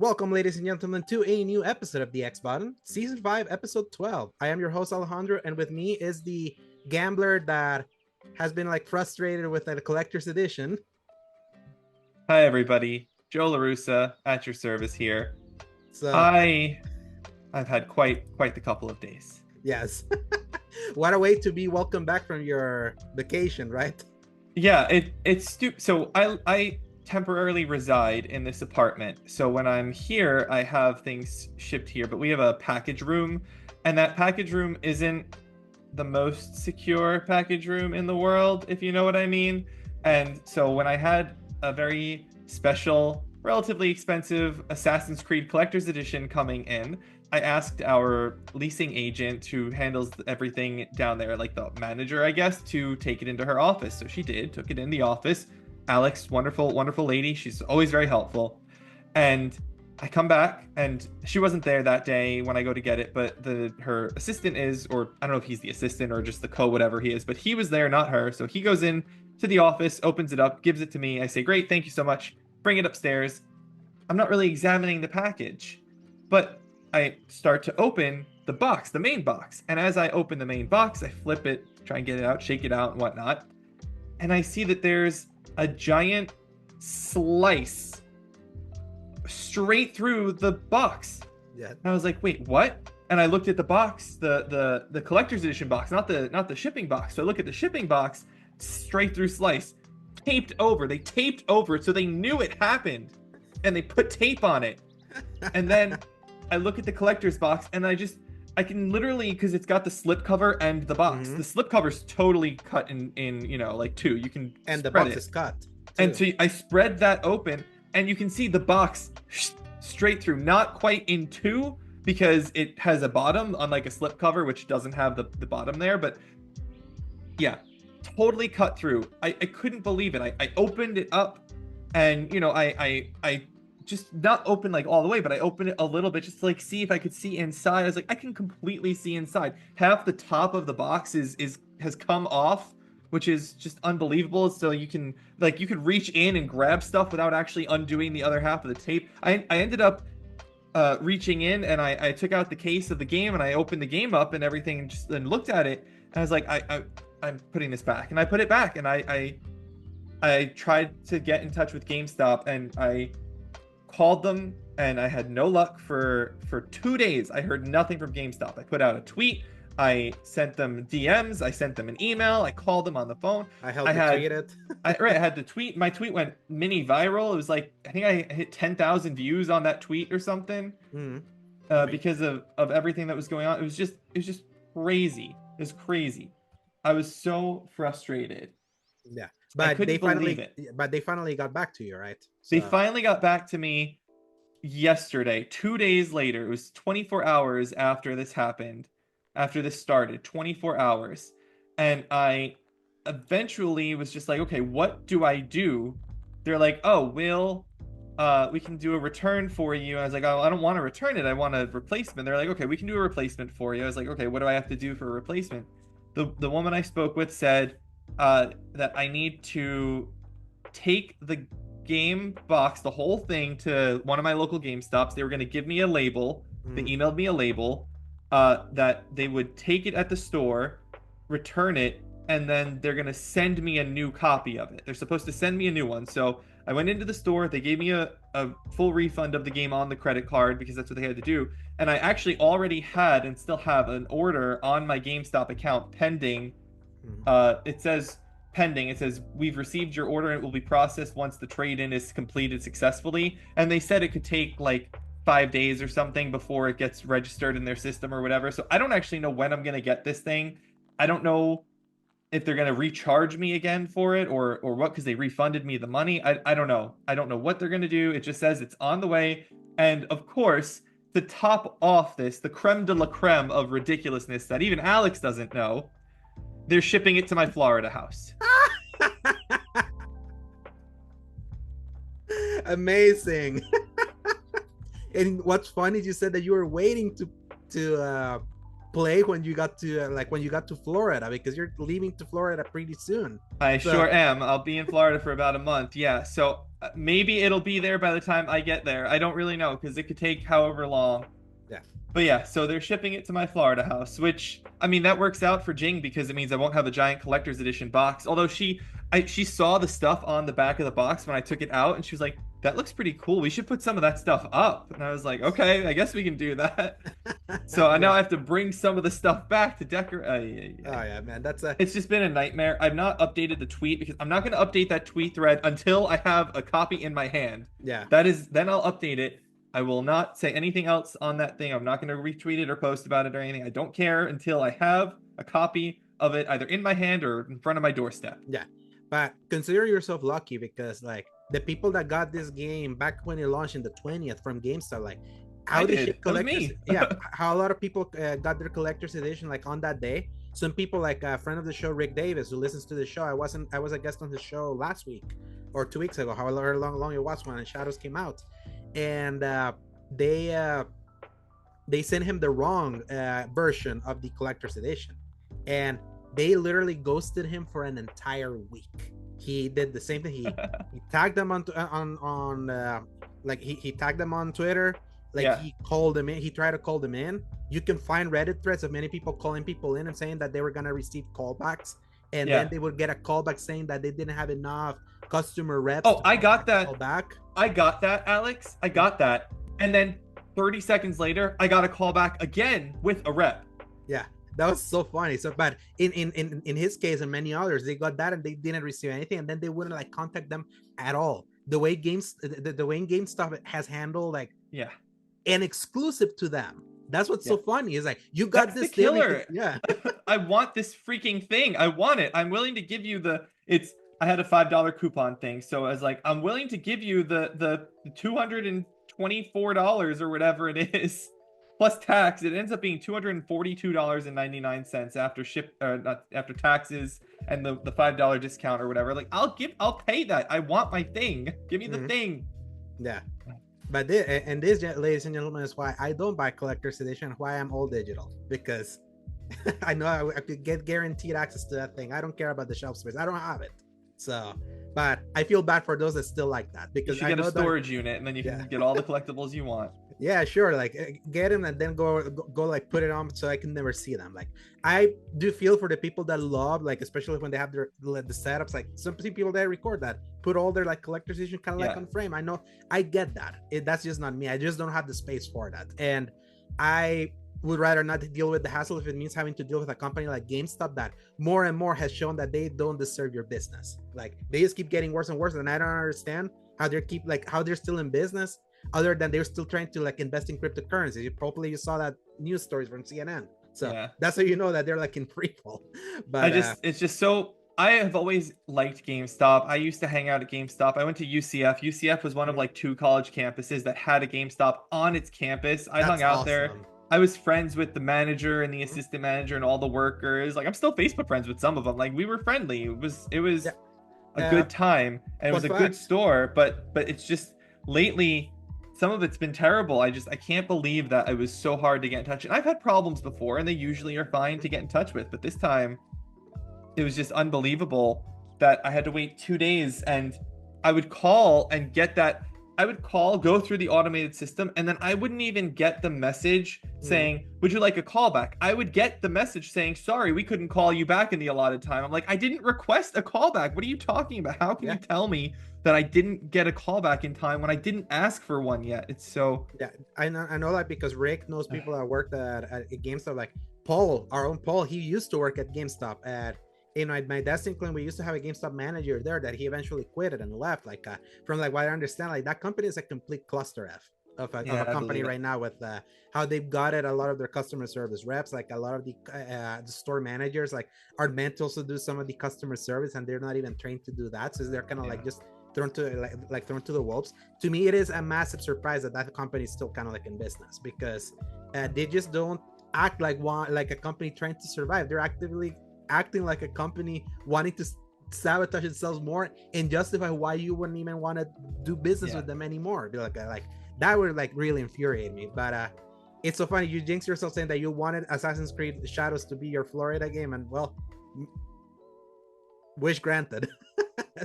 Welcome, ladies and gentlemen, to a new episode of the X Button, Season 5, Episode 12. I am your host, Alejandro, and with me is the gambler that has been frustrated with a collector's edition. Hi, everybody. Joe LaRussa at your service here. So, I've had quite the couple of days. yes. What a way to be welcome back from your vacation, right? Yeah, it's stupid. So I temporarily reside in this apartment. So when I'm here, I have things shipped here, but we have a package room, and that package room isn't the most secure package room in the world, if you know what I mean. And so when I had a very special, relatively expensive Assassin's Creed Collector's Edition coming in, I asked our leasing agent who handles everything down there, like the manager, I guess, to take it into her office. So she did, took it in the office. Alex, wonderful, wonderful lady. She's always very helpful. And I come back, and she wasn't there that day when I go to get it, but her assistant is, or I don't know if he's the assistant or just the whatever he is, but he was there, not her. So he goes in to the office, opens it up, gives it to me. I say, great, thank you so much. Bring it upstairs. I'm not really examining the package, but I start to open the box, the main box. And as I open the main box, I flip it, try and get it out, shake it out and whatnot. And I see that there's a giant slice straight through the box. Yeah. And I was like, wait, what? And I looked at the box, the collector's edition box, not the shipping box. So I look at the shipping box, straight through slice, taped over. They taped over it so they knew it happened. And they put tape on it. And then I look at the collector's box, and I can literally, because it's got the slip cover and the box. The slip cover's totally cut in two. You can and the box is cut too. And so I spread that open, and you can see the box straight through, not quite in two because it has a bottom, unlike a slip cover, which doesn't have the bottom there. But yeah, totally cut through. I couldn't believe it. I opened it up, and I just not open all the way, but I opened it a little bit just to see if I could see inside. I was like, I can completely see inside. Half the top of the box has come off, which is just unbelievable. So you can you could reach in and grab stuff without actually undoing the other half of the tape. I ended up reaching in, and I took out the case of the game, and I opened the game up and everything, and just then looked at it, and I was like, I'm putting this back, and I put it back, and I tried to get in touch with GameStop, and I called them, and I had no luck for 2 days. I heard nothing from GameStop. I put out a tweet. I sent them DMs. I sent them an email. I called them on the phone. I helped you tweet it. I had the tweet. My tweet went mini viral. It was I think I hit 10,000 views on that tweet or something. Because of everything that was going on. It was just crazy. It was crazy. I was so frustrated. Yeah. But they finally got back to you, right? So. They finally got back to me yesterday, 2 days later. It was 24 hours after this happened, after this started, 24 hours. And I eventually was just like, okay, what do I do? They're like, oh, we can do a return for you. And I was like, oh, I don't want to return it. I want a replacement. They're like, okay, we can do a replacement for you. I was like, okay, what do I have to do for a replacement? The woman I spoke with said that I need to take the game box, the whole thing, to one of my local GameStops. They were going to give me a label. They emailed me a label that they would take it at the store, return it, and then they're going to send me a new copy of it. They're supposed to send me a new one. So I went into the store. They gave me a full refund of the game on the credit card because that's what they had to do. And I actually already had and still have an order on my GameStop account pending. It says pending. It says, we've received your order and it will be processed once the trade-in is completed successfully. And they said it could take 5 days or something before it gets registered in their system or whatever. So I don't actually know when I'm going to get this thing. I don't know if they're going to recharge me again for it or what, because they refunded me the money. I don't know. I don't know what they're going to do. It just says it's on the way. And of course, to top off this, the creme de la creme of ridiculousness that even Alex doesn't know, they're shipping it to my Florida house. Amazing. And what's funny is you said that you were waiting to play when you got to when you got to Florida, because you're leaving to Florida pretty soon. I So sure am. I'll be in Florida for about a month. Yeah. So maybe it'll be there by the time I get there. I don't really know because it could take however long. yeah, But yeah, so they're shipping it to my Florida house, which I mean that works out for Jing because it means I won't have a giant collector's edition box. Although she saw the stuff on the back of the box when I took it out, and she was like, "That looks pretty cool. We should put some of that stuff up." And I was like, "Okay, I guess we can do that." So I now yeah. have to bring some of the stuff back to decorate. Oh yeah, man, that's a It's just been a nightmare. I've not updated the tweet because I'm not going to update that tweet thread until I have a copy in my hand. yeah. Then I'll update it. I will not say anything else on that thing. I'm not going to retweet it or post about it or anything. I don't care until I have a copy of it either in my hand or in front of my doorstep. Yeah, but consider yourself lucky, because the people that got this game back when it launched in the 20th from GameStop, how they ship collectors. Me. Yeah, how a lot of people got their collector's edition on that day. Some people, like a friend of the show, Rick Davis, who listens to the show. I was a guest on the show last week or 2 weeks ago. However long it was when Shadows came out, and they sent him the wrong version of the collector's edition, and they literally ghosted him for an entire week. He did the same thing. He tagged them on he tagged them on Twitter. He called them in. He tried to call them in. You can find Reddit threads of many people calling people in and saying that they were gonna receive callbacks, and then they would get a callback saying that they didn't have enough customer reps. Oh, I got that. Callback. I got that, Alex. I got that. And then 30 seconds later, I got a callback again with a rep. Yeah, that was so funny. So, but in his case and many others, they got that and they didn't receive anything, and then they wouldn't contact them at all. The way GameStop has handled an exclusive to them. That's what's so funny. Is you got That's this the killer. Yeah. I want this freaking thing. I want it. I'm willing to give you I had a $5 coupon thing. So I was like, I'm willing to give you the $224 or whatever it is plus tax. It ends up being $242.99 after taxes and the $5 discount or whatever. I'll pay that. I want my thing. Give me the thing. Yeah. But this, ladies and gentlemen, is why I don't buy collector's edition, why I'm all digital, because I know I could get guaranteed access to that thing. I don't care about the shelf space. I don't have it. So, but I feel bad for those that still like that, because you should get a storage unit and then you can get all the collectibles you want. Yeah, sure. Get them and then go put it on so I can never see them. I do feel for the people that love, especially when they have the setups. Some people that record that put all their collector's edition kind of on frame. I know, I get that. That's just not me. I just don't have the space for that, and I would rather not deal with the hassle if it means having to deal with a company like GameStop that more and more has shown that they don't deserve your business. They just keep getting worse and worse, and I don't understand how they're still in business, other than they're still trying to invest in cryptocurrency. Probably you saw that news stories from CNN. So that's how you know that they're in free fall. But it's just so, I have always liked GameStop. I used to hang out at GameStop. I went to UCF. UCF was one of 2 college campuses that had a GameStop on its campus. I hung out there. I was friends with the manager and the assistant manager and all the workers. I'm still Facebook friends with some of them. We were friendly. It was a good time, and it was a good store. But it's just lately, some of it's been terrible. I can't believe that it was so hard to get in touch. And I've had problems before, and they usually are fine to get in touch with. But this time, it was just unbelievable that I had to wait 2 days, and I would call and get that. I would go through the automated system, and then I wouldn't even get the message saying, would you like a callback? I would get the message saying, sorry, we couldn't call you back in the allotted time. I'm like, I didn't request a callback. What are you talking about? How can you tell me that I didn't get a callback in time when I didn't ask for one yet? It's so... Yeah, I know that because Rick knows people that worked at GameStop. Paul, our own Paul, he used to work at GameStop at my desk in Cleveland. We used to have a GameStop manager there that he eventually quit it and left. From what I understand, that company is a complete cluster F of a company right now, with how they've got it. A lot of their customer service reps, a lot of the store managers, are meant to also do some of the customer service, and they're not even trained to do that. So they're kind of just thrown to thrown to the wolves. To me, it is a massive surprise that company is still kind of in business, because they just don't act like a company trying to survive. They're actively acting like a company wanting to sabotage itself more and justify why you wouldn't even want to do business with them anymore. That would really infuriate me. But it's so funny. You jinx yourself saying that you wanted Assassin's Creed Shadows to be your Florida game, and well, wish granted.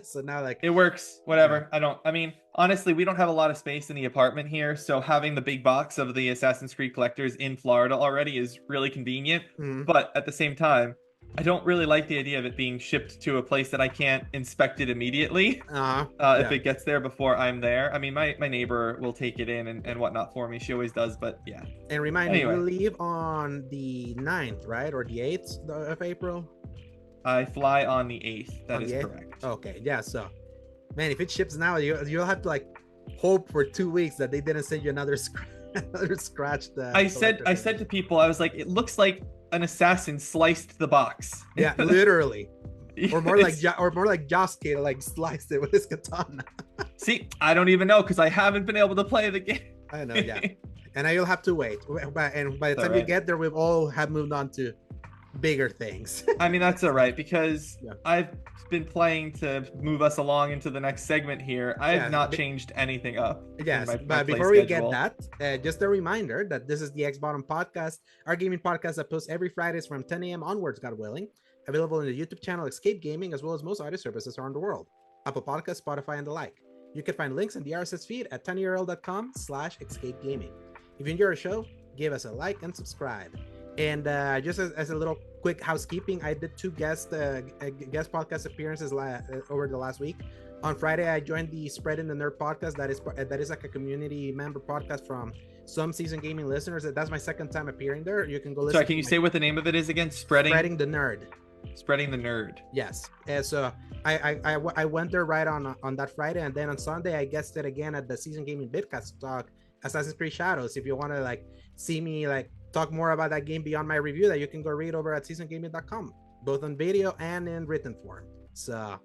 So now, like, It works, yeah. whatever. I mean, honestly, we don't have a lot of space in the apartment here, so having the big box of the Assassin's Creed collectors in Florida already is really convenient. Mm. But at the same time, I don't really like the idea of it being shipped to a place that I can't inspect it immediately if Yeah. it gets there before I'm there. I mean, my neighbor will take it in and whatnot for me. She always does, but yeah. And remind me, you Anyway, leave on the 9th, right? Or the 8th of April? I fly on the 8th. That On is the 8th? correct. Okay, yeah. So, man, if it ships now, you'll have to like hope for 2 weeks that they didn't send you another another scratched. I said to people, I was like, it looks like an assassin sliced the box. Yeah, literally. Or more It's- like Josuke like sliced it with his katana. See, I don't even know because I haven't been able to play the game. I know, yeah. And now you'll have to wait. And by the time you Alright. get there, we've all have moved on to bigger things. I mean, that's all right because Yeah. I've been playing to move us along into the next segment here. I have Yeah, not changed anything up. in Yes, my but play before we schedule. get that, just a reminder that this is the X Bottom Podcast, our gaming podcast that posts every Fridays from 10 a.m. onwards, God willing. Available in the YouTube channel Escape Gaming, as well as most audio services around the world, Apple Podcasts, Spotify, and the like. You can find links in the RSS feed at tinyurl.com/escape gaming. If you enjoy our show, give us a like and subscribe. And just as a little quick housekeeping, I did 2 guest podcast appearances over the last week. On Friday, I joined the Spread in the Nerd podcast. That is like a community member podcast from some seasoned gaming listeners. That's my second time appearing there. You can go listen. Sorry, can you say what the name of it is again? Spreading the Nerd. Spreading the Nerd. Yes. So I went there right on that Friday, and then on Sunday I guested again at the Season Gaming Bitcast to talk Assassin's Creed Shadows. If you want to like see me like talk more about that game beyond my review, that you can go read over at seasongaming.com, both on video and in written form. So,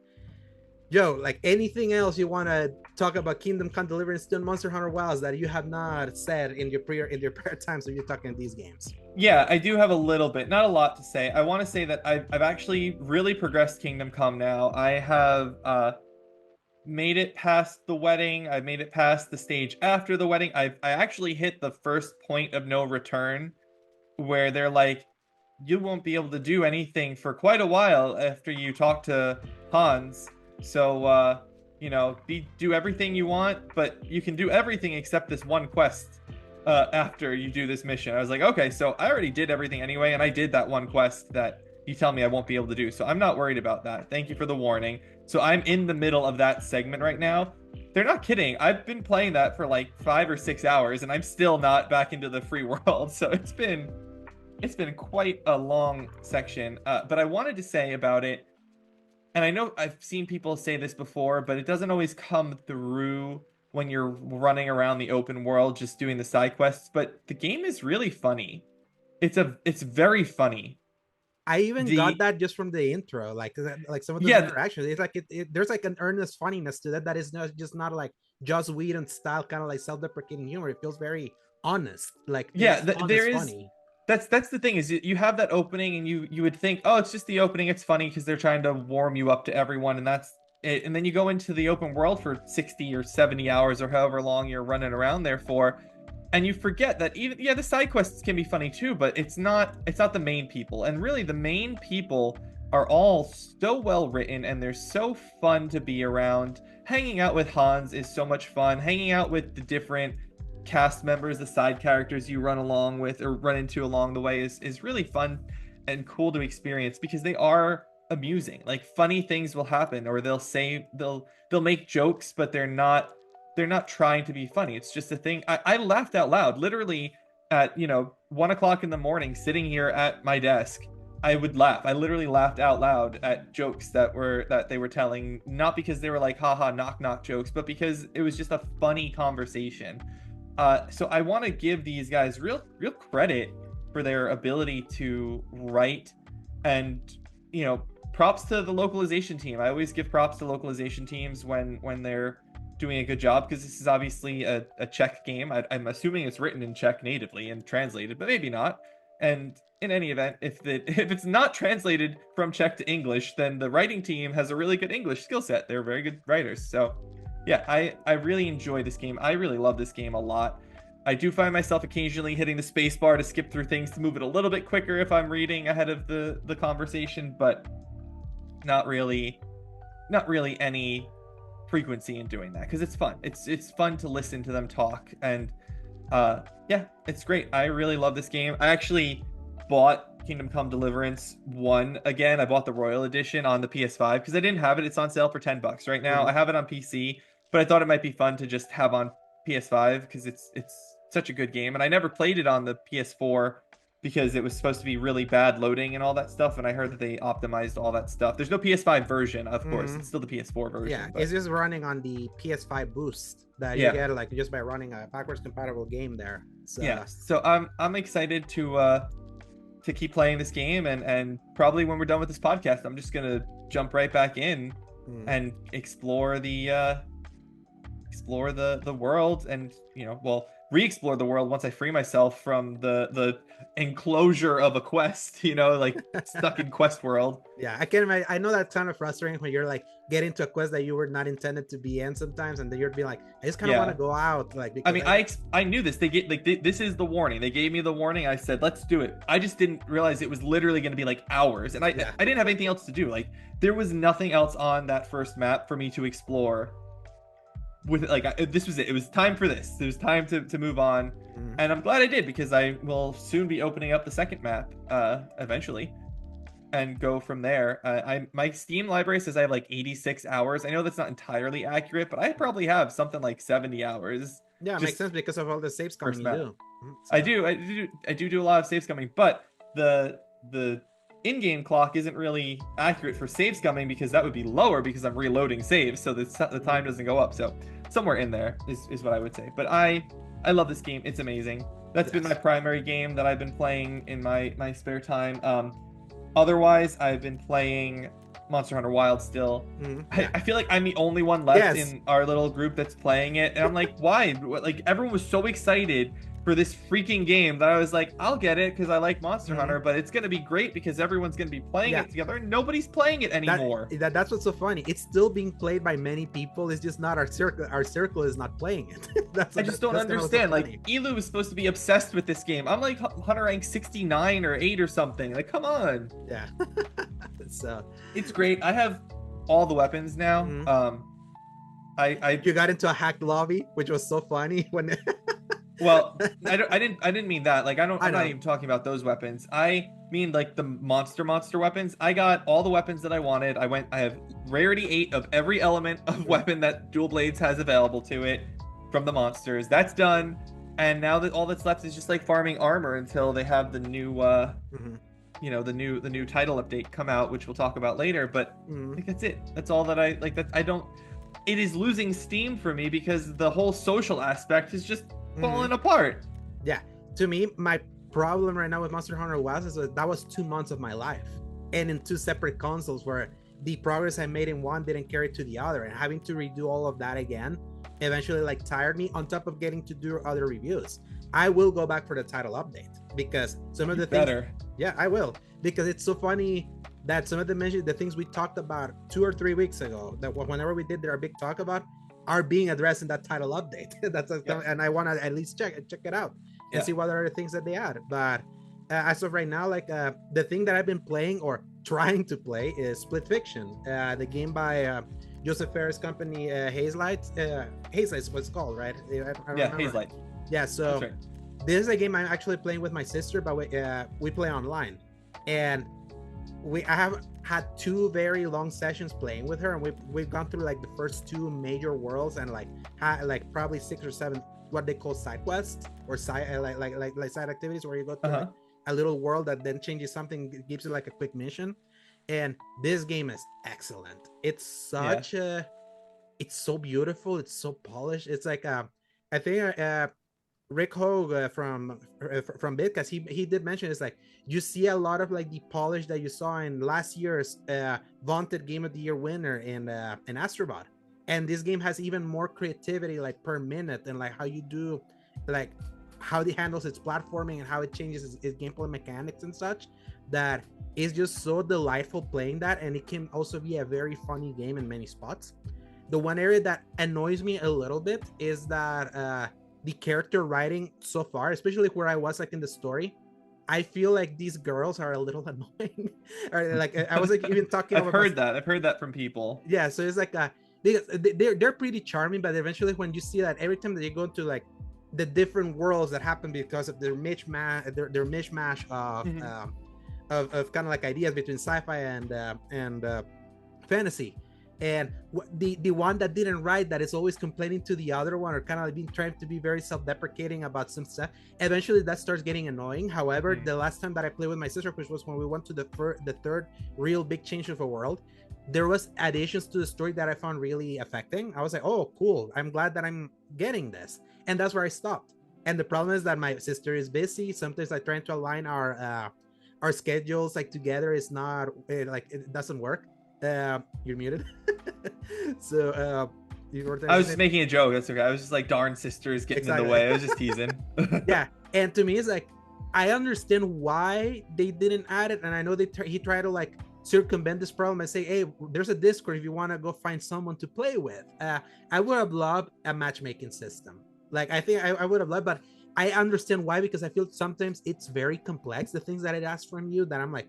Joe, like anything else you want to talk about Kingdom Come Deliverance to Monster Hunter Wilds that you have not said in your prior times when you're talking these games? Yeah, I do have a little bit, not a lot to say. I want to say that I've actually really progressed Kingdom Come now. I have made it past the wedding. I've made it past the stage after the wedding. I actually hit the first point of no return where they're like, you won't be able to do anything for quite a while after you talk to Hans. So, do everything you want, but you can do everything except this one quest after you do this mission. I was like, okay, so I already did everything anyway, and I did that one quest that you tell me I won't be able to do. So I'm not worried about that. Thank you for the warning. So I'm in the middle of that segment right now. They're not kidding. I've been playing that for like 5 or 6 hours, and I'm still not back into the free world. So it's been quite a long section. But I wanted to say about it, and I know I've seen people say this before, but it doesn't always come through when you're running around the open world just doing the side quests. But the game is really funny. It's very funny. I even got that just from the intro, like some of the interactions. It's like there's like an earnest funniness to that is not like Joss Whedon style kind of like self-deprecating humor. It feels very honest. Like there is funny. That's the thing is you have that opening and you would think, oh, it's just the opening, it's funny because they're trying to warm you up to everyone, and that's it. And then you go into the open world for 60 or 70 hours or however long you're running around there for, and you forget that even the side quests can be funny too, but it's not the main people. And really the main people are all so well written and they're so fun to be around. Hanging out with Hans is so much fun. Hanging out with the different cast members, the side characters you run along with or run into along the way is really fun and cool to experience because they are amusing. Like funny things will happen, or they'll make jokes, but they're not trying to be funny. It's just a thing. I laughed out loud literally at 1 o'clock in the morning sitting here at my desk. I would laugh. I literally laughed out loud at jokes that they were telling, not because they were like haha knock knock jokes, but because it was just a funny conversation. So I want to give these guys real credit for their ability to write, and props to the localization team. I always give props to localization teams when they're doing a good job, because this is obviously a Czech game. I'm assuming it's written in Czech natively and translated, but maybe not. And in any event, if it's not translated from Czech to English, then the writing team has a really good English skill set. They're very good writers. So yeah, I really enjoy this game. I really love this game a lot. I do find myself occasionally hitting the space bar to skip through things to move it a little bit quicker if I'm reading ahead of the conversation, but not really any frequency in doing that because it's fun. It's fun to listen to them talk, and yeah, it's great. I really love this game. I actually bought Kingdom Come Deliverance 1 again. I bought the Royal Edition on the PS5 because I didn't have it. It's on sale for $10 right now. I have it on PC, but I thought it might be fun to just have on PS5 because it's such a good game. And I never played it on the PS4 because it was supposed to be really bad loading and all that stuff. And I heard that they optimized all that stuff. There's no PS5 version, of course. It's still the PS4 version. Yeah, but... it's just running on the PS5 boost that you get like just by running a backwards compatible game there. So yeah, so I'm excited to keep playing this game, and probably when we're done with this podcast, I'm just gonna jump right back in and explore the world, and re-explore the world once I free myself from the enclosure of a quest, like stuck in quest world. Yeah, I can imagine. I know that's kind of frustrating when you're like get into a quest that you were not intended to be in sometimes, and then you're being like, I just kind of want to go out. Like, I mean, I knew this. They get this is the warning. They gave me the warning. I said, let's do it. I just didn't realize it was literally going to be like hours, and I didn't have anything else to do. Like, there was nothing else on that first map for me to explore. With this was it. It was time for this. It was time to move on, and I'm glad I did because I will soon be opening up the second map eventually, and go from there. My Steam library says I have like 86 hours. I know that's not entirely accurate, but I probably have something like 70 hours. Yeah, it makes sense because of all the save scumming you do. So. I do a lot of save scumming, but the in-game clock isn't really accurate for save scumming because that would be lower because I'm reloading saves, so the time doesn't go up. So somewhere in there is what I would say. But I love this game. It's amazing. That's been my primary game that I've been playing in my spare time. Otherwise, I've been playing Monster Hunter Wilds still. I feel like I'm the only one left in our little group that's playing it, and I'm like, why? Like, everyone was so excited for this freaking game that I was like, I'll get it because I like Monster Hunter, but it's going to be great because everyone's going to be playing it together, and nobody's playing it anymore. That's what's so funny. It's still being played by many people. It's just not our circle. Our circle is not playing it. I just don't understand. Like, Elu is supposed to be obsessed with this game. I'm like Hunter rank 69 or 8 or something. Like, come on. Yeah. So it's great. I have all the weapons now. You got into a hacked lobby, which was so funny when. Well, I didn't mean that. Like, I'm not even talking about those weapons. I mean like the monster weapons. I got all the weapons that I wanted. I have rarity 8 of every element of weapon that Dual Blades has available to it from the monsters. That's done. And now that all that's left is just like farming armor until they have the new the new title update come out, which we'll talk about later. But I think that's it. That's all that I like. That I don't. It is losing steam for me because the whole social aspect is just falling apart. Yeah, to me, my problem right now with Monster Hunter Wilds is that was 2 months of my life, and in 2 separate consoles where the progress I made in one didn't carry to the other, and having to redo all of that again eventually like tired me, on top of getting to do other reviews. I will go back for the title update because some of the things. Yeah, I will, because it's so funny that some of the things we talked about 2 or 3 weeks ago, that whenever we did our big talk about, are being addressed in that title update. And I want to at least check it out and see what other things that they add. But as of right now, like the thing that I've been playing or trying to play is Split Fiction, the game by Joseph Fares' company, Hazelight. Hazelight's what it's called, right? Hazelight. Yeah, so right. This is a game I'm actually playing with my sister, but we play online, and I have had 2 very long sessions playing with her, and we've gone through like the first 2 major worlds and like probably 6 or 7 what they call side quests or side like side activities where you go to like, a little world that then changes something, gives you like a quick mission. And this game is excellent. It's such it's so beautiful, it's so polished. It's like I think Rick Hogue from Bitcast, he did mention, it's like you see a lot of like the polish that you saw in last year's vaunted Game of the Year winner in Astrobot, and this game has even more creativity like per minute, and like how you do like how it handles its platforming and how it changes its gameplay mechanics and such, that is just so delightful playing that. And it can also be a very funny game in many spots. The one area that annoys me a little bit is that the character writing so far, especially where I was like in the story, I feel like these girls are a little annoying. Or like I was like even talking I've about my, heard that. I've heard that from people. yeah. So it's like they're pretty charming, but eventually when you see that every time that you go to like the different worlds that happen because of their mishmash Mhm. of kind of like ideas between sci-fi and fantasy, and the one that didn't write that is always complaining to the other one or kind of like being trying to be very self-deprecating about some stuff, eventually that starts getting annoying. However, Mm. the last time that I played with my sister, which was when we went to the third real big change of a world, there was additions to the story that I found really affecting. I was like, oh cool, I'm glad that I'm getting this, and that's where I stopped. And the problem is that my sister is busy. Sometimes like trying to align our schedules like together is not like it doesn't work. You're muted. So you were I trying to was say just making a joke. That's okay. I was just like, darn sisters getting in the exactly. way. I was just teasing. Yeah, and to me it's like I understand why they didn't add it, and I know he tried to like circumvent this problem and say, hey, there's a Discord if you want to go find someone to play with. I would have loved a matchmaking system. Like I think I would have loved, but I understand why, because I feel sometimes it's very complex, the things that it asks from you, that I'm like,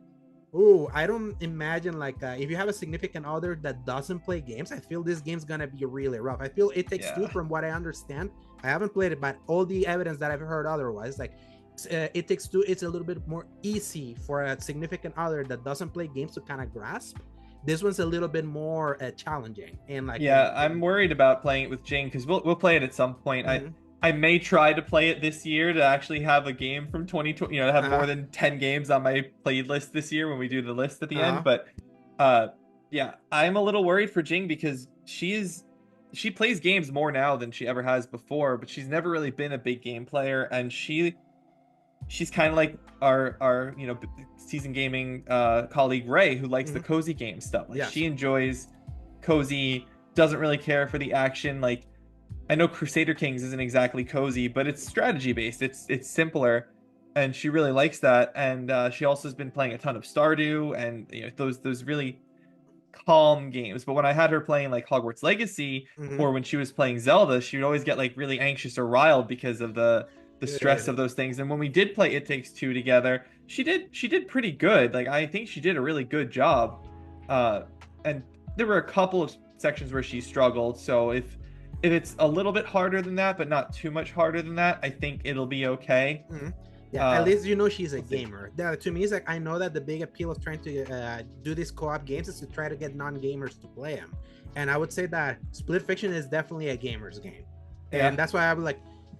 oh, I don't imagine like if you have a significant other that doesn't play games, I feel this game's gonna be really rough. I feel It Takes Two, Yeah. from what I understand, I haven't played it, but all the evidence that I've heard otherwise, like It Takes Two, it's a little bit more easy for a significant other that doesn't play games to kind of grasp. This one's a little bit more challenging, and like Yeah, I'm worried about playing it with Jing because we'll play it at some point. Mhm. I may try to play it this year to actually have a game from 2020, to have uh-huh, more than 10 games on my played list this year when we do the list at the end. uh-huh. But yeah, I'm a little worried for Jing because she plays games more now than she ever has before, but she's never really been a big game player, and she's kind of like our season gaming colleague Ray, who likes the Mhm. cozy game stuff. Like Yes. she enjoys cozy, doesn't really care for the action. Like I know Crusader Kings isn't exactly cozy, but it's strategy based. It's simpler, and she really likes that. And she also has been playing a ton of Stardew and those really calm games. But when I had her playing like Hogwarts Legacy Mhm. or when she was playing Zelda, she would always get like really anxious or riled because of the stress Good. of those things. And when we did play It Takes Two together, she did pretty good. Like I think she did a really good job. Uh, and there were a couple of sections where she struggled. So if it's a little bit harder than that, but not too much harder than that, I think it'll be okay. Mhm. Yeah, at Uh, least you know she's a we'll see. gamer. To me, it's like I know that the big appeal of trying to do these co-op games is to try to get non-gamers to play them, and I would say that Split Fiction is definitely a gamer's game, and Yeah. that's why I would like.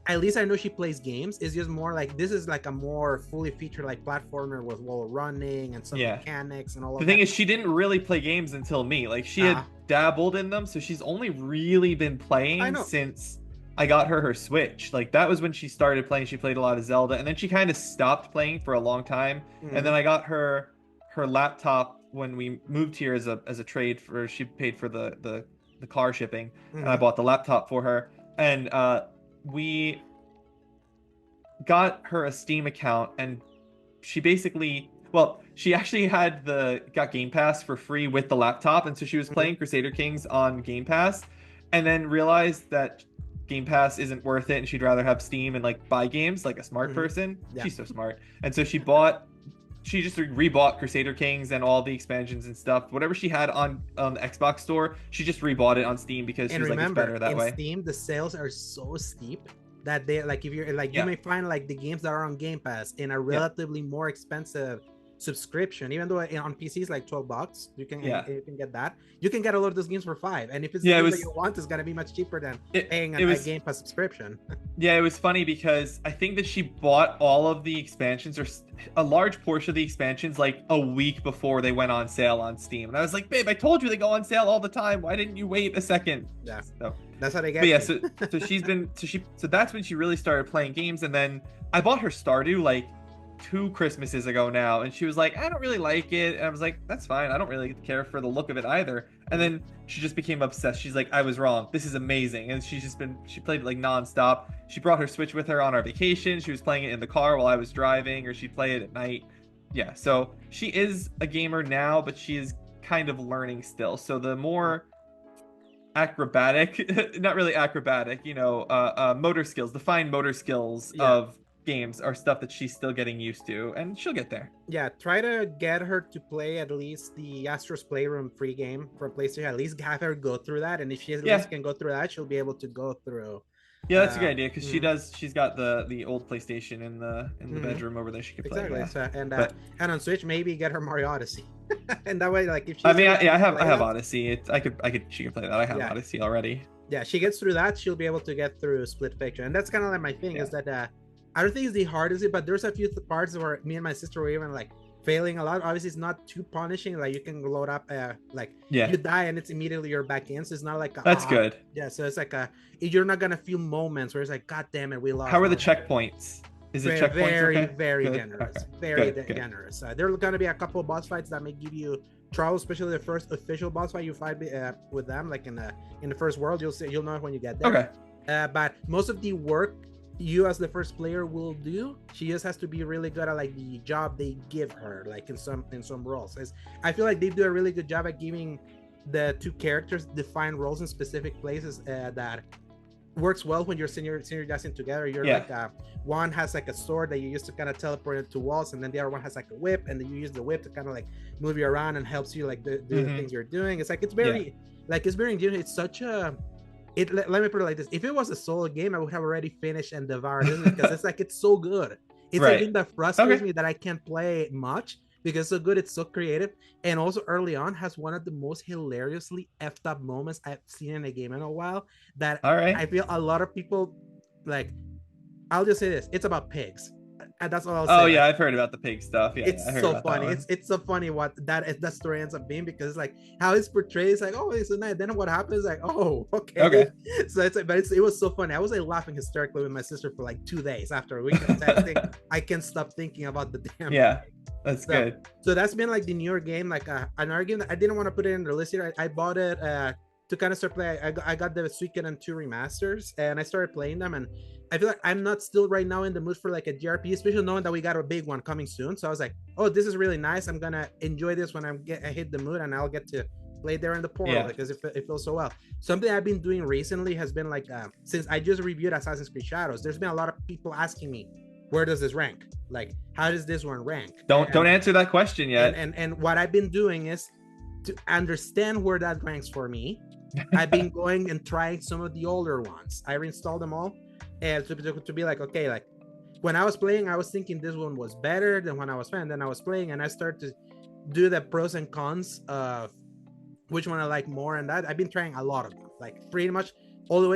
At least I know she plays games. It's just more like this is like a more fully featured like platformer with wall running and some Yeah. mechanics and all The of thing that. is, she didn't really play games until me. Like, she Uh had dabbled in them, so she's only really been I playing know. since I got her Switch. Like, that was when she started playing. She played a lot of Zelda, and then she kind of stopped playing for a long time. And then Mhm. I got her laptop when we moved here as a trade for she paid for the car shipping, and I Mhm. bought the laptop for her. And we got her a Steam account, and she basically, well, she actually got Game Pass for free with the laptop, and so she was Mhm. playing Crusader Kings on Game Pass, and then realized that Game Pass isn't worth it, and she'd rather have Steam and like buy games like a smart Mhm. person. Yeah. She's so smart, and so she just rebought Crusader Kings and all the expansions and stuff. Whatever she had on the Xbox store, she just rebought it on Steam because she And was like, it's remember, better that in way. Steam, the sales are so steep that they like if you're like you Yeah, may find like the games that are on Game Pass in a yeah, relatively more expensive subscription, even though on PC is like $12, yeah, you can get that. You can get a lot of those games for five, and if it's the yeah. It game that was you want, it's gonna be much cheaper than it paying it a was Game Pass subscription. Yeah, it was funny because I think that she bought all of the expansions or a large portion of the expansions like a week before they went on sale on Steam. And I was like, babe, I told you they go on sale all the time. Why didn't you wait a second? Yeah, So, that's how they but get yeah, you. so that's when she really started playing games. And then I bought her Stardew like 2 Christmases ago now, and she was like, I don't really like it. And I was like, that's fine. I don't really care for the look of it either. And Mhm. then she just became obsessed. She's like, I was wrong. This is amazing. And she played it like nonstop. She brought her Switch with her on our vacation. She was playing it in the car while I was driving, or she'd play it at night. Yeah, so she is a gamer now, but she is kind of learning still. So the more acrobatic, not really acrobatic, motor skills, the fine motor skills Yeah. of games are stuff that she's still getting used to, and she'll get there. Yeah, try to get her to play at least the Astro's Playroom free game for PlayStation. At least have her go through that, and if she at Yeah, least can go through that, she'll be able to go through. yeah, that's a good idea because Mhm. she's got the old PlayStation in the Mhm. bedroom over there she could play. Exactly. Yeah, So but and on Switch, maybe get her Mario Odyssey, and that way, like if I she's mean, able to yeah, I play have that, Odyssey. She could play that. I have yeah, Odyssey already. yeah, she gets through that, she'll be able to get through Split Fiction, and that's kind of like my thing Yeah. is that I don't think it's the hardest, but there's a few parts where me and my sister were even like failing a lot. Obviously, it's not too punishing. Like you can load up, like Yeah, you die and it's immediately you're back in. So it's not like that's good. yeah. So it's like you're not gonna feel moments where it's like, God damn it, we How lost. are the No, checkpoints? Is it very, checkpoints very, okay? very Good. generous. Okay. Very Good. Good. generous. There are gonna be a couple of boss fights that may give you trouble, especially the first official boss fight you fight with them, like in the first world. You'll know it when you get there. Okay. But most of the work you as the first player will do, she just has to be really good at like the job they give her, like in some roles. I feel like they do a really good job at giving the two characters defined roles in specific places that works well when you're synergizing together. You're Yeah. like one has like a sword that you use to kind of teleport into walls, and then the other one has like a whip, and then you use the whip to kind of like move you around and helps you like do the things you're doing. It's like it's very ingenious. It's such a let me put it like this: if it was a solo game, I would have already finished and devoured it because it's like it's so good. It's a Right. game that frustrates Okay. me that I can't play much because it's so good. It's so creative, and also early on has one of the most hilariously effed up moments I've seen in a game in a while. That All right. I feel a lot of people like. I'll just say this: it's about pigs, and that's all I'll Oh say. yeah, Like, I've heard about the pig stuff. Yeah, it's I heard so about that funny. one. It's so funny what that story ends up being because it's like how it's portrayed. It's like, oh, it's a night. Then what happens? Like, oh, okay. Okay. So it's like, but it was so funny. I was like laughing hysterically with my sister for like 2 days after a week of texting. I can't stop thinking about the damn. Yeah, that's good. So that's been like the newer game. Like another game that I didn't want to put it in the list here. I bought it to kind of start playing. I got the Suikoden 2 remasters and I started playing them, and I feel like I'm not still right now in the mood for like a JRPG, especially knowing that we got a big one coming soon. So I was like, oh, this is really nice. I'm gonna enjoy this when I hit the mood, and I'll get to play there in the portal because it feels so well. Something I've been doing recently has been like since I just reviewed Assassin's Creed Shadows, there's been a lot of people asking me, where does this rank? Like, how does this one rank? Don't answer that question yet. And what I've been doing is to understand where that ranks for me. I've been going and trying some of the older ones. I reinstalled them all, and to be like, okay, like when I was playing, I was thinking this one was better than when I was playing. Then I was playing, and I started to do the pros and cons of which one I like more. And that I've been trying a lot of them, like pretty much all the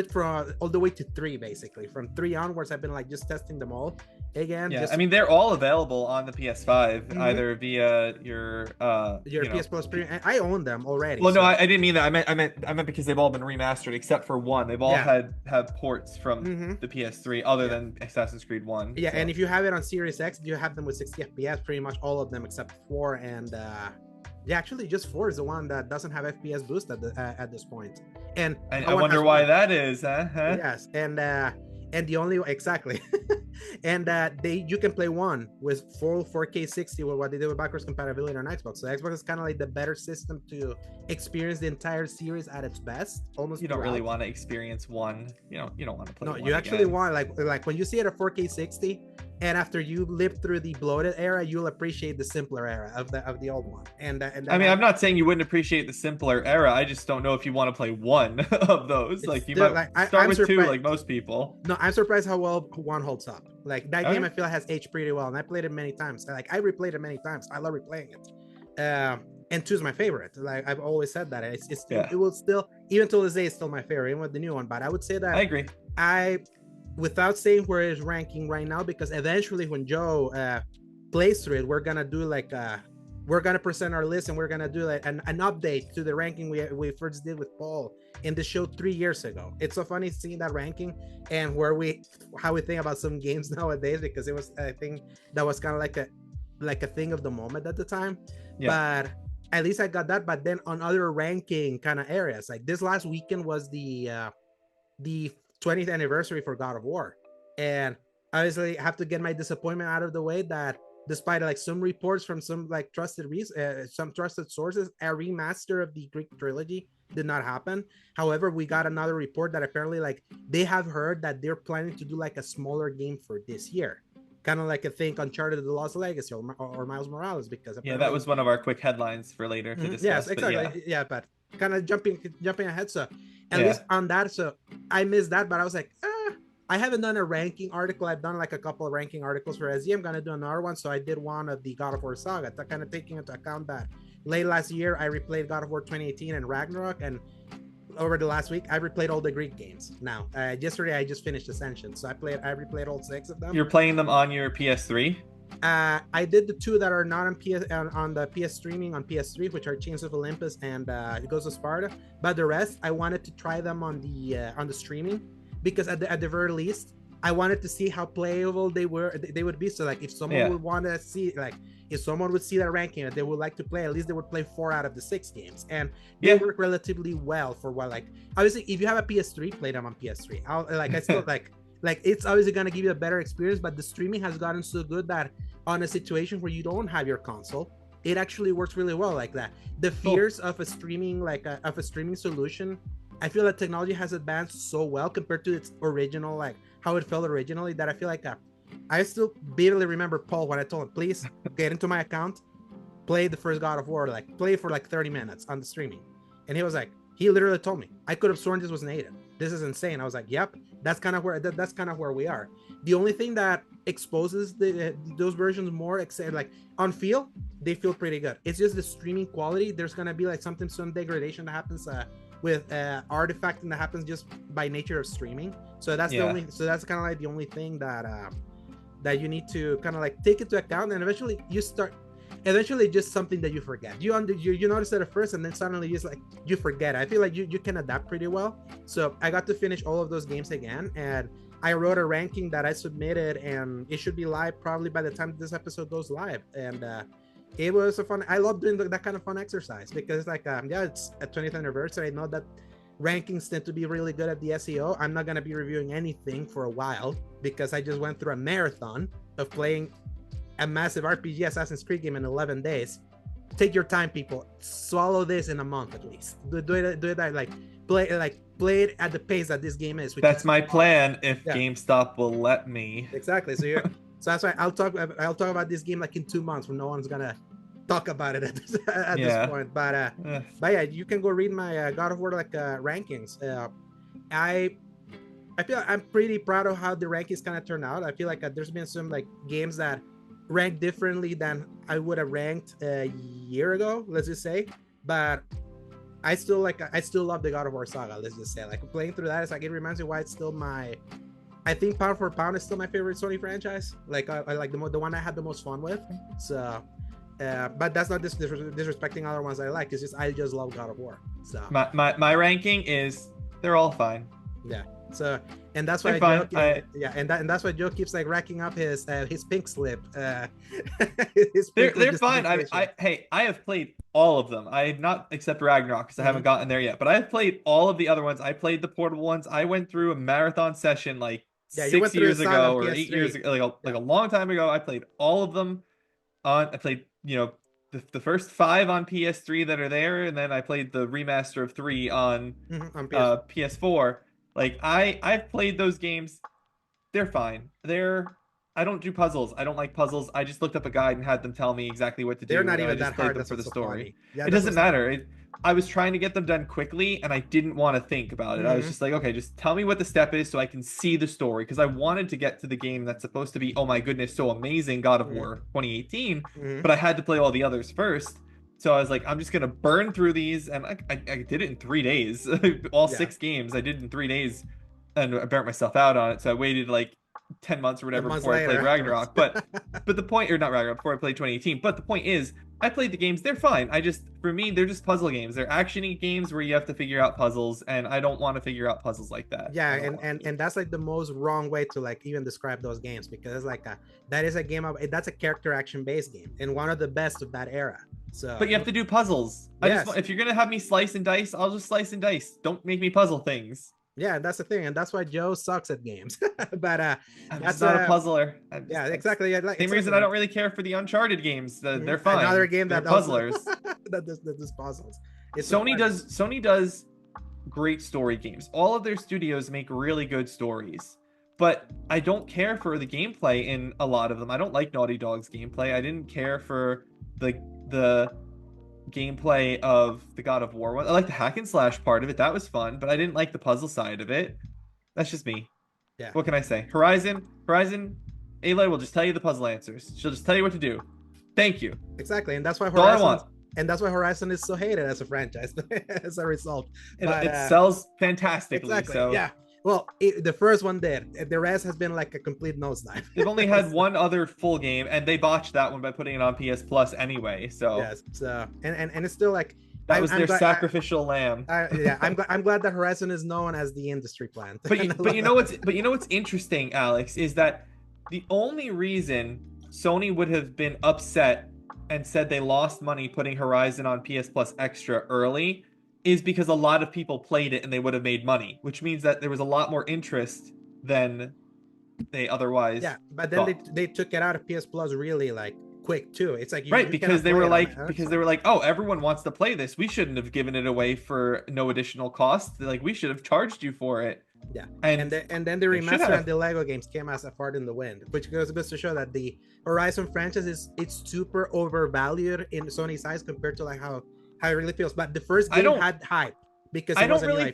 way to 3, basically. From 3 onwards, I've been like just testing them all again. Yeah, I mean they're all available on the PS5 either via your PS Plus Premium. I own them already. Well, no, I didn't mean that. I meant because they've all been remastered except for one. They've all have ports from the PS3 other than Assassin's Creed 1. Yeah, so. And if you have it on Series X, you have them with 60 FPS, pretty much all of them except 4. And yeah, actually, just 4 is the one that doesn't have FPS boost at this point. And I wonder why that is. Yes, and the only exactly, and you can play one with full 4K 60 with what they did with backwards compatibility on Xbox. So Xbox is kind of like the better system to experience the entire series at its best. Almost you don't really want to experience one. You don't want to play. No, one you actually again. want like when you see it at 4K 60, and after you live through the bloated era, you'll appreciate the simpler era of the old one. And I mean, I'm not saying you wouldn't appreciate the simpler era. I just don't know if you want to play one of those. Like you might start with 2, like most people. No, I'm surprised how well 1 holds up. Like that game, I feel has aged pretty well, and I played it many times. Like I replayed it many times. I love replaying it. And 2 is my favorite. Like I've always said that it will still, even till this day, it's still my favorite, even with the new one. But I would say that I agree. Without saying where it's ranking right now, because eventually when Joe plays through it, we're gonna do like we're gonna present our list, and we're gonna do like an update to the ranking we first did with Paul in the show 3 years ago. It's so funny seeing that ranking and how we think about some games nowadays, because it was a thing that was kind of like a thing of the moment at the time. But at least I got that. But then on other ranking kind of areas, like this last weekend was the 20th anniversary for God of War, and obviously I have to get my disappointment out of the way that despite like some reports from some like trusted sources, a remaster of the Greek trilogy did not happen. However, we got another report that apparently like they have heard that they're planning to do like a smaller game for this year, kind of like a thing Uncharted: The Lost Legacy or Miles Morales, because Yeah, that apparently was one of our quick headlines for later to yes, discuss. But exactly. Yeah, but kind of jumping ahead. So at yeah, least on that, so I missed that, but I was like, I haven't done a ranking article. I've done like a couple of ranking articles for SE. I'm gonna do another one. So I did one of the God of War saga, kind of taking into account that late last year I replayed God of War 2018 and Ragnarok, and over the last week I replayed all the Greek games. Now, yesterday I just finished Ascension, so I replayed all 6 of them. you're playing them on your PS3. I did the 2 that are not on the PS streaming on PS3, which are Chains of Olympus and Ghost of Sparta. But the rest, I wanted to try them on the streaming, because at the very least, I wanted to see how playable they would be. So like, if someone would want to see, like, if someone would see that ranking and they would like to play, at least they would play 4 out of the 6 games, and they work relatively well for what, like, obviously if you have a PS3, play them on PS3. I still like it's obviously going to give you a better experience, but the streaming has gotten so good that on a situation where you don't have your console, it actually works really well like that. The fears of a streaming, of a streaming solution, I feel that technology has advanced so well compared to its original, like how it felt originally, that I feel like I still vividly remember Paul when I told him, please get into my account, play the first God of War, like play for like 30 minutes on the streaming. And he was like, he literally told me, I could have sworn this was native. This is insane. I was like, yep, that's kind of where we are. The only thing that exposes those versions more, except like on feel, they feel pretty good. It's just the streaming quality. There's gonna be like some degradation that happens with artifacting that happens just by nature of streaming. So that's that's kind of like the only thing that you need to kind of like take into account, and eventually just something that you forget. You notice it at first, and then suddenly just like you forget. I feel like you can adapt pretty well. So I got to finish all of those games again, and I wrote a ranking that I submitted, and it should be live probably by the time this episode goes live. And it was I love doing that kind of fun exercise, because it's like it's a 20th anniversary. I know that rankings tend to be really good at the SEO. I'm not going to be reviewing anything for a while, because I just went through a marathon of playing a massive RPG Assassin's Creed game in 11 days. Take your time, people. Swallow this in a month at least. Do it play it at the pace that this game is. That's my plan if GameStop will let me. Exactly. So that's why I'll talk about this game like in 2 months, when no one's gonna talk about it at this point. But yeah, you can go read my God of War rankings. I feel I'm pretty proud of how the rankings kind of turned out. I feel like there's been some like games that rank differently than I would have ranked a year ago, let's just say. But I still love the God of War saga, let's just say. Like, playing through that, it's like, it reminds me why it's still I think pound for pound is still my favorite Sony franchise. Like, I like the one I had the most fun with. So but that's not disrespecting other ones I like. It's just I just love God of War. So my ranking is, they're all fine. Yeah. So, and that's why and that's why Joe keeps like racking up his pink slip. They're fine. I have played all of them. I not except Ragnarok, because I haven't gotten there yet. But I have played all of the other ones. I played the portable ones. I went through a marathon session like 6 years ago or 8 years ago, like a long time ago. I played all of them. I played the first 5 on PS3 that are there, and then I played the remaster of 3 on PS4. Like, I've played those games. They're fine. I don't do puzzles. I don't like puzzles. I just looked up a guide and had them tell me exactly what to do. They're not even I just that hard. Them for the story. Yeah, it doesn't matter. I was trying to get them done quickly, and I didn't want to think about it. I was just like, okay, just tell me what the step is so I can see the story, because I wanted to get to the game that's supposed to be, oh my goodness, so amazing, God of War 2018, but I had to play all the others first. So I was like, I'm just going to burn through these, and I did it in 3 days. All 6 games I did in 3 days, and I burnt myself out on it. So I waited like 10 months or whatever before I played Ragnarok. But the point, or not Ragnarok, before I played 2018. But the point is, I played the games. They're fine. For me, they're just puzzle games. They're actiony games where you have to figure out puzzles, and I don't want to figure out puzzles like that. Yeah, and that's like the most wrong way to like even describe those games, because it's like that is a game that's a character action based game, and one of the best of that era. So, but you have to do puzzles. If you're gonna have me slice and dice, I'll just slice and dice. Don't make me puzzle things. Yeah, that's the thing, and that's why Joe sucks at games. But that's not a puzzler. Exactly. Same reason I don't really care for the Uncharted games. They're fine. Another game they're puzzlers. that does puzzles. It's Sony does great story games. All of their studios make really good stories, but I don't care for the gameplay in a lot of them. I don't like Naughty Dog's gameplay. I didn't care for the gameplay of the God of War one. I like the hack and slash part of it. That was fun, but I didn't like the puzzle side of it. That's just me. Yeah. What can I say? Horizon, Aloy will just tell you the puzzle answers. She'll just tell you what to do. Thank you. Exactly, and that's why That's all I Horizon. want. And that's why Horizon is so hated as a franchise as a result. It sells fantastically. Exactly. So yeah. Well, the first one did. The rest has been like a complete nosedive. They've only had one other full game, and they botched that one by putting it on PS Plus anyway. So yes. So and it's still like that was their sacrificial lamb. Yeah, I'm glad that Horizon is known as the industry plant. But you know what's interesting, Alex, is that the only reason Sony would have been upset and said they lost money putting Horizon on PS Plus Extra early is because a lot of people played it and they would have made money, which means that there was a lot more interest than they otherwise. Yeah, but then they took it out of PS Plus really like quick too. It's like because they were like, oh, everyone wants to play this. We shouldn't have given it away for no additional cost. Like, we should have charged you for it. Yeah, and then the remaster and the Lego games came as a fart in the wind, which goes to show that the Horizon franchise it's super overvalued in Sony's eyes compared to like how it really feels. But the first game had hype because I don't really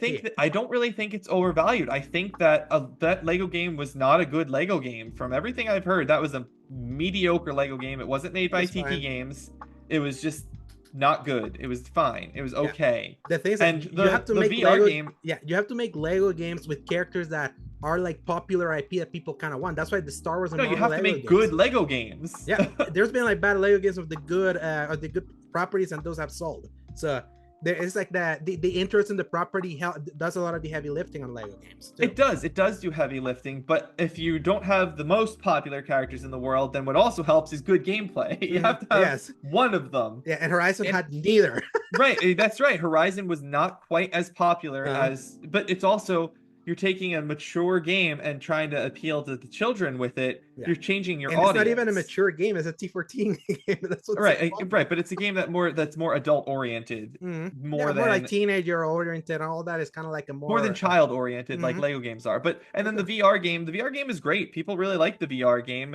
think it's overvalued. I think that that Lego game was not a good Lego game. From everything I've heard, that was a mediocre Lego game. It wasn't made by Tiki Games. It was just not good. It was fine. It was okay. The thing is, you have to make VR game. Yeah, you have to make Lego games with characters that are like popular IP that people kind of want. That's why the Star Wars. No, you have to make good Lego games. Yeah, there's been like bad Lego games of the good properties, and those have sold. So it's like the interest in the property does a lot of the heavy lifting on Lego games too. It does do heavy lifting, but if you don't have the most popular characters in the world, then what also helps is good gameplay. You have to have one of them. Yeah, and Horizon had neither. Right, that's right. Horizon was not quite as popular but it's also, you're taking a mature game and trying to appeal to the children with it. Yeah. You're changing your audience. It's not even a mature game; it's a T14 game. That's what's right. But it's a game that's more adult oriented, more like teenager oriented, and all that is kind of like a more than child oriented, like Lego games are. But then the VR game is great. People really like the VR game.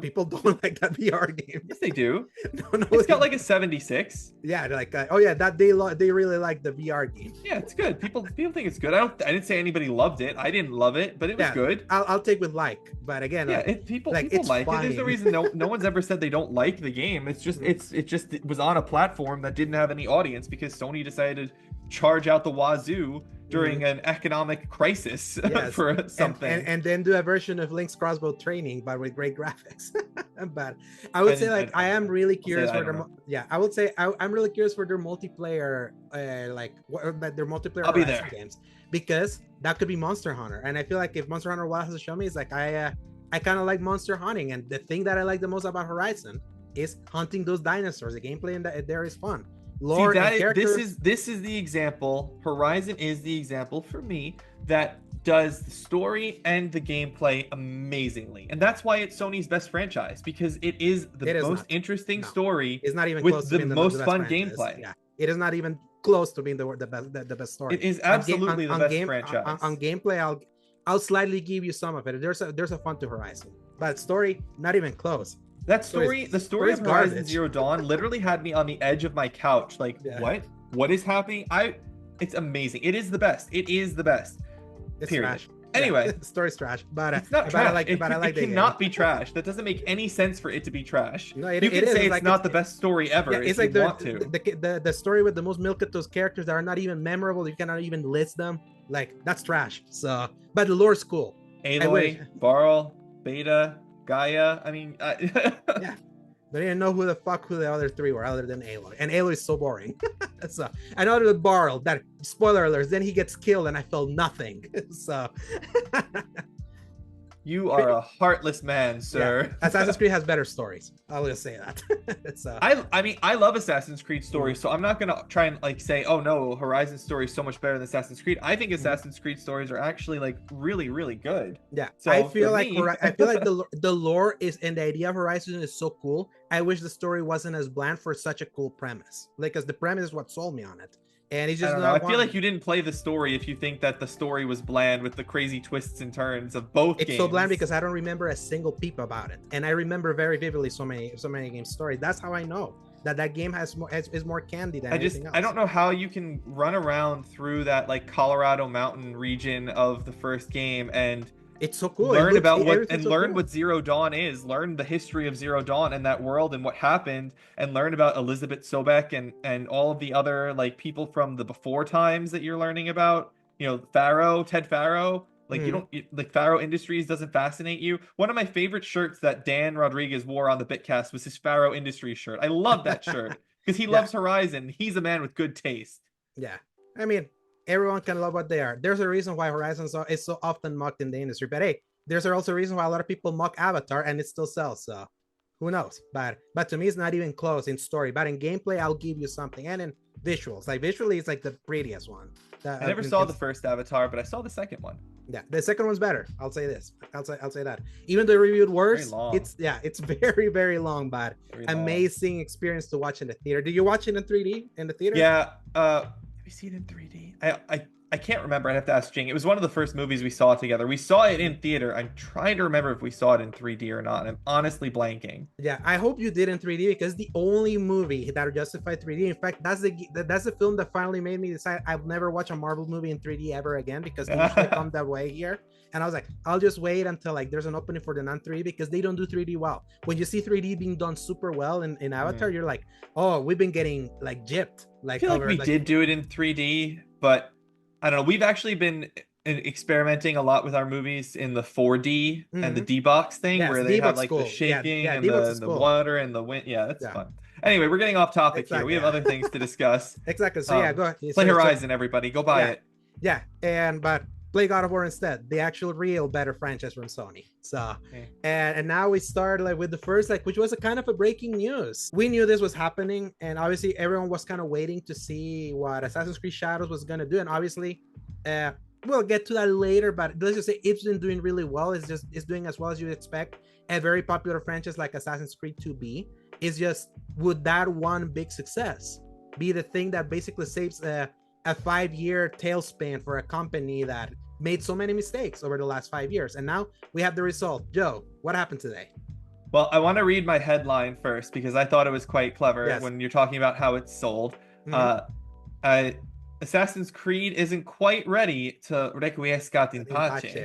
People don't like that VR game. Yes, they do. It's got like a 76. Yeah, like that they really like the VR game. Yeah, it's good. People think it's good. I didn't say anybody loved it. I didn't love it, but it was good. I'll take with like, but again, people like it. There's no reason no one's ever said they don't like the game. It's just it was on a platform that didn't have any audience because Sony decided to charge out the wazoo during an economic crisis for something, and then do a version of Link's crossbow training, but with great graphics. But I would say I am really curious for their I would say I'm really curious for their multiplayer their multiplayer I'll be there. games, because that could be Monster Hunter, and I feel like if Monster Hunter Wild has to show me, it's like I kind of like monster hunting, and the thing that I like the most about Horizon is hunting those dinosaurs. The gameplay in there is fun. Lore and characters. This is the example. Horizon is the example for me that does the story and the gameplay amazingly, and that's why it's Sony's best franchise, because it is the most interesting story. It's not even with close the to being most the fun franchise. gameplay. Yeah, it is not even close to being the best story. It is absolutely the best franchise. On gameplay, I'll slightly give you some of it. There's a fun to Horizon, but story not even close. The story of Horizon Zero Dawn literally had me on the edge of my couch. Like, what is happening? It's amazing. It is the best. It's period. Trash. Anyway, the story's trash, but it's not trash. It cannot be trash. That doesn't make any sense for it to be trash. No, you can say it's not the best story ever. Yeah, it's like the story with the most milk at those characters that are not even memorable. You cannot even list them. Like, that's trash. So, but the lore's cool. Aloy, Varl, Beta, Gaia. I mean, yeah. Don't even know who the other three were other than Aloy. And Aloy is so boring. So I know the Varl, that spoiler alerts, then he gets killed and I felt nothing. So You are a heartless man, sir. Yeah. Assassin's Creed has better stories. I'll just say that. So, I mean, I love Assassin's Creed stories, so I'm not gonna try and like say, oh no, Horizon's story is so much better than Assassin's Creed. I think Assassin's Creed stories are actually like really, really good. yeah, So I feel for like me, I feel like the lore is and the idea of Horizon is so cool. I wish the story wasn't as bland for such a cool premise. Like, cause the premise is what sold me on it, and it's I just don't know. I not feel one. like you didn't play the story if you think that the story was bland with the crazy twists and turns of both It's games. so bland because I don't remember a single peep about it, and I remember very vividly so many game stories. That's how I know that game is more candy than anything else. I don't know how you can run around through that like Colorado mountain region of the first game and It's so cool. learn about what Everything's and so learn cool. what Zero Dawn is, learn the history of Zero Dawn and that world and what happened, and learn about Elizabeth Sobek and all of the other like people from the before times that you're learning about. You know, Ted Faro. Like you Mhm. don't like Faro Industries doesn't fascinate you. One of my favorite shirts that Dan Rodriguez wore on the Bitcast was his Faro Industries shirt. I love that shirt because he Yeah, loves Horizon. He's a man with good taste. yeah. I mean, everyone can love what they are. There's a reason why is so often mocked in the industry. But hey, there's also a reason why a lot of people mock Avatar and it still sells. So who knows? But to me, it's not even close in story. But in gameplay, I'll give you something. And in visuals, like visually, it's like the prettiest one. I never saw the first Avatar, but I saw the second one. Yeah, the second one's better. I'll say this. I'll say that. Even though reviewed Very worse, long. it's very very long, but Very long. amazing experience to watch in the theater. Did you watch it in 3D in the theater? Yeah. Have you seen it in 3D? I can't remember. I'd have to ask Jing. It was one of the first movies we saw together. We saw it in theater. I'm trying to remember if we saw it in 3D or not. I'm honestly blanking. Yeah, I hope you did in 3D because the only movie that justified 3D. In fact, that's the film that finally made me decide I'll never watch a Marvel movie in 3D ever again because they usually come that way here. And I was like, I'll just wait until like there's an opening for the non-3D because they don't do 3D well. When you see 3D being done super well in Avatar, you're like, oh, we've been getting like gypped. Like I feel like we did do it in 3D, but I don't know. We've actually been experimenting a lot with our movies in the 4D and the D-box thing, Yes, where they have D-box like cool. the shaking Yeah, and D-box the cool. water and the wind. Yeah, that's fun. Anyway, we're getting off topic here. We have other things to discuss. Exactly. So yeah, go ahead. Play Horizon, everybody. Go buy it. Yeah, but play God of War instead, the actual real better franchise from Sony. So and now we start like with the first which was a kind of a breaking news. We knew this was happening, and obviously everyone was kind of waiting to see what Assassin's Creed Shadows was gonna do, and obviously we'll get to that later, but let's just say it's been doing really well. It's doing as well as you expect a very popular franchise like Assassin's Creed 2 is just, would that one big success be the thing that basically saves a 5-year tailspin for a company that made so many mistakes over the last 5 years? And now we have the result. Joe, what happened today? Well, I want to read my headline first because I thought it was quite clever when you're talking about how it's sold. Assassin's Creed isn't quite ready to requiescat in pace.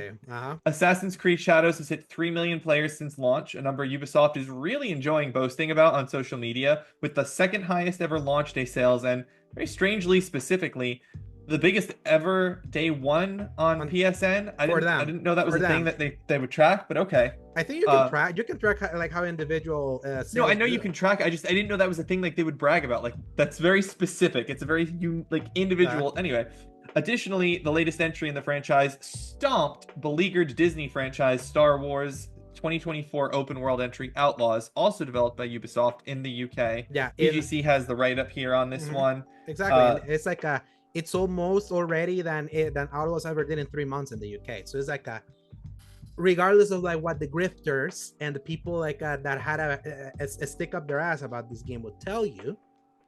Assassin's Creed Shadows has hit 3 million players since launch, a number Ubisoft is really enjoying boasting about on social media, with the second highest ever launch day sales and, very strangely, specifically, the biggest ever day one on PSN. I didn't know that was a thing that they would track, but okay. I think you can track. You can track like how individual. No, I know you can track. I didn't know that was a thing like they would brag about. Like that's very specific. It's a very individual. Anyway, additionally, the latest entry in the franchise stomped beleaguered Disney franchise Star Wars 2024 open world entry Outlaws, also developed by Ubisoft in the UK. Yeah, VGC has the write up here on this one. Exactly. It's like it's almost already than Outlaws ever did in 3 months in the UK. So it's like regardless of like what the grifters and the people like that had a stick up their ass about this game would tell you,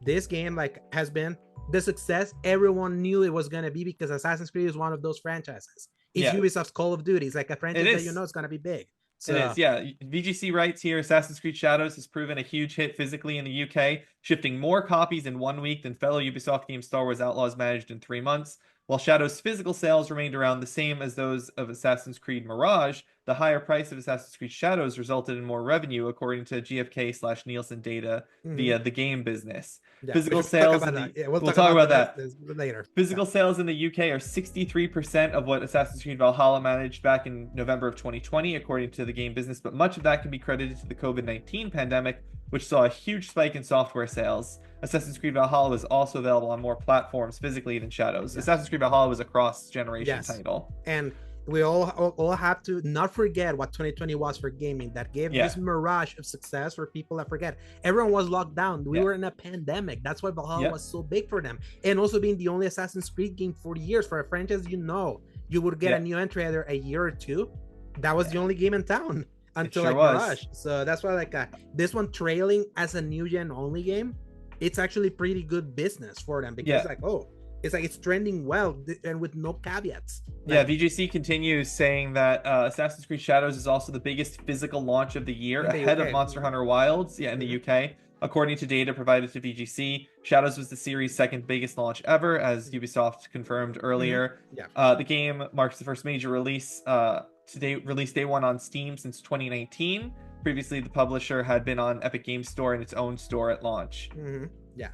this game like has been the success everyone knew it was gonna be, because Assassin's Creed is one of those franchises. It's Ubisoft's Call of Duty. It's like a franchise that you know is gonna be big. So, it is, yeah. VGC writes here, Assassin's Creed Shadows has proven a huge hit physically in the UK, shifting more copies in 1 week than fellow Ubisoft game Star Wars Outlaws managed in 3 months. While Shadows' physical sales remained around the same as those of Assassin's Creed Mirage, the higher price of Assassin's Creed Shadows resulted in more revenue, according to GfK/Nielsen data via the game business. Physical sales, we'll talk about that later. Physical sales in the UK are 63% of what Assassin's Creed Valhalla managed back in November of 2020, according to the game business, but much of that can be credited to the COVID-19 pandemic, which saw a huge spike in software sales. Assassin's Creed Valhalla was also available on more platforms physically than Shadows. Assassin's Creed Valhalla was a cross-generation title. And we all have to not forget what 2020 was for gaming. That gave this mirage of success for people that forget. Everyone was locked down. We were in a pandemic. That's why Valhalla was so big for them. And also being the only Assassin's Creed game for years for a franchise, you would get a new entry either a year or two. That was the only game in town until Mirage. So that's why this one trailing as a new gen only game, it's actually pretty good business for them because it's trending well and with no caveats. VGC continues saying that Assassin's Creed Shadows is also the biggest physical launch of the year, ahead of Monster Hunter Wilds in the UK. According to data provided to VGC, Shadows was the series' second biggest launch ever, as Ubisoft confirmed earlier. The game marks the first major release released day one on Steam since 2019. Previously, the publisher had been on Epic Games Store and its own store at launch.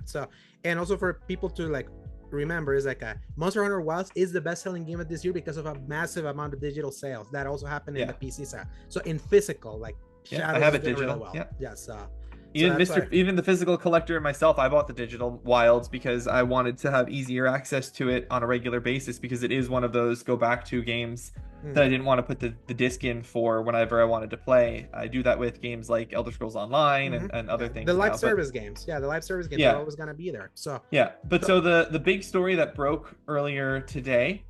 So, and also for people to remember, is Monster Hunter Wilds is the best-selling game of this year because of a massive amount of digital sales that also happened in the PC side. So in physical, Shadows I have it digital. Well. Even the physical collector myself, I bought the digital Wilds because I wanted to have easier access to it on a regular basis, because it is one of those go back to games that I didn't want to put the disc in for whenever I wanted to play. I do that with games like Elder Scrolls Online and other things. The live service games. The live service games are always going to be there. So the big story that broke earlier today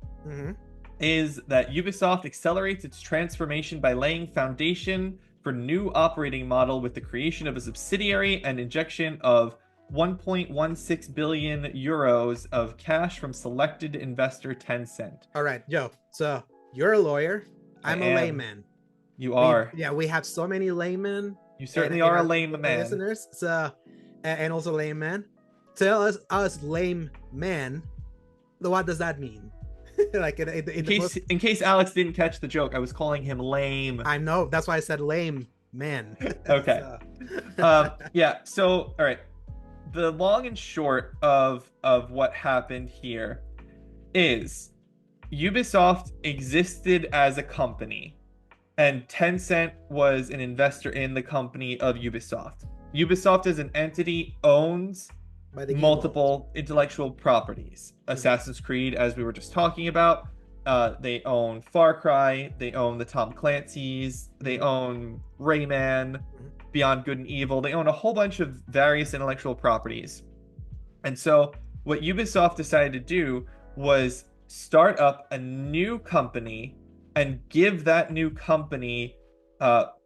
is that Ubisoft accelerates its transformation by laying foundation for new operating model with the creation of a subsidiary and injection of 1.16 billion euros of cash from selected investor Tencent. All right, Joe. So you're a lawyer. I'm a layman. You are. We have so many laymen. You certainly are a layman. Listeners. So, and also layman. Tell us lame men, what does that mean? In case Alex didn't catch the joke, I was calling him lame. I know, that's why I said lame man. Okay. So all right, the long and short of what happened here is Ubisoft existed as a company and Tencent was an investor in the company of Ubisoft. Ubisoft as an entity owns multiple intellectual properties. Assassin's Creed, as we were just talking about, they own Far Cry, they own the Tom Clancy's, they own Rayman, Beyond Good and Evil, they own a whole bunch of various intellectual properties. And so what Ubisoft decided to do was start up a new company and give that new company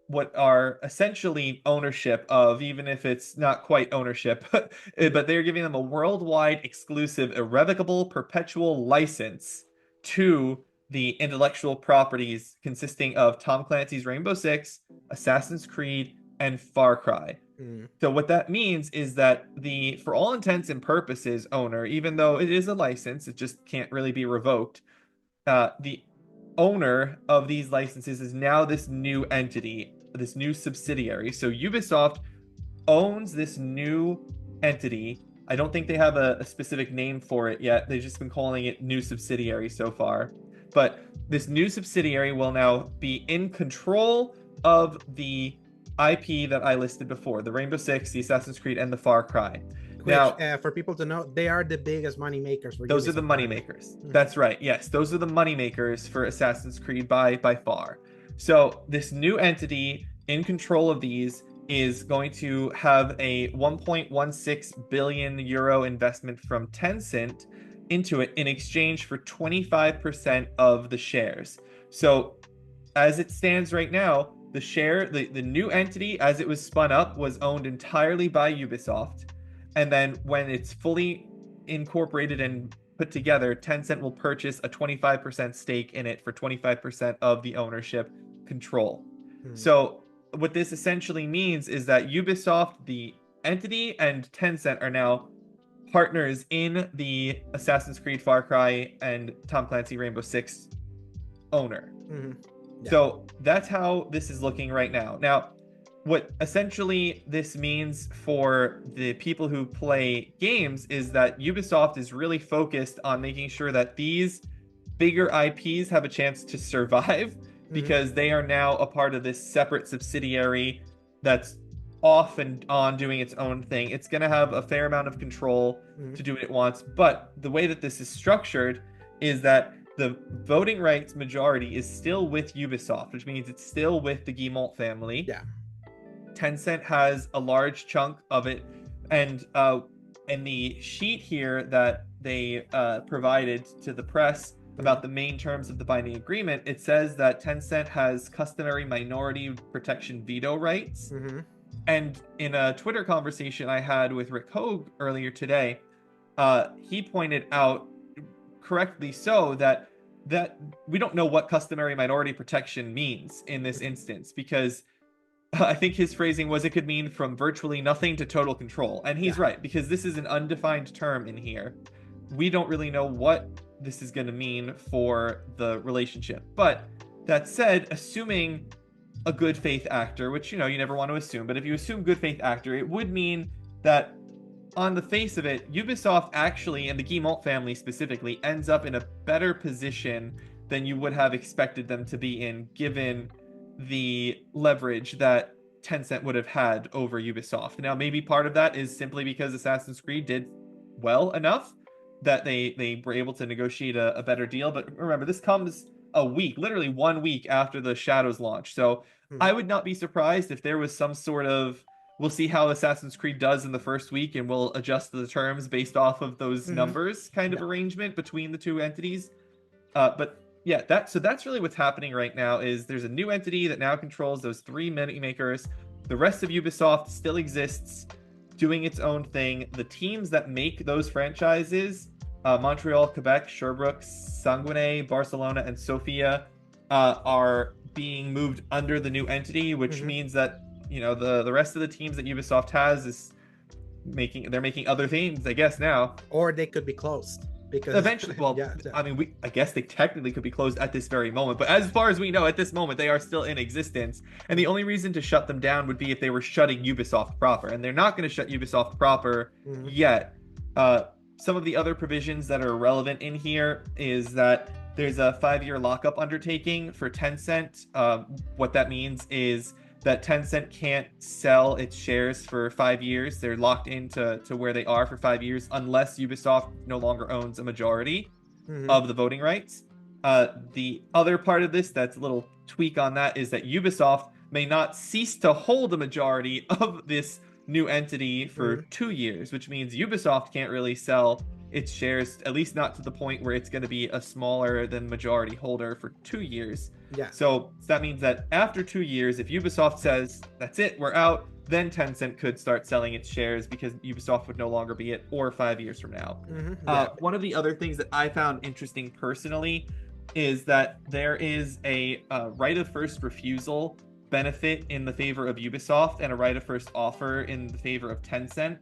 what are essentially ownership of, even if it's not quite ownership, but they're giving them a worldwide exclusive, irrevocable, perpetual license to the intellectual properties consisting of Tom Clancy's Rainbow Six, Assassin's Creed, and Far Cry. So what that means is that the, for all intents and purposes, owner, even though it is a license, it just can't really be revoked, the owner of these licenses is now this new entity, this new subsidiary. So Ubisoft owns this new entity. I don't think they have a specific name for it yet. They've just been calling it new subsidiary so far. But this new subsidiary will now be in control of the IP that I listed before, the Rainbow Six, the Assassin's Creed, and the Far Cry. Now, for people to know, they are the biggest money makers. Those are the money makers. That's right. Yes, those are the money makers for Assassin's Creed by far. So this new entity in control of these is going to have a 1.16 billion euro investment from Tencent into it in exchange for 25% of the shares. So as it stands right now, the new entity, as it was spun up, was owned entirely by Ubisoft. And then when it's fully incorporated and put together, Tencent will purchase a 25% stake in it for 25% of the ownership control. So what this essentially means is that Ubisoft, the entity, and Tencent are now partners in the Assassin's Creed, Far Cry, and Tom Clancy Rainbow Six owner. So that's how this is looking right now. Now, what essentially this means for the people who play games is that Ubisoft is really focused on making sure that these bigger IPs have a chance to survive, because they are now a part of this separate subsidiary that's off and on doing its own thing. It's going to have a fair amount of control to do what it wants. But the way that this is structured is that the voting rights majority is still with Ubisoft, which means it's still with the Guillemot family. Yeah. Tencent has a large chunk of it, and in the sheet here that they provided to the press about the main terms of the binding agreement, it says that Tencent has customary minority protection veto rights. And in a Twitter conversation I had with Rick Hogue earlier today, he pointed out, correctly so, that we don't know what customary minority protection means in this instance, because I think his phrasing was it could mean from virtually nothing to total control. And he's right, because this is an undefined term in here. We don't really know what this is going to mean for the relationship. But that said, assuming a good faith actor, which, you never want to assume, but if you assume good faith actor, it would mean that on the face of it, Ubisoft actually, and the Guillemot family specifically, ends up in a better position than you would have expected them to be in, given the leverage that Tencent would have had over Ubisoft. Now, maybe part of that is simply because Assassin's Creed did well enough that they were able to negotiate a better deal. But remember, this comes a week, literally 1 week after the Shadows launch. So I would not be surprised if there was some sort of, we'll see how Assassin's Creed does in the first week, and we'll adjust the terms based off of those numbers kind of arrangement between the two entities. But yeah, that's really what's happening right now. Is there's a new entity that now controls those 3 mini makers. The rest of Ubisoft still exists, doing its own thing. The teams that make those franchises, Montreal, Quebec, Sherbrooke, Sanguinet, Barcelona, and Sofia, are being moved under the new entity, which means that the rest of the teams that Ubisoft has is making other things, I guess, now. Or they could be closed. Because eventually, well, I mean, I guess they technically could be closed at this very moment, but as far as we know, at this moment, they are still in existence. And the only reason to shut them down would be if they were shutting Ubisoft proper, and they're not going to shut Ubisoft proper yet. Some of the other provisions that are relevant in here is that there's a 5-year lockup undertaking for Tencent. What that means is that Tencent can't sell its shares for 5 years. They're locked into where they are for 5 years unless Ubisoft no longer owns a majority of the voting rights. The other part of this that's a little tweak on that is that Ubisoft may not cease to hold a majority of this new entity for 2 years, which means Ubisoft can't really sell its shares, at least not to the point where it's going to be a smaller than majority holder for 2 years. So that means that after 2 years, if Ubisoft says, that's it, we're out, then Tencent could start selling its shares because Ubisoft would no longer be it, or 5 years from now. One of the other things that I found interesting personally is that there is a right of first refusal benefit in the favor of Ubisoft and a right of first offer in the favor of Tencent.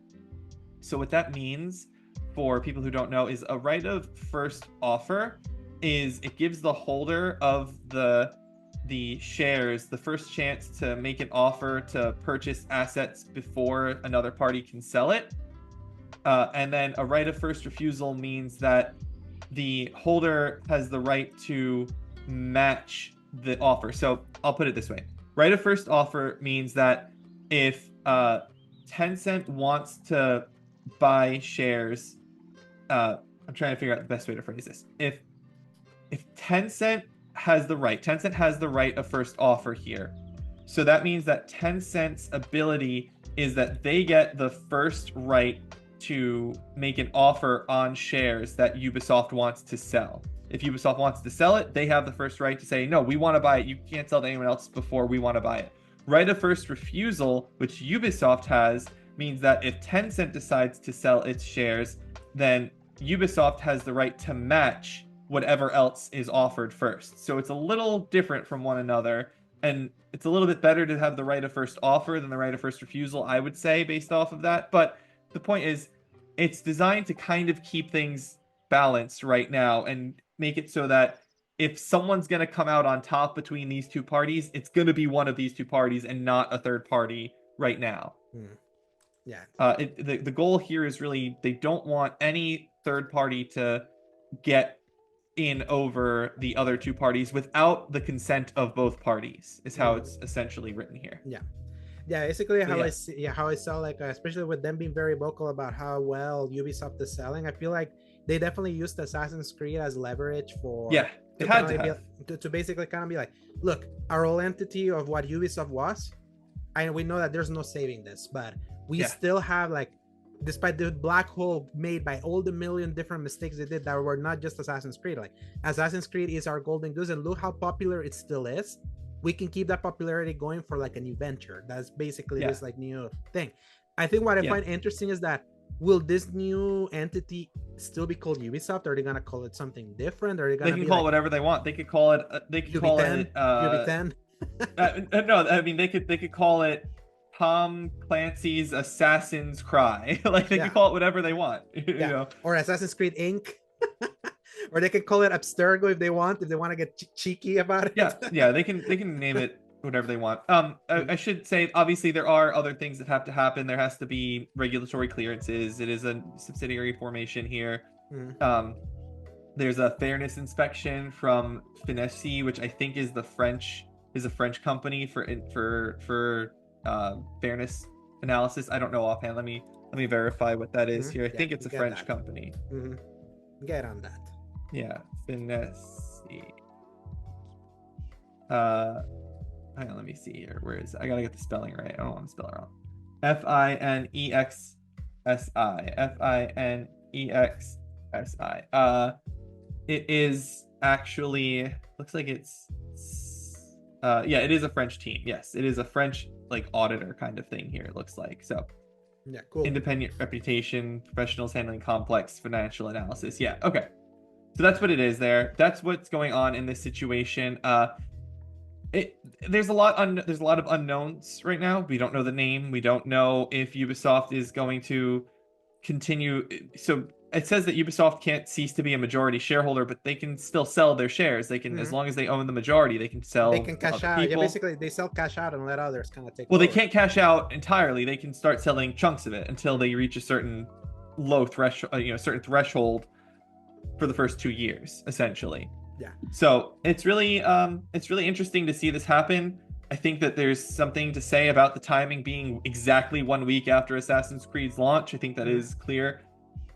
So what that means, for people who don't know, is a right of first offer is it gives the holder of the shares the first chance to make an offer to purchase assets before another party can sell it. And then a right of first refusal means that the holder has the right to match the offer. So I'll put it this way. Right of first offer means that if Tencent wants to buy shares, I'm trying to figure out the best way to phrase this. If Tencent has the right of first offer here. So that means that Tencent's ability is that they get the first right to make an offer on shares that Ubisoft wants to sell. If Ubisoft wants to sell it, they have the first right to say, no, we want to buy it. You can't sell to anyone else before we want to buy it. Right of first refusal, which Ubisoft has, means that if Tencent decides to sell its shares, then Ubisoft has the right to match whatever else is offered first. So it's a little different from one another, and it's a little bit better to have the right of first offer than the right of first refusal, I would say, based off of that. But the point is, it's designed to kind of keep things balanced right now and make it so that if someone's going to come out on top between these two parties, it's going to be one of these two parties and not a third party right now. The goal here is really, they don't want any third party to get in over the other two parties without the consent of both parties, is how it's essentially written here. Basically how I saw, like, especially with them being very vocal about how well Ubisoft is selling, I feel like they definitely used Assassin's Creed as leverage for Yeah, it had to have. To basically kind of be like, look, our whole entity of what Ubisoft was, and we know that there's no saving this, but we still have like, despite the black hole made by all the million different mistakes they did that were not just Assassin's Creed, like Assassin's Creed is our golden goose, and look how popular it still is. We can keep that popularity going for like a new venture. That's basically this like new thing. I think what I find interesting is that, will this new entity still be called Ubisoft? Or are they gonna call it something different? Or are they gonna They can be call like, it whatever they want. They could call it. They could call it. UB10. No, I mean they could call it Tom Clancy's Assassin's Cry. Like they could call it whatever they want. You know? Or Assassin's Creed Inc. Or they could call it Abstergo if they want to get cheeky about it. Yeah. They can name it whatever they want. I should say, obviously there are other things that have to happen. There has to be regulatory clearances. It is a subsidiary formation here. There's a fairness inspection from Finesci, which I think is a French company for fairness analysis. I don't know offhand. Let me verify what that is here. I think it's a French company. Get on that. Yeah, Finesci. Hang on, let me see here. Where is it? I gotta get the spelling right. I don't want to spell it wrong. Finexsi. Finexsi. It is actually, looks like it's it is a French team. Yes, it is a French like auditor kind of thing here, it looks like. So yeah, cool. Independent reputation, professionals handling complex financial analysis. Yeah, okay. So that's what it is there. That's what's going on in this situation. There's a lot of unknowns right now. We don't know the name. We don't know if Ubisoft is going to continue. So it says that Ubisoft can't cease to be a majority shareholder, but they can still sell their shares. They can, as long as they own the majority, they can sell. They can cash out. Yeah, basically they sell cash out and let others kind of take. Well, they can't cash out entirely. They can start selling chunks of it until they reach a certain low threshold, certain threshold for the first 2 years, essentially. Yeah. So it's really interesting to see this happen. I think that there's something to say about the timing being exactly 1 week after Assassin's Creed's launch. I think that is clear.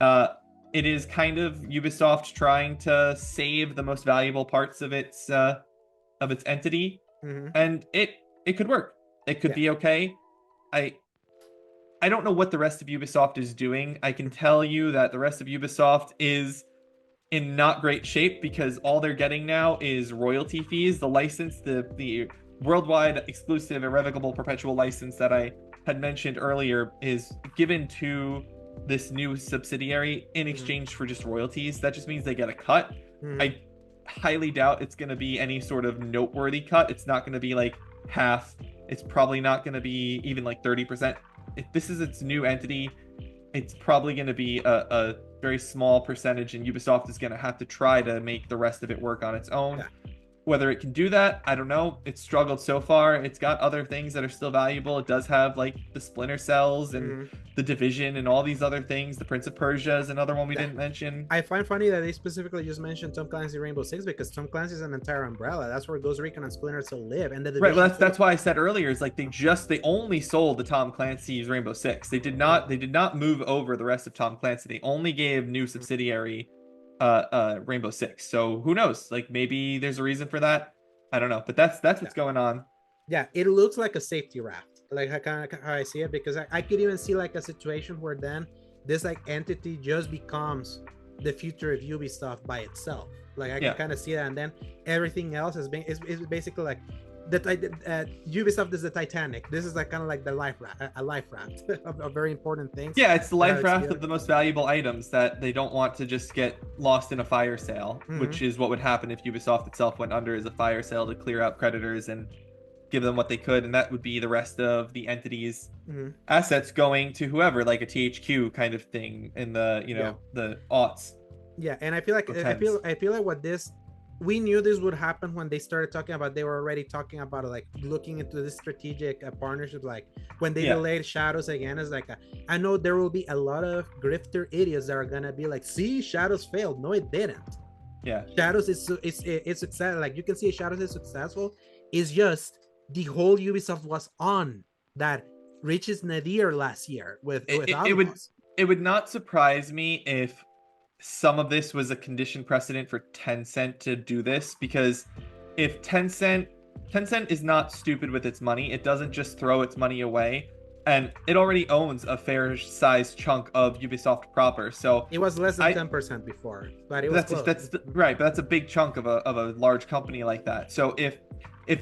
It is kind of Ubisoft trying to save the most valuable parts of its entity, and it could work. It could be okay. I don't know what the rest of Ubisoft is doing. I can tell you that the rest of Ubisoft is in not great shape because all they're getting now is royalty fees. The license, the worldwide exclusive irrevocable perpetual license that I had mentioned earlier, is given to this new subsidiary in exchange for just royalties. That just means they get a cut. I highly doubt it's going to be any sort of noteworthy cut. It's not going to be like half. It's probably not going to be even like 30%. If this is its new entity, it's probably going to be a very small percentage, and Ubisoft is going to have to try to make the rest of it work on its own. Yeah. Whether it can do that, I don't know. It's struggled so far. It's got other things that are still valuable. It does have like the Splinter Cells and the Division and all these other things. The Prince of Persia is another one we didn't mention. I find funny that they specifically just mentioned Tom Clancy Rainbow Six, because Tom Clancy is an entire umbrella. That's where Ghost Recon and Splinter Cell live. And the right, well, that's why I said earlier, is like they only sold the Tom Clancy's Rainbow Six. They did not move over the rest of Tom Clancy. They only gave new subsidiary Rainbow Six. So who knows? Like maybe there's a reason for that. I don't know, but that's what's going on. Yeah, it looks like a safety raft, like how I see it, because I could even see like a situation where then this like entity just becomes the future of Ubisoft by itself. Like I can kind of see that, and then everything else is basically like Ubisoft is the Titanic. This is like kind of like the life raft of very important things. Yeah, it's the life raft of the most valuable items that they don't want to just get lost in a fire sale, which is what would happen if Ubisoft itself went under as a fire sale to clear out creditors and give them what they could, and that would be the rest of the entity's assets going to whoever, like a THQ kind of thing in the the aughts. Yeah, and I feel like what this. We knew this would happen when they started talking about. They were already talking about like looking into this strategic partnership. Like when they delayed Shadows again, it's like I know there will be a lot of grifter idiots that are gonna be like, "See, Shadows failed. No, it didn't. Yeah, Shadows is success. Like you can see, Shadows is successful. It's just the whole Ubisoft was on that reaches nadir last year with it would not surprise me if some of this was a condition precedent for Tencent to do this, because if Tencent is not stupid with its money. It doesn't just throw its money away, and it already owns a fair sized chunk of Ubisoft proper. So It was less than I 10% before, but it was close. right, but that's a big chunk of a large company like that. So if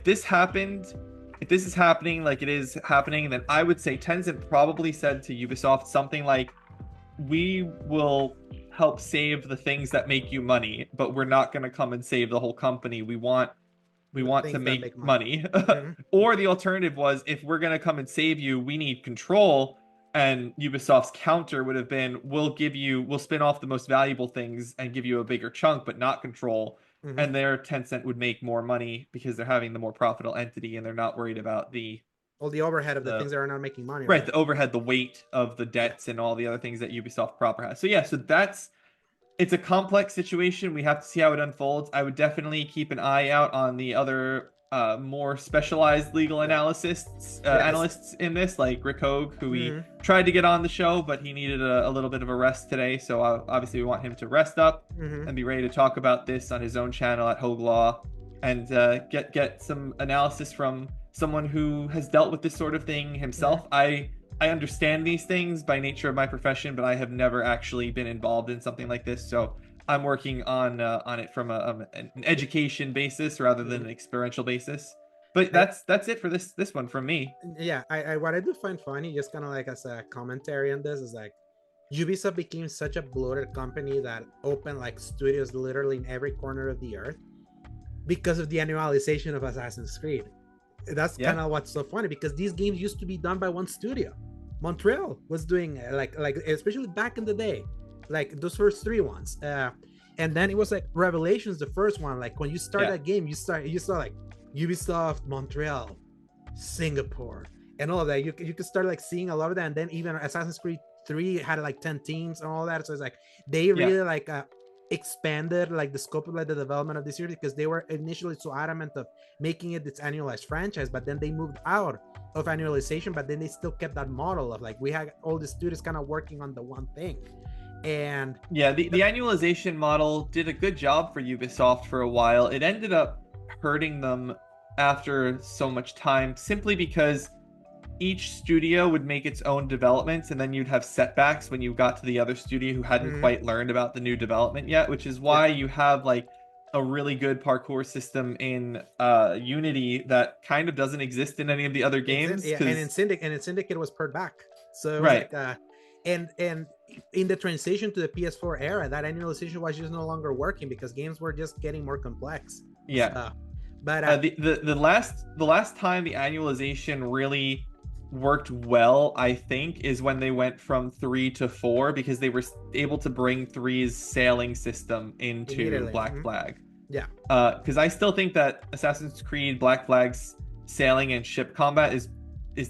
this happened, if this is happening like it is happening, then I would say Tencent probably said to Ubisoft something like, "We will help save the things that make you money, but we're not going to come and save the whole company. We want to Things that make make money." Mhm. Or the alternative was, if we're going to come and save you, we need control. And Ubisoft's counter would have been, we'll spin off the most valuable things and give you a bigger chunk, but not control. Mhm. And their Tencent would make more money because they're having the more profitable entity, and they're not worried about All the overhead of the the things that are not making money, right, right? the overhead, the weight of the Yeah. debts, and all the other things that Ubisoft proper has. So yeah, so it's a complex situation. We have to see how it unfolds. I would definitely keep an eye out on the other more specialized legal Yeah. Yes. analysts in this, like Rick Hogue, who we Mhm. tried to get on the show, but he needed a little bit of a rest today. So obviously we want him to rest up Mhm. and be ready to talk about this on his own channel at Hogue Law, and get some analysis from someone who has dealt with this sort of thing himself. Mhm. I understand these things by nature of my profession, but I have never actually been involved in something like this. So I'm working on it from an education basis rather than Mhm. an experiential basis. But I that's it for this one from me. yeah, I what I do find funny, just kind of like as a commentary on this, is like Ubisoft became such a bloated company that opened like studios literally in every corner of the earth because of the annualization of Assassin's Creed. That's kind Yeah, of what's so funny, because these games used to be done by one studio. Montreal was doing like especially back in the day, like those first three ones. And then it was like Revelations, the first one. Like when you start yeah, that game, you saw like Ubisoft Montreal, Singapore, and all of that. You could start like seeing a lot of that, and then even Assassin's Creed 3 had like 10 teams and all that. So it's like they yeah. really like expanded like the scope of like the development of this series, because they were initially so adamant of making it this annualized franchise, but then they moved out of annualization, but then they still kept that model of like we had all the studios kind of working on the one thing. And Yeah, the annualization model did a good job for Ubisoft for a while. It ended up hurting them after so much time, simply because each studio would make its own developments, and then you'd have setbacks when you got to the other studio who hadn't mm, quite learned about the new development yet, which is yeah, why you have like a really good parkour system in Unity that kind of doesn't exist in any of the other games, yeah, and because in Syndicate was paired back, so it was right, like and in the transition to the PS4 era, that annualization was just no longer working because games were just getting more complex. yeah. So, but The last time the annualization really worked well, I think, is when they went from 3 to 4, because they were able to bring three's sailing system into immediately, Black Flag. yeah. Because I still think that Assassin's Creed Black Flag's sailing and ship combat is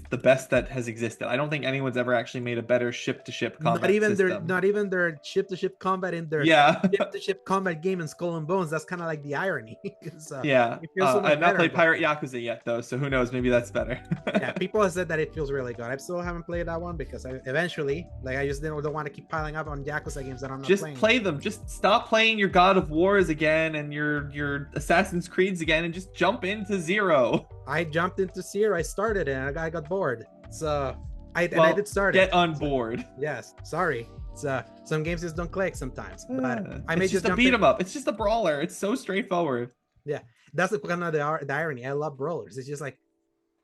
the best that has existed. I don't think anyone's ever actually made a better ship-to-ship combat system. Not even their ship to ship combat in their Yeah, ship to ship combat game in Skull and Bones. That's kind of like the irony. So yeah. it feels so I much have not better, played but Pirate Yakuza yet, though, so who knows? Maybe that's better. yeah, people have said that it feels really good. I still haven't played that one because eventually, like, I just don't want to keep piling up on Yakuza games that I'm not Just playing. play them. Just stop playing your God of Wars again and your Assassin's Creeds again, and just jump into Zero. I jumped into Seer, I started it, and I got bored. So I Well, did start it. get on So, board. yes, sorry. So some games just don't click sometimes, but I may It's just just a jump beat in. 'em up. It's just a brawler. It's so straightforward. Yeah, that's the kind of the irony. I love brawlers. It's just like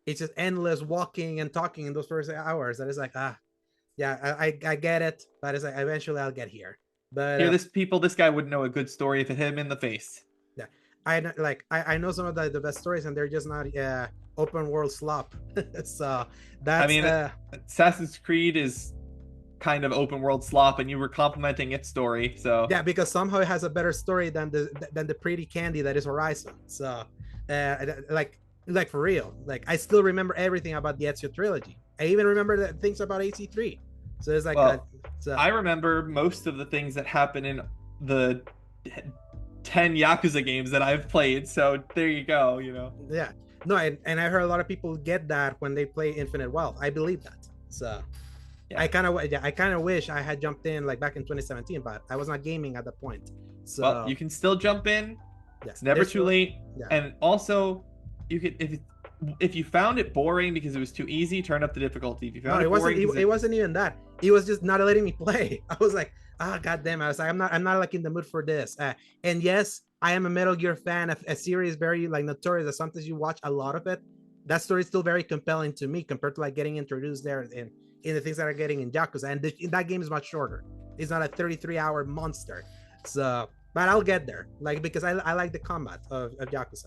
it's just endless walking and talking in those first hours. That is like yeah, I get it, but it's like eventually I'll get here. But Here, this guy wouldn't know a good story if it hit him in the face. yeah, I know some of the best stories, and they're just not open world slop. So I that's mean, Assassin's Creed is kind of open world slop, and you were complimenting its story, so yeah, because somehow it has a better story than the pretty candy that is Horizon. So like for real, like I still remember everything about the Ezio trilogy. I even remember the things about AC3. So it's like well, so I remember most of the things that happen in the 10 Yakuza games that I've played, so there you go, you know. yeah. No, and I heard a lot of people get that when they play Infinite Wealth. I believe that. So Yeah. I kind of wish I had jumped in like back in 2017, but I was not gaming at the point. So Well, you can still jump in. yeah, It's never there's too still- late. yeah. And also, you could if you found it boring because it was too easy, turn up the difficulty. If you No, found it it boring, wasn't. 'cause It wasn't even that. It was just not letting me play. I was like, ah, goddamn. I was like, I'm not like in the mood for this. And yes, I am a Metal Gear fan. A series very like notorious. That sometimes you watch a lot of it. That story is still very compelling to me compared to like getting introduced there in the things that are getting in Yakuza. And that game is much shorter. It's not a 33-hour monster. So, but I'll get there. Like because I like the combat of Yakuza.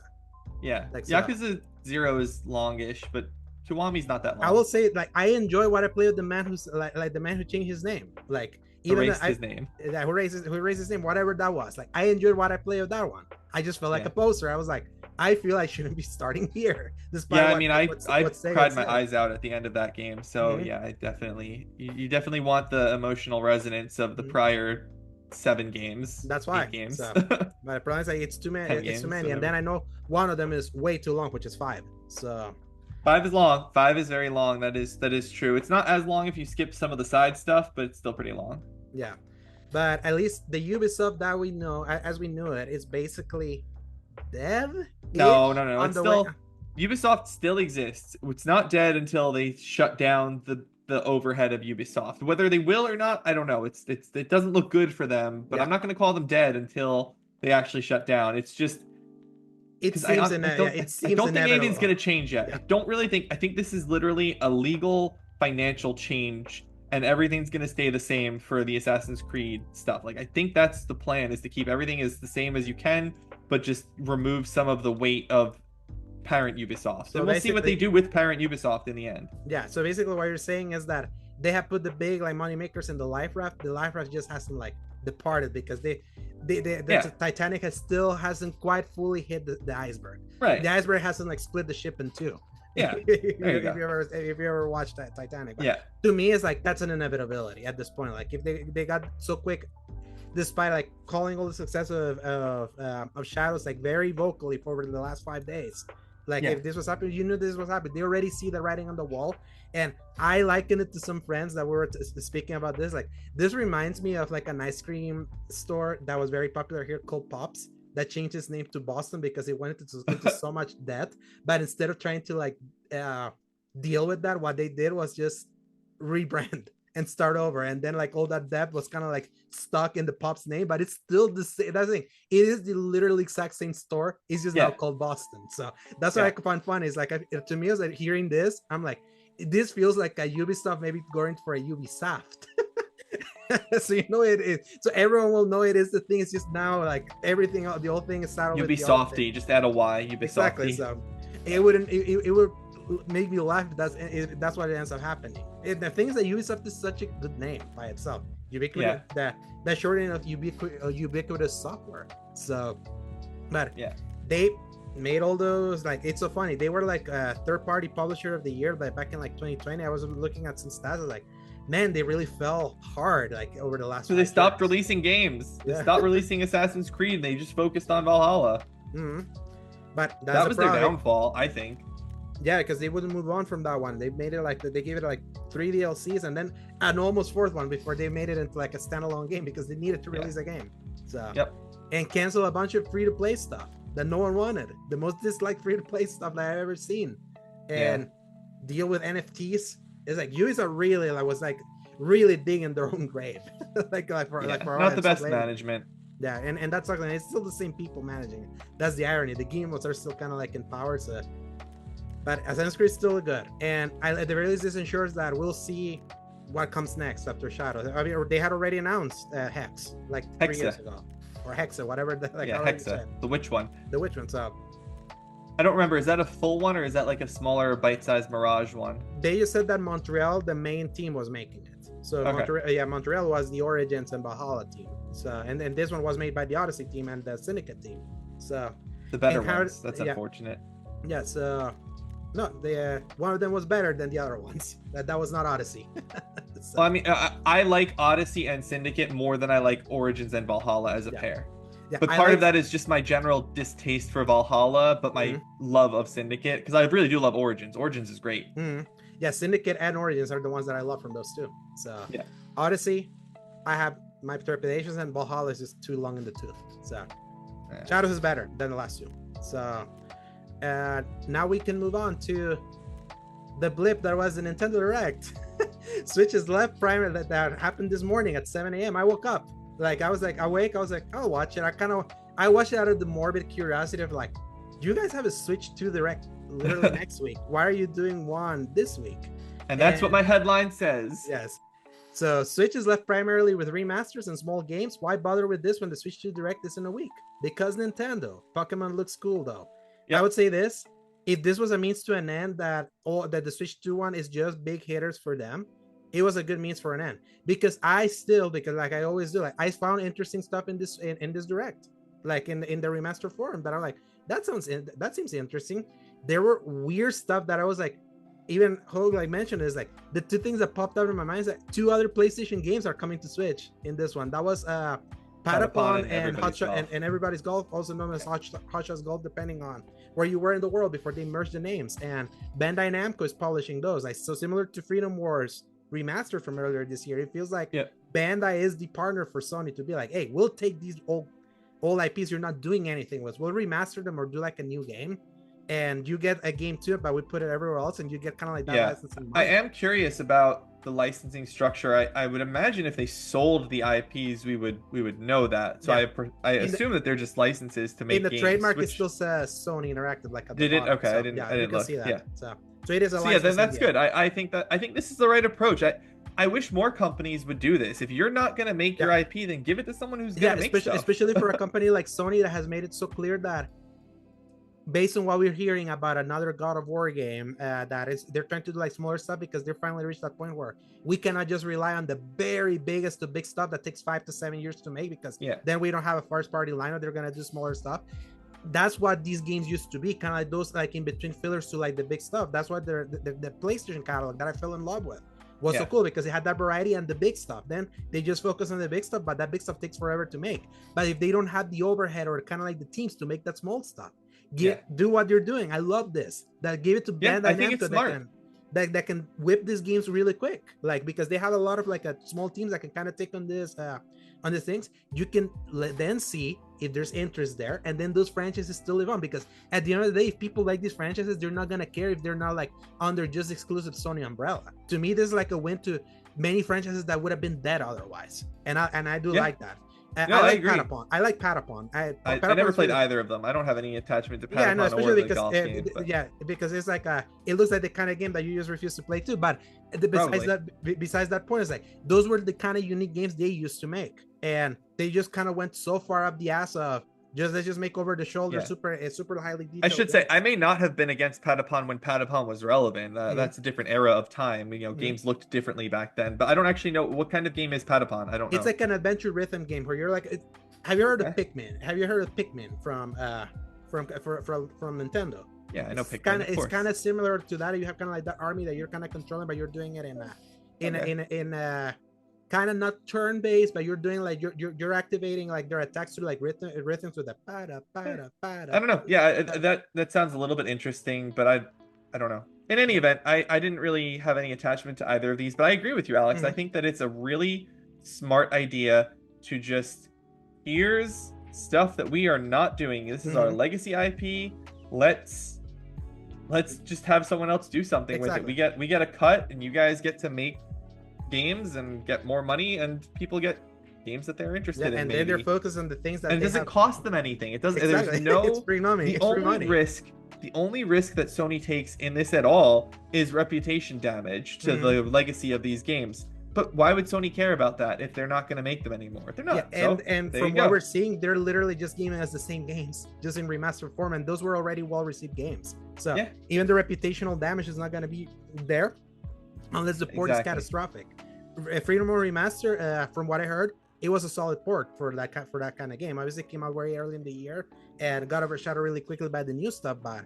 yeah, Like, Yakuza 0 is longish, but Kiwami's not that long. I will say, like, I enjoy what I play with the man who's like the man who changed his name, like even erased his name. Who raised his name, whatever that was. Like, I enjoyed what I played with that one. I just felt like a poser. I was like, I feel I shouldn't be starting here. Despite I cried my eyes out at the end of that game. So yeah, I definitely you definitely want the emotional resonance of the prior 7 games. That's why. 8 games. So, but the problem is like it's too many. It's too many, and then I know one of them is way too long, which is 5. So 5 is long. 5 is very long. That is true. It's not as long if you skip some of the side stuff, but it's still pretty long. Yeah, but at least the Ubisoft that we know, as we knew it, is basically dead. No. It's still Ubisoft still exists. It's not dead until they shut down the overhead of Ubisoft. Whether they will or not, I don't know. It doesn't look good for them. But I'm not going to call them dead until they actually shut down. It's just. It seems I don't think anything's going to change yet. Yeah. I don't really think. I think this is literally a legal financial change, and everything's going to stay the same for the Assassin's Creed stuff. Like, I think that's the plan, is to keep everything as the same as you can, but just remove some of the weight of parent Ubisoft. So we'll see what they do with parent Ubisoft in the end. Yeah. So basically, what you're saying is that they have put the big like money makers in the life raft. The life raft just hasn't like departed because the Titanic hasn't quite fully hit the iceberg. Right. The iceberg hasn't like split the ship in two. Yeah. if you ever watched that Titanic. But to me, it's like that's an inevitability at this point. Like if they got so quick, despite like calling all the success of Shadows like very vocally for the last 5 days. Like if this was happening, you knew this was happening. They already see the writing on the wall. And I liken it to some friends that were speaking about this. Like this reminds me of like an ice cream store that was very popular here called Pops, that changed its name to Boston because it went into so much debt. But instead of trying to like deal with that, what they did was just rebrand and start over. And then like all that debt was kind of like stuck in the Pops name, but it's still the same. That's the thing. It is the literally exact same store. It's just now called Boston. So that's what I find fun. Is like to me, is like hearing this, I'm like, this feels like a Ubisoft maybe going for a Ubisoft. So you know it is. So everyone will know it is the thing. It's just now like everything. The whole thing is started with Ubisofty. Just add a Y. Ubisofty. Exactly. So it would make me laugh if that's what it ends up happening. The thing is that Ubisoft is such a good name by itself. Ubiquitous, that shortening of ubiquitous software. So, but they made all those, like, it's so funny. They were like a third-party publisher of the year, like back in like 2020. I was looking at some stats, like, man, they really fell hard like over the last. So they stopped releasing games. They stopped releasing Assassin's Creed. They just focused on Valhalla. But that was their downfall, I think. Yeah, because they wouldn't move on from that one. They made it like they gave it like 3 DLCs and then an almost 4th one before they made it into like a standalone game because they needed to release a game. So and cancel a bunch of free-to-play stuff that no one wanted. The most disliked free-to-play stuff that I've ever seen. And deal with NFTs. It's like Ubisoft really was really digging their own grave. like for not the best management. Yeah, and that's like it's still the same people managing it. That's the irony. The game was are still kind of like in power, so. But Assassin's Creed is still good, and at the very least, this ensures that we'll see what comes next after Shadow. I mean, they had already announced Hex like 3 years ago, or Hexa, whatever. Hexa, the witch one. The witch one. So I don't remember. Is that a full one, or is that like a smaller, bite-sized Mirage one? They just said that Montreal, the main team, was making it. So Montreal was the Origins and Valhalla team. So and this one was made by the Odyssey team and the Syndicate team. So the better ones. That's unfortunate. Yeah. So. No, one of them was better than the other ones. That was not Odyssey. So. Well, I mean, I like Odyssey and Syndicate more than I like Origins and Valhalla as a pair. Yeah, but part of that is just my general distaste for Valhalla, but my love of Syndicate, because I really do love Origins. Origins is great. yeah, Syndicate and Origins are the ones that I love from those two. So Yeah. Odyssey, I have my trepidations, and Valhalla is just too long in the tooth. So Yeah. Shadows is better than the last two. So now we can move on to the blip that was the Nintendo Direct. Switch's left primer that happened this morning at 7 a.m. I woke up, like I was like awake. I was like, I'll watch it. I watched it out of the morbid curiosity of like, you guys have a Switch 2 Direct literally next week. Why are you doing one this week? And that's what my headline says. Yes. So Switch is left primarily with remasters and small games. Why bother with this when the Switch 2 Direct is in a week? Because Nintendo. Pokemon looks cool though. Yep. I would say this: if this was a means to an end, that the Switch 2 one is just big hitters for them, it was a good means for an end. Because like I always do, like I found interesting stuff in this Direct, like in the remaster forum, that I'm like, that seems interesting. There were weird stuff that I was like, even Hogue like mentioned, is like the two things that popped out in my mind is that 2 other PlayStation games are coming to Switch in this one. That was Patapon and Hotshot and Everybody's Golf, also known as Hotshot's Golf, depending on where you were in the world before they merged the names. And Bandai Namco is publishing those. Like, so similar to Freedom Wars Remastered from earlier this year, it feels like Bandai is the partner for Sony to be like, hey, we'll take these old IPs you're not doing anything with, we'll remaster them or do like a new game, and you get a game too, but we put it everywhere else, and you get kind of like that licensing money. I am curious about the licensing structure. I would imagine if they sold the IPs, we would know that. So I assume that they're just licenses to make in the games, trademark. It still says Sony Interactive, like at the did it? bottom. Okay, so, I didn't you can look. see that. Yeah. So it is a license. Then that's good. I think this is the right approach. I wish more companies would do this. If you're not gonna make your IP, then give it to someone who's gonna make stuff. Especially for a company like Sony that has made it so clear that, based on what we're hearing about another God of War game, they're trying to do like smaller stuff because they're finally reached that point where we cannot just rely on the very biggest to big stuff that takes 5 to 7 years to make, because then we don't have a first party lineup. They're gonna do smaller stuff. That's what these games used to be, kind of like those like in between fillers to like the big stuff. That's what the PlayStation catalog that I fell in love with was so cool, because it had that variety and the big stuff. Then they just focus on the big stuff, but that big stuff takes forever to make. But if they don't have the overhead or kind of like the teams to make that small stuff, do what you're doing. I love this. That give it to Bandai I think it's smart. That can whip these games really quick, like, because they have a lot of like small teams that can kind of take on this on these things. You can then see if there's interest there, and then those franchises still live on, because at the end of the day, if people like these franchises, they're not gonna care if they're not like under just exclusive Sony umbrella. To me, this is like a win to many franchises that would have been dead otherwise, and I do like that. I like Patapon. I like Patapon. I never played either of them. I don't have any attachment to Patapon especially or the because golf game. Because it's like it looks like the kind of game that you just refuse to play too. But besides that point, it's like those were the kind of unique games they used to make, and they just kind of went so far up the ass of let's just make over the shoulder super highly detailed. I should say I may not have been against Patapon when Patapon was relevant. That's a different era of time. Games looked differently back then. But I don't actually know what kind of game is Patapon. I don't know. It's like an adventure rhythm game where you're like, have you heard of Pikmin? Have you heard of Pikmin from Nintendo? Yeah, I know Pikmin. It's kind of similar to that. You have kind of like that army that you're kind of controlling, but you're doing it in kind of not turn-based, but you're doing like you're activating like their attacks through like rhythms with the pada. I don't know. Yeah, that sounds a little bit interesting, but I don't know. In any event, I didn't really have any attachment to either of these, but I agree with you, Alex. Mm-hmm. I think that it's a really smart idea to just, here's stuff that we are not doing. This is our legacy IP. Let's just have someone else do something with it. We get a cut, and you guys get to make games and get more money, and people get games that they're interested in. And then they're focused on the things that it doesn't cost them anything. It doesn't. Exactly. There's no. It's free money. The only risk that Sony takes in this at all is reputation damage to the legacy of these games. But why would Sony care about that if they're not going to make them anymore? They're not. And from what we're seeing, they're literally just giving us the same games, just in remastered form, and those were already well-received games. So even the reputational damage is not going to be there unless the port is catastrophic. Freedom of Remaster, from what I heard, it was a solid port for that kind of game. Obviously, it came out very early in the year and got overshadowed really quickly by the new stuff. But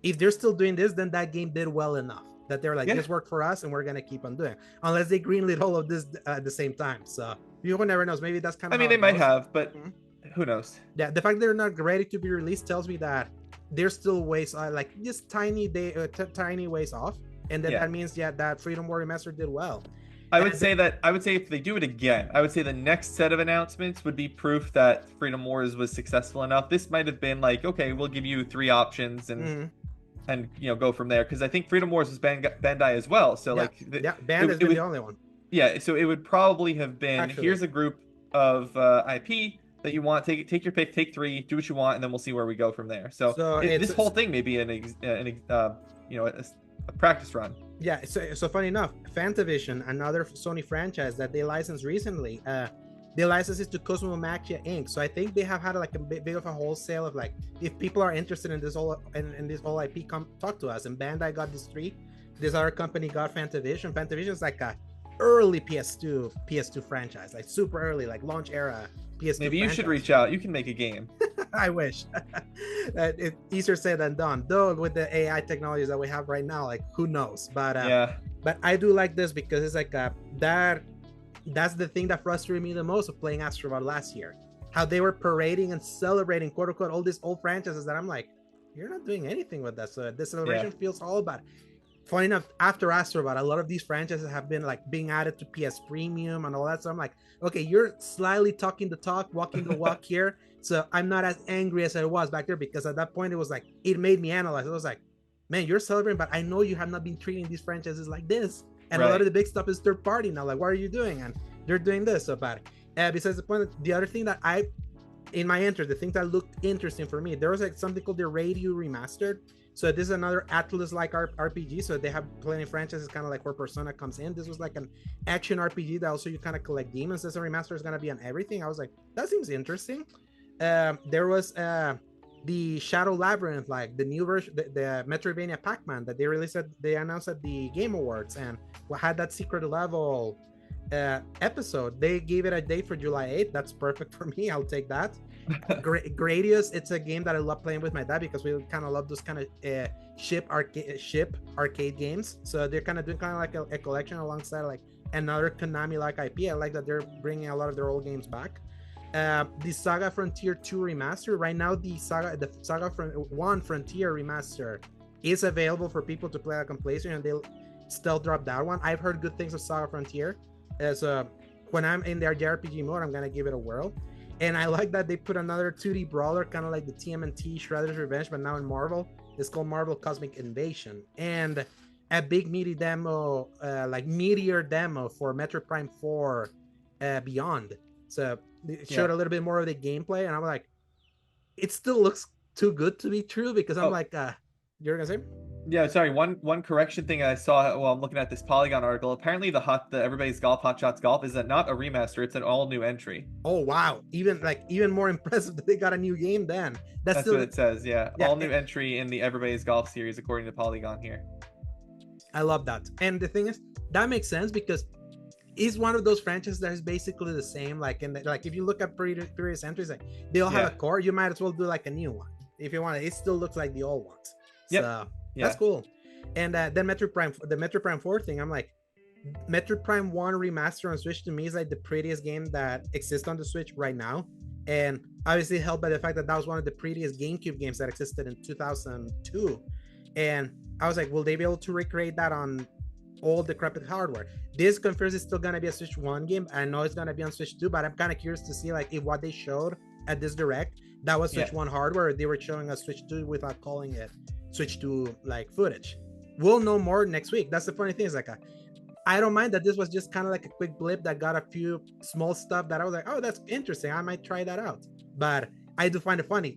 if they're still doing this, then that game did well enough that they're like, this worked for us, and we're gonna keep on doing it. Unless they greenlit all of this at the same time. So you never knows. Maybe that's kind of. I mean, they might have, but who knows? Yeah, the fact they're not ready to be released tells me that they're still ways like just tiny ways off. and then that means that Freedom War Remastered did well. I would say if they do it again, I would say the next set of announcements would be proof that Freedom Wars was successful enough. This might have been like, okay, we'll give you 3 options and go from there, because I think Freedom Wars was Bandai as well. So Bandai has been the only one. Yeah, so it would probably have been, here's a group of IP that you want, take your pick, take 3, do what you want, and then we'll see where we go from there. So this whole thing may be a practice run. Yeah, so funny enough, Fantavision, another Sony franchise that they licensed recently, they licensed it to Cosmomachia Inc. So I think they have had like a bit of a wholesale of like, if people are interested in this whole IP, come talk to us. And Bandai got this 3. This other company got Fantavision. Fantavision is like a early PS2 franchise, like super early, like launch era PS2. Maybe you should reach out. You can make a game. I wish. It's easier said than done, though. With the AI technologies that we have right now, like who knows? But but I do like this because it's like that's the thing that frustrated me the most of playing Astrobot last year. How they were parading and celebrating, quote unquote, all these old franchises that I'm like, you're not doing anything with that. So this celebration feels all about. Funny enough, after Astrobot, a lot of these franchises have been like being added to PS Premium and all that. So I'm like, okay, you're slightly talking the talk, walking the walk here. So I'm not as angry as I was back there, because at that point it was like, it made me analyze. It was like, man, you're celebrating, but I know you have not been treating these franchises like this. And a lot of the big stuff is third party now. Like, what are you doing? And they're doing this. So bad. Besides the point, the other thing that in my interest, the thing that looked interesting for me, there was like something called the Radio Remastered. So this is another Atlas-like RPG. So they have plenty of franchises, kind of like where Persona comes in. This was like an action RPG that also you kind of collect demons. This remaster is going to be on everything. I was like, that seems interesting. There was the Shadow Labyrinth, like the new version, the Metroidvania Pac-Man that they announced at the Game Awards, and had that secret level episode. They gave it a date for July 8th. That's perfect for me. I'll take that. Gradius, it's a game that I love playing with my dad because we kind of love those kind of ship arcade games. So they're kind of doing kind of like a collection alongside like another Konami-like IP. I like that they're bringing a lot of their old games back. The Saga Frontier 2 remaster. Right now, the Saga 1 Frontier remaster is available for people to play like on PlayStation, and they'll still drop that one. I've heard good things of Saga Frontier. So when I'm in their JRPG mode, I'm gonna give it a whirl. And I like that they put another 2D brawler, kind of like the TMNT Shredder's Revenge, but now in Marvel. It's called Marvel Cosmic Invasion. And a big meaty demo, like Meteor demo for Metroid Prime 4 Beyond. So it showed a little bit more of the gameplay, and I'm like, it still looks too good to be true, because I'm like, you're gonna say? Yeah, sorry. One correction thing I saw while I'm looking at this Polygon article. Apparently, the Everybody's Golf Hot Shots Golf is not a remaster; it's an all new entry. Oh wow! Even more impressive that they got a new game. Then that's still what it says. Yeah, all new entry in the Everybody's Golf series, according to Polygon here. I love that, and the thing is, that makes sense because it's one of those franchises that is basically the same. Like if you look at previous entries, like they all have a core. You might as well do like a new one if you want it. It still looks like the old ones. Yep. So that's cool. And then the Metroid Prime 4 thing, I'm like, Metroid Prime 1 remaster on Switch to me is like the prettiest game that exists on the Switch right now. And obviously helped by the fact that was one of the prettiest GameCube games that existed in 2002. And I was like, will they be able to recreate that on all decrepit hardware? This confirms it's still gonna be a Switch 1 game. I know it's gonna be on Switch 2, but I'm kind of curious to see like if what they showed at this Direct, that was Switch 1 hardware, or they were showing us Switch 2 without calling it Switch 2 like footage. We'll know more next week. That's the funny thing, is like I don't mind that this was just kind of like a quick blip that got a few small stuff that I was like, oh, that's interesting, I might try that out. But I do find it funny.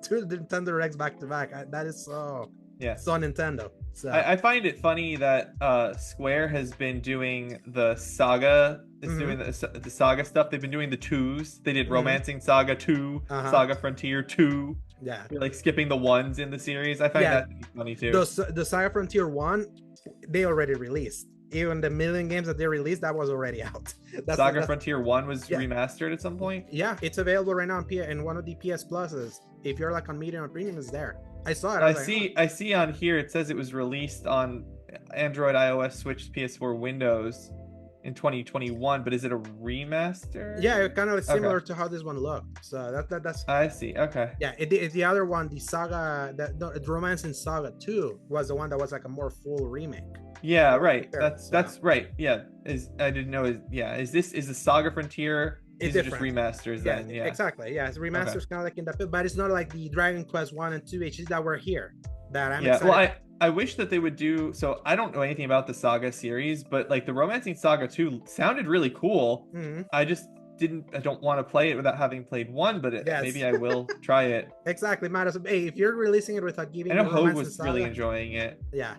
2 Nintendo Directs back to back. That is so Nintendo. So I find it funny that Square has been doing the Saga, doing the Saga stuff. They've been doing the 2s. They did Romancing Saga 2, Saga Frontier 2. Yeah, they're like skipping the 1s in the series. I find that funny too. The Saga Frontier 1, they already released. Even the million games that they released, that was already out. Saga Frontier 1 was remastered at some point? Yeah, it's available right now in one of the PS Pluses. If you're like on Medium or Premium, it's there. I saw it. I see on here it says it was released on Android, iOS, Switch, PS4, Windows in 2021, but is it a remaster? Yeah, kind of similar to how this one looked. So that's. I see. Okay. Yeah, the other one, the Saga, the Romance in Saga 2 was the one that was like a more full remake. Yeah, right. Sure, That's right. Yeah, I didn't know. Is the Saga Frontier? it's These are just different. remasters Yeah, then. Yeah. exactly. Yeah, it's Okay. remasters kind of like in that, but it's not like the Dragon Quest 1 and 2 HDs that were here that I'm Yeah. Well, excited. I wish that they would do. So I don't know anything about the Saga series, but like the Romancing Saga 2 sounded really cool. Mm-hmm. I just didn't. I don't want to play it without having played one, but Yes, maybe I will try it. exactly. Matters. Hey, if you're releasing it without I giving know me Hogue Romance and was really Saga, enjoying it. yeah.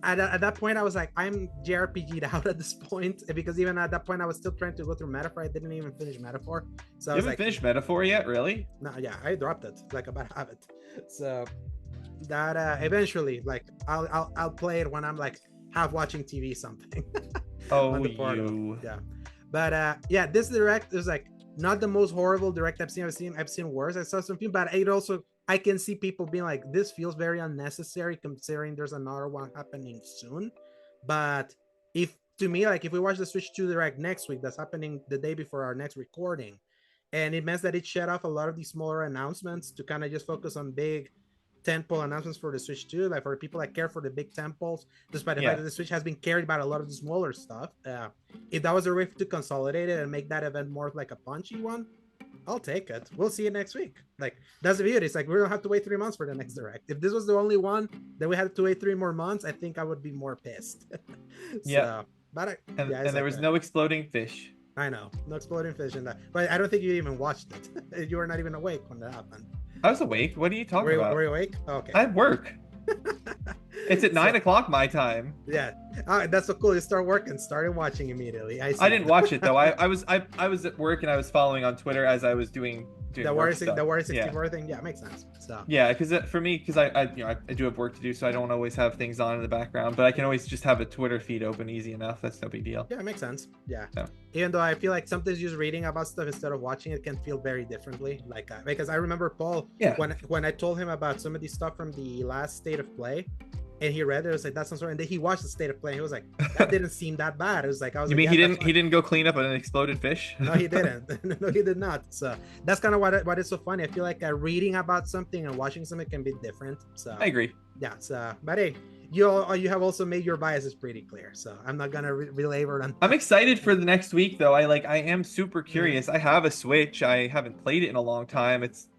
At that point, I was like, I'm JRPG'd out at this point because even at that point, I was still trying to go through Metaphor. I didn't even finish Metaphor, so I You was haven't like, finished Metaphor yet, really? no, yeah, I dropped it like about half it. So that eventually, like, I'll play it when I'm like half watching TV something Oh, on the portal. you. Yeah, but yeah, this direct is like not the most horrible direct I've seen. I've seen worse. I saw something, but it also I can see people being like, this feels very unnecessary considering there's another one happening soon. But if to me, like if we watch the Switch 2 Direct next week, that's happening the day before our next recording, and it means that it shut off a lot of these smaller announcements to kind of just focus on big tentpole announcements for the Switch 2, like for people that care for the big temples, despite the fact that the Switch has been carried by a lot of the smaller stuff. If that was a way to consolidate it and make that event more like a punchy one, I'll take it. We'll see it next week. Like that's the beauty. It's like we don't have to wait 3 months for the next direct. If this was the only one that we had to wait 3 more months, I think I would be more pissed. Yeah. But And like there was no exploding fish. I know, no exploding fish in that. But I don't think you even watched it. You were not even awake when that happened. I was awake. What are you talking about? Were you awake? Oh, okay. I work. It's at 9 o'clock my time. Yeah, that's so cool. You start working, started watching immediately. I didn't watch it though. I was at work and I was following on Twitter as I was doing the Warrior 64 yeah. thing. Yeah, makes sense. So yeah, because for me, because I do have work to do, so I don't always have things on in the background, but I can always just have a Twitter feed open easy enough. That's no big deal. Yeah, it makes sense. Yeah. So. Even though I feel like sometimes just reading about stuff instead of watching it can feel very differently. Like because I remember Paul when I told him about some of the stuff from the last State of Play, and he read it, I was like, that's some sort. And then he watched the State of Play, and he was like, that didn't seem that bad. It was like, I was. You like, mean he didn't go clean up an exploded fish? No, he didn't. No, he did not. So that's kind of what is so funny. I feel like reading about something and watching something can be different. So I agree. Yeah. So, but hey, you have also made your biases pretty clear. So I'm not gonna belabor on. I'm excited for the next week though. I am super curious. I have a Switch. I haven't played it in a long time. It's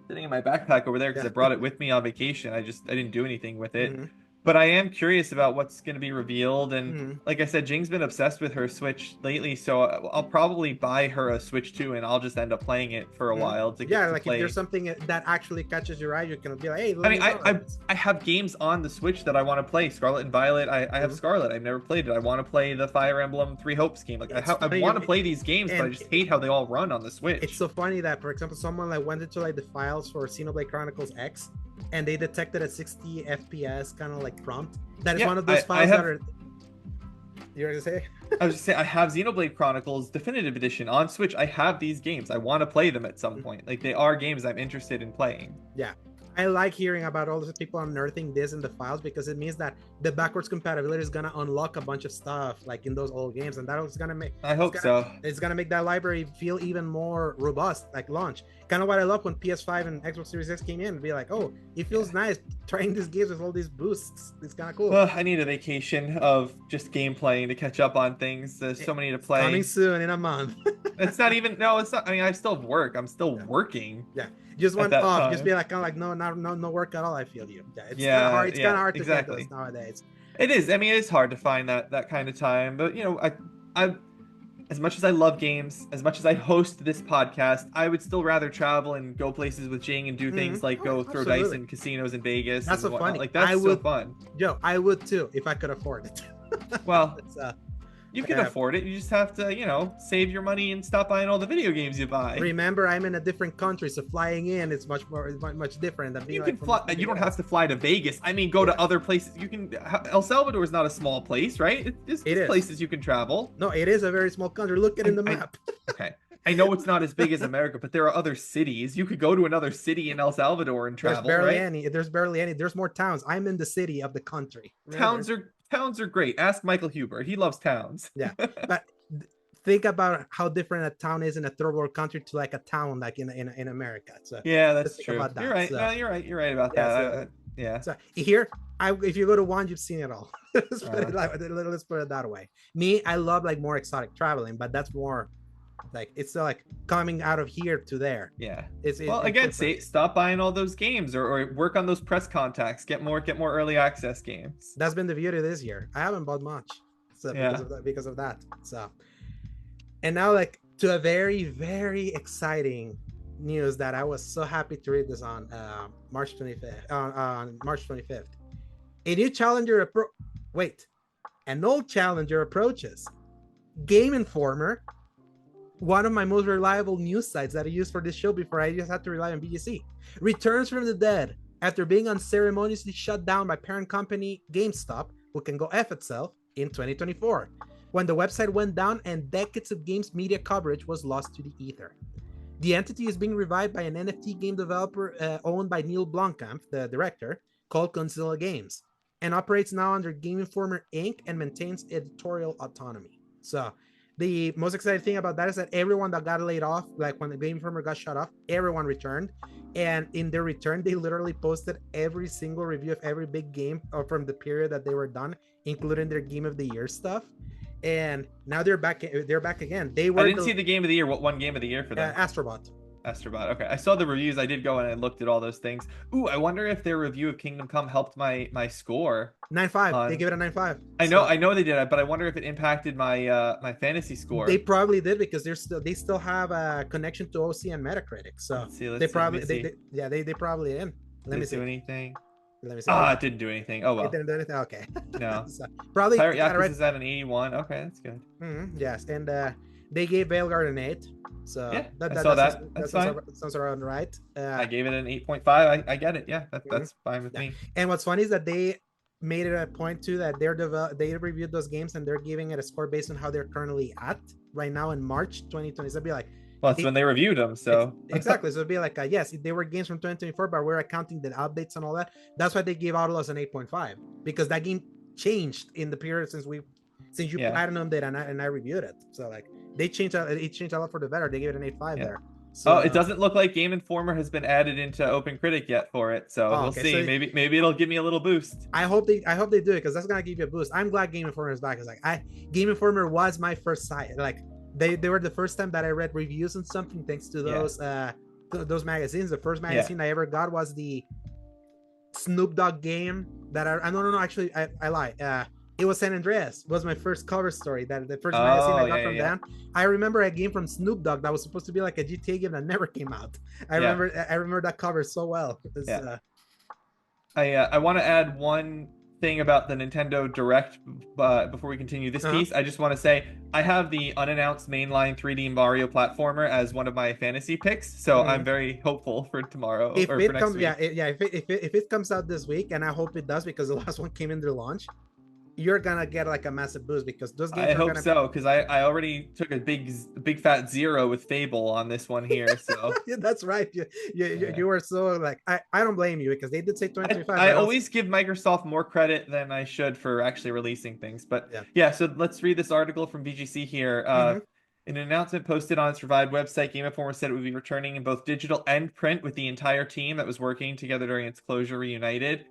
sitting in my backpack over there because I brought it with me on vacation. I didn't do anything with it. But I am curious about what's going to be revealed. And like I said, Jing's been obsessed with her Switch lately. So I'll probably buy her a Switch 2 and I'll just end up playing it for a while. If there's something that actually catches your eye, you can be like, hey, I have games on the Switch that I want to play. Scarlet and Violet. I have Scarlet. I've never played it. I want to play the Fire Emblem Three Hopes game. Like I want to play these games, but I just hate how they all run on the Switch. It's so funny that, for example, someone like went into like the files for Xenoblade Chronicles X, and they detected a 60 FPS kind of like prompt. That is one of those files that are. You're gonna say? I was just saying, I have Xenoblade Chronicles Definitive Edition on Switch. I have these games. I want to play them at some point. Like they are games I'm interested in playing. Yeah. I like hearing about all those people unearthing this in the files because it means that the backwards compatibility is gonna unlock a bunch of stuff like in those old games, and that is gonna make. I hope so. It's gonna make that library feel even more robust, like launch. Kind of what I love when PS5 and Xbox Series X came in, and be like, oh, it feels nice trying these games with all these boosts. It's kind of cool. I need a vacation of just gameplay to catch up on things. There's so many to play. Coming soon in a month. It's not even. No, it's not. I mean, I still work. I'm still working. Yeah. Just went off. Time. Just be like, kind of like, no work at all. I feel you. Yeah, it's kind of hard. It's kind of hard to get those nowadays. It is. I mean, it's hard to find that kind of time. But I as much as I love games, as much as I host this podcast, I would still rather travel and go places with Jing and do things like go throw dice in casinos in Vegas. That's so funny. Like that's so fun. Joe, I would too if I could afford it. Well. You can afford it. You just have to, save your money and stop buying all the video games you buy. Remember, I'm in a different country, so flying in is much different than being. You can fly. You don't have to fly to Vegas. I mean, go to other places. You can. El Salvador is not a small place, right? There's places you can travel. No, it is a very small country. Look at it in the map. Okay. I know it's not as big as America, but there are other cities. You could go to another city in El Salvador and travel. There's barely any. There's more towns. I'm in the city of the country. Remember? Towns are great. Ask Michael Hubert. He loves towns. Yeah, but think about how different a town is in a third world country to like a town like in America. So yeah, that's true. That. You're right. No, you're right. You're right about that. Yeah. So here, if you go to one, you've seen it all. let's put it that way. Me, I love like more exotic traveling, but that's more like it's still like coming out of here to there. Yeah. It's Well, again, stop buying all those games, or work on those press contacts. Get more early access games. That's been the beauty this year. I haven't bought much, so Yeah. because of that. So, and now like to a very very exciting news that I was so happy to read this on March 25th. On March 25th, a new challenger an old challenger approaches. Game Informer, one of my most reliable news sites that I used for this show before I just had to rely on BGC, returns from the dead after being unceremoniously shut down by parent company GameStop, who can go F itself, in 2024, when the website went down and decades of games media coverage was lost to the ether. The entity is being revived by an NFT game developer owned by Neil Blomkamp, the director, called Godzilla Games, and operates now under Game Informer Inc. and maintains editorial autonomy. So the most exciting thing about that is that everyone that got laid off, like when the Game Informer got shut off, everyone returned. And in their return, they literally posted every single review of every big game from the period that they were done, including their Game of the Year stuff. And now they're back. They're back again. I didn't see the Game of the Year. What won Game of the Year for them? Astrobot. Okay, I saw the reviews. I did go and I looked at all those things. Ooh, I wonder if their review of Kingdom Come helped my score. 9.5. They give it a 9.5. I know they did, but I wonder if it impacted my my fantasy score. They probably did because they still have a connection to OC and Metacritic. So they probably in. Let me see. Do anything. Let me see. It didn't do anything. Oh well. It didn't do anything. Okay. No. So, probably. Pirate Yakuza is at an 81. Okay, that's good. Yes, and they gave Veilguard an 8. So yeah, I saw that. That's fine. Sounds around right. I gave it an 8.5. I get it. Yeah, that's fine with me. And what's funny is that they made it a point too that they reviewed those games and they're giving it a score based on how they're currently at right now in March 2020. So it'd be like, well, that's when they reviewed them. So exactly. So it'd be like, yes, they were games from 2024, but we're accounting the updates and all that. That's why they gave Outlaws an 8.5 because that game changed in the period since you platinumed it and I reviewed it. So like it changed a lot for the better. They gave it an 8.5 there. So, it doesn't look like Game Informer has been added into Open Critic yet for it, so we'll see. So maybe it'll give me a little boost. I hope they do it because that's gonna give you a boost. I'm glad Game Informer is back. It's like Game Informer was my first site. Like they were the first time that I read reviews on something thanks to those magazines. The first magazine I ever got was the Snoop Dogg game that actually I lie. It was San Andreas. Was my first cover story. That the first magazine I got from them. I remember a game from Snoop Dogg that was supposed to be like a GTA game that never came out. I remember that cover so well. I want to add one thing about the Nintendo Direct before we continue this piece. I just want to say I have the unannounced mainline 3D Mario platformer as one of my fantasy picks, so I'm very hopeful for tomorrow if or it for next comes, week. If it comes out this week, and I hope it does because the last one came in their launch, you're gonna get like a massive boost because those games. I hope so because I already took a big fat 0 with Fable on this one here. So yeah, that's right. You were so like I don't blame you because they did say 2025. I always give Microsoft more credit than I should for actually releasing things. But yeah, so let's read this article from VGC here. In an announcement posted on its revived website, Game Informer said it would be returning in both digital and print with the entire team that was working together during its closure reunited.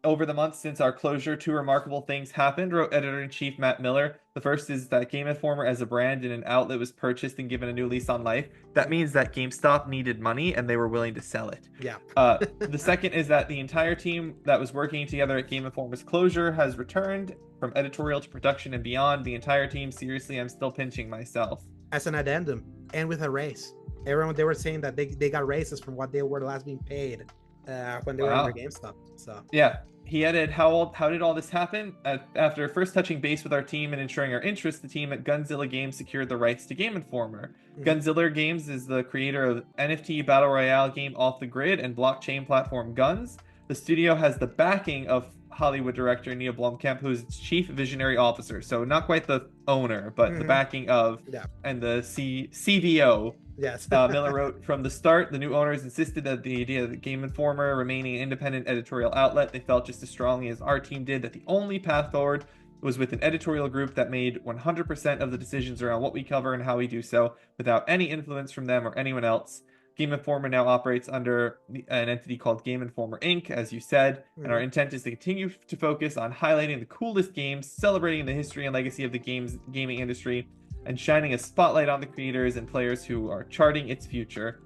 Over the months since our closure, 2 remarkable things happened, wrote editor-in-chief Matt Miller. The first is that Game Informer as a brand and an outlet was purchased and given a new lease on life. That means that GameStop needed money and they were willing to sell it. Yeah. The second is that the entire team that was working together at Game Informer's closure has returned from editorial to production and beyond. The entire team, seriously, I'm still pinching myself. As an addendum and with a raise. Everyone, they were saying that they got raises from what they were last being paid. When they were in their GameStop. So yeah, he added, how did all this happen? After first touching base with our team and ensuring our interest, the team at Godzilla Games secured the rights to Game Informer. Godzilla Games is the creator of NFT battle royale game Off the Grid and blockchain platform Guns. The studio has the backing of Hollywood director Neil Blomkamp, who's its chief visionary officer. So not quite the owner, but the backing of and the CVO. Yes. Miller wrote, from the start, the new owners insisted that the idea of the Game Informer remaining an independent editorial outlet, they felt just as strongly as our team did that the only path forward was with an editorial group that made 100% of the decisions around what we cover and how we do so without any influence from them or anyone else. Game Informer now operates under an entity called Game Informer Inc., as you said, and our intent is to continue to focus on highlighting the coolest games, celebrating the history and legacy of the gaming industry, and shining a spotlight on the creators and players who are charting its future.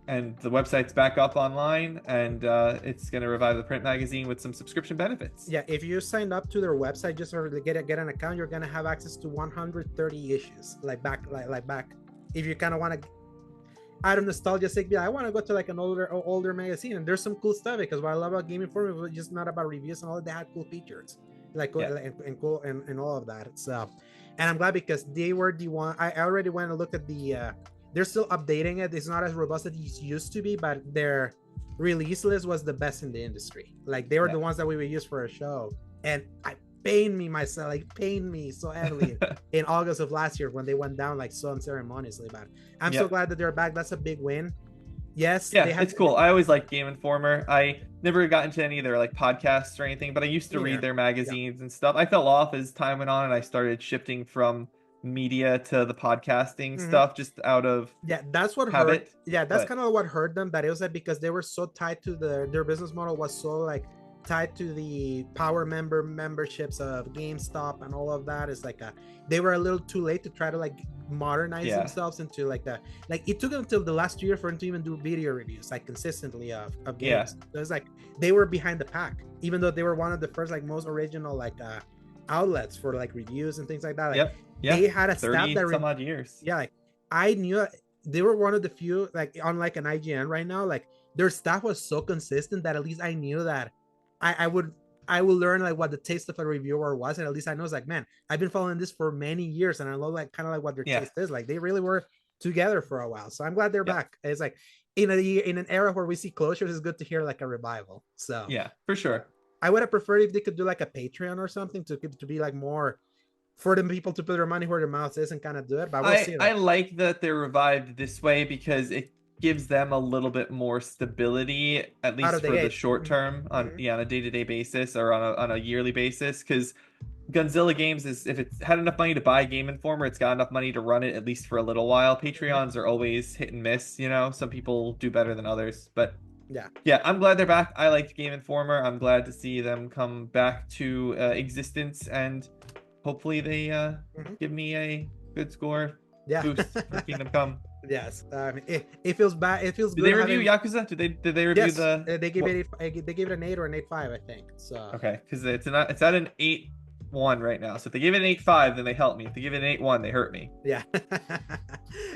And the website's back up online, and it's going to revive the print magazine with some subscription benefits. Yeah, if you signed up to their website just to get an account, you're going to have access to 130 issues, like back. If you kind of want to, out of nostalgia sake, I want to go to like an older magazine, and there's some cool stuff, because what I love about Game Informer was just not about reviews and all. They had cool features, like and cool and all of that. So, and I'm glad, because they were the one. I already went and looked at the. They're still updating it. It's not as robust as it used to be, but their release list was the best in the industry. Like, they were the ones that we would use for a show, and it pained me so heavily in August of last year when they went down like so unceremoniously. But I'm so glad that they're back. That's a big win. Yes, it's cool. I always liked Game Informer. I never got into any of their like podcasts or anything, but I used to read their magazines and stuff. I fell off as time went on, and I started shifting from media to the podcasting stuff, just out of that's what habit. That's kind of what hurt them. But it was like because they were so tied to their business model was so like tied to the power memberships of GameStop and all of that. It's like they were a little too late to try to like modernize themselves into like that. Like, it took them until the last year for them to even do video reviews like consistently of games. So it's like they were behind the pack, even though they were one of the first like most original like outlets for like reviews and things like that. Like, they had a staff that some odd years. Like, I knew they were one of the few, like, unlike an IGN right now, like their staff was so consistent that at least I knew that I would learn like what the taste of a reviewer was, and at least I know it's like, man, I've been following this for many years, and I know like kind of like what their taste is. Like, they really were together for a while, so I'm glad they're back. It's like in an era where we see closures, it's good to hear like a revival. So yeah, for sure. I would have preferred if they could do like a Patreon or something to be like more for the people to put their money where their mouth is and kind of do it. But we'll see. I like that they're revived this way, because it gives them a little bit more stability, at least for the short term, on a day-to-day basis or on a yearly basis. Because Gunzilla Games is, if it's had enough money to buy Game Informer, it's got enough money to run it at least for a little while. Patreons are always hit and miss, some people do better than others, but yeah, I'm glad they're back. I liked Game Informer. I'm glad to see them come back to existence, and hopefully they give me a good score boost for Kingdom Come. Yes, it feels bad. It feels good. Did they review Yakuza? Did they review they gave it they gave it an 8 or an 8.5, I think. So okay, because it's at an 8.1 right now. So if they give it an 8.5, then they help me. If they give it an 8.1, they hurt me. Yeah.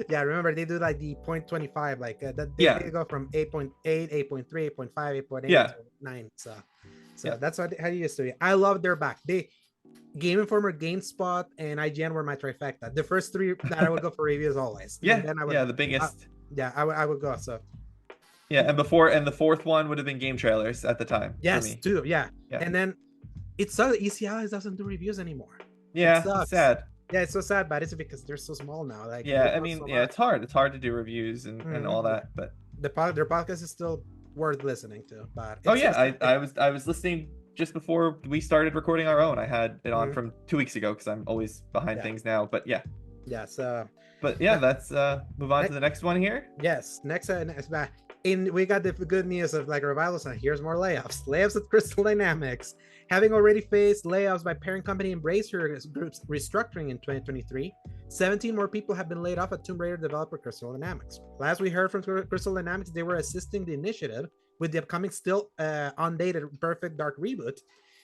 Yeah, remember they do like the 0.25, like they go from 8.8, 8.3, 8.5, 8.8 to 9. So that's how you used to be. I love their back. Game Informer, GameSpot, and IGN were my trifecta. The first three that I would go for reviews always. And then the biggest. I would go. So yeah, and the fourth one would have been Game Trailers at the time. Yes, too. Yeah, and then it's so EC Allies doesn't do reviews anymore. Yeah, it's sad. Yeah, it's so sad, but it's because they're so small now. Like, I mean, it's hard. It's hard to do reviews and all that, but their podcast is still worth listening to. But I was listening just before we started recording our own. I had it on from 2 weeks ago, because I'm always behind things now. But so but let's move on to the next one here. Next we got the good news of like revivals, and here's more layoffs at Crystal Dynamics. Having already faced layoffs by parent company Embracer Group's restructuring in 2023, 17 more people have been laid off at Tomb Raider developer Crystal Dynamics. Last we heard from Crystal Dynamics, they were assisting the initiative with the upcoming still undated Perfect Dark reboot,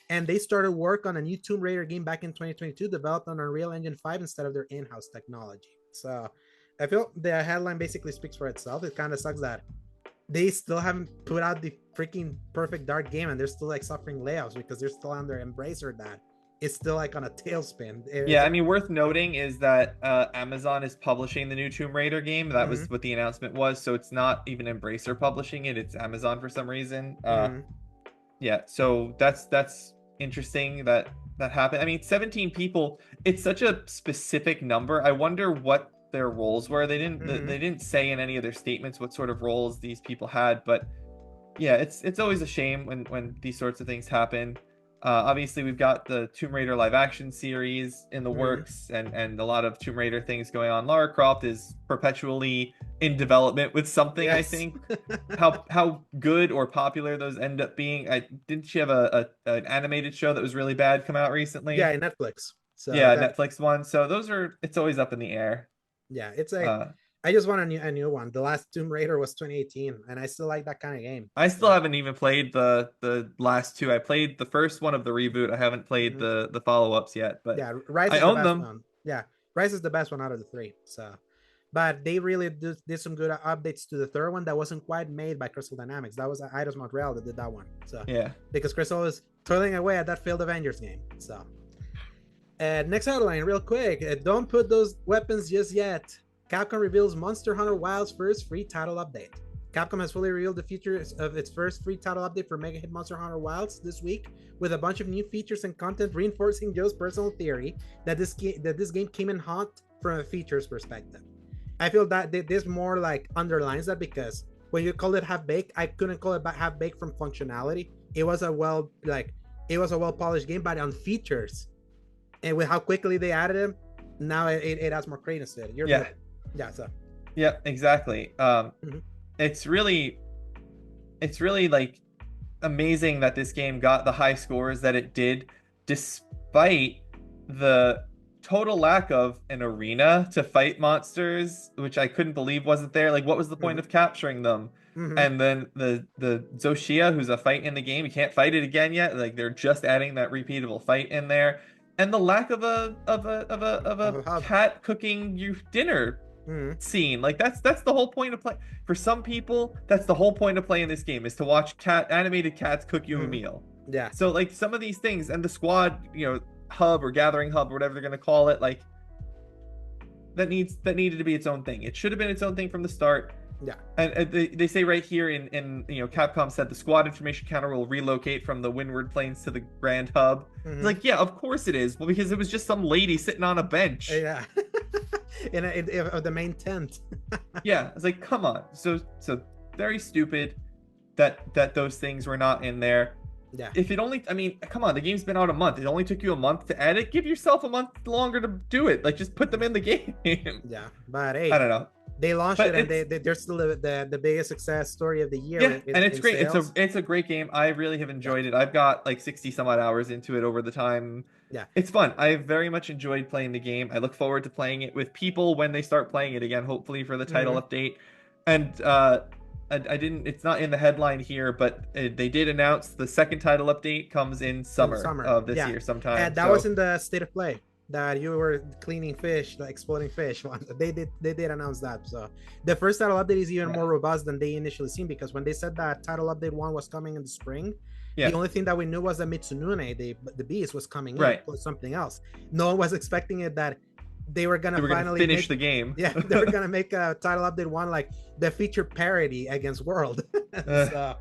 and they started work on a new Tomb Raider game back in 2022, developed on Unreal Engine 5 instead of their in-house technology. So I feel the headline basically speaks for itself. It kind of sucks that they still haven't put out the freaking Perfect Dark game, and they're still like suffering layoffs because they're still under Embracer that it's still like on a tailspin. I mean, worth noting is that Amazon is publishing the new Tomb Raider game. That was what the announcement was. So it's not even Embracer publishing it. It's Amazon for some reason. So that's interesting that happened. I mean, 17 people, it's such a specific number. I wonder what their roles were. They didn't say in any of their statements what sort of roles these people had, but it's always a shame when these sorts of things happen. Obviously, we've got the Tomb Raider live action series in the Mhm. works, and a lot of Tomb Raider things going on. Lara Croft is perpetually in development with something, I Yes. think. How good or popular those end up being. Didn't she have an animated show that was really bad come out Yeah, recently? in Netflix. So Yeah, that Netflix one. So those are, it's always up in the air. yeah, it's like Uh, I just want a new one. The last Tomb Raider was 2018, and I still like that kind of game. I still So haven't even played the last two. I played the first one of the reboot. I haven't played mhm. the follow-ups yet, but Yeah, Rise I is the own best them. one. Yeah, Rise is the best one out of the three. So, but they really did some good updates to the third one that wasn't quite made by Crystal Dynamics. That was Eidos Montreal that did that one. So, Yeah. because Crystal is toiling away at that failed Avengers game. So, next headline, real quick. Don't put those weapons just yet. Capcom reveals Monster Hunter Wild's first free title update. Capcom has fully revealed the features of its first free title update for Mega Hit Monster Hunter Wilds this week, with a bunch of new features and content reinforcing Joe's personal theory that this game came in hot from a features perspective. I feel that this more like underlines that, because when you call it half baked, I couldn't call it half baked from functionality. It was a well polished game, but on features and with how quickly they added him, now it has more credence to it. Yeah. Yeah, so Yeah, exactly. mhm. It's really like amazing that this game got the high scores that it did, despite the total lack of an arena to fight monsters, which I couldn't believe wasn't there. Like, what was the point Mhm. of capturing them? Mhm. And then the Zoshia, who's a fight in the game, you can't fight it again yet. Like, they're just adding that repeatable fight in there, and the lack of a Hub. cat cooking you dinner Mhm. scene. Like, that's the whole point of play. For some people, that's the whole point of playing this game, is to watch animated cats cook you a Mhm. meal. Yeah. So like some of these things, and the squad, hub or gathering hub or whatever they're gonna call it, like that needed to be its own thing. It should have been its own thing from the start. Yeah. And they say right here in Capcom said the squad information counter will relocate from the Windward Plains to the Grand Hub. It's Mhm. like, yeah, of course it is. Well, because it was just some lady sitting on a bench. Yeah. in the main tent. Yeah, it's like, come on. So very stupid that those things were not in there. Yeah. If it only, I mean, come on, the game's been out a month. It only took you a month to add it. Give yourself a month longer to do it. Like, just put them in the game. Yeah. But I hey, don't know. they launched it, But and it's, they're still the biggest success story of the year yeah, and it's in great. sales. It's a great game. I really have Yeah. enjoyed it. I've got like 60 some odd hours into it over the time. Yeah. It's fun. I've very much enjoyed playing the game. I look forward to playing it with people when they start playing it again, hopefully for the title Mhm. update. And I didn't, it's not in the headline here, but they did announce the second title update comes in In the summer summer. of this Yeah. year sometime. And that was So in the state of play that you were cleaning fish, like exploding fish. They did announce that. So the first title update is even yeah, more robust than they initially seen, because when they said that title update one was coming in the spring, the yeah, only thing that we knew was that Mitsunune, the beast, was coming in right. plus something else. No one was expecting it that they were They gonna were gonna finally finish make the game. yeah, they were gonna make a title update one like the feature parody against World. Uh, so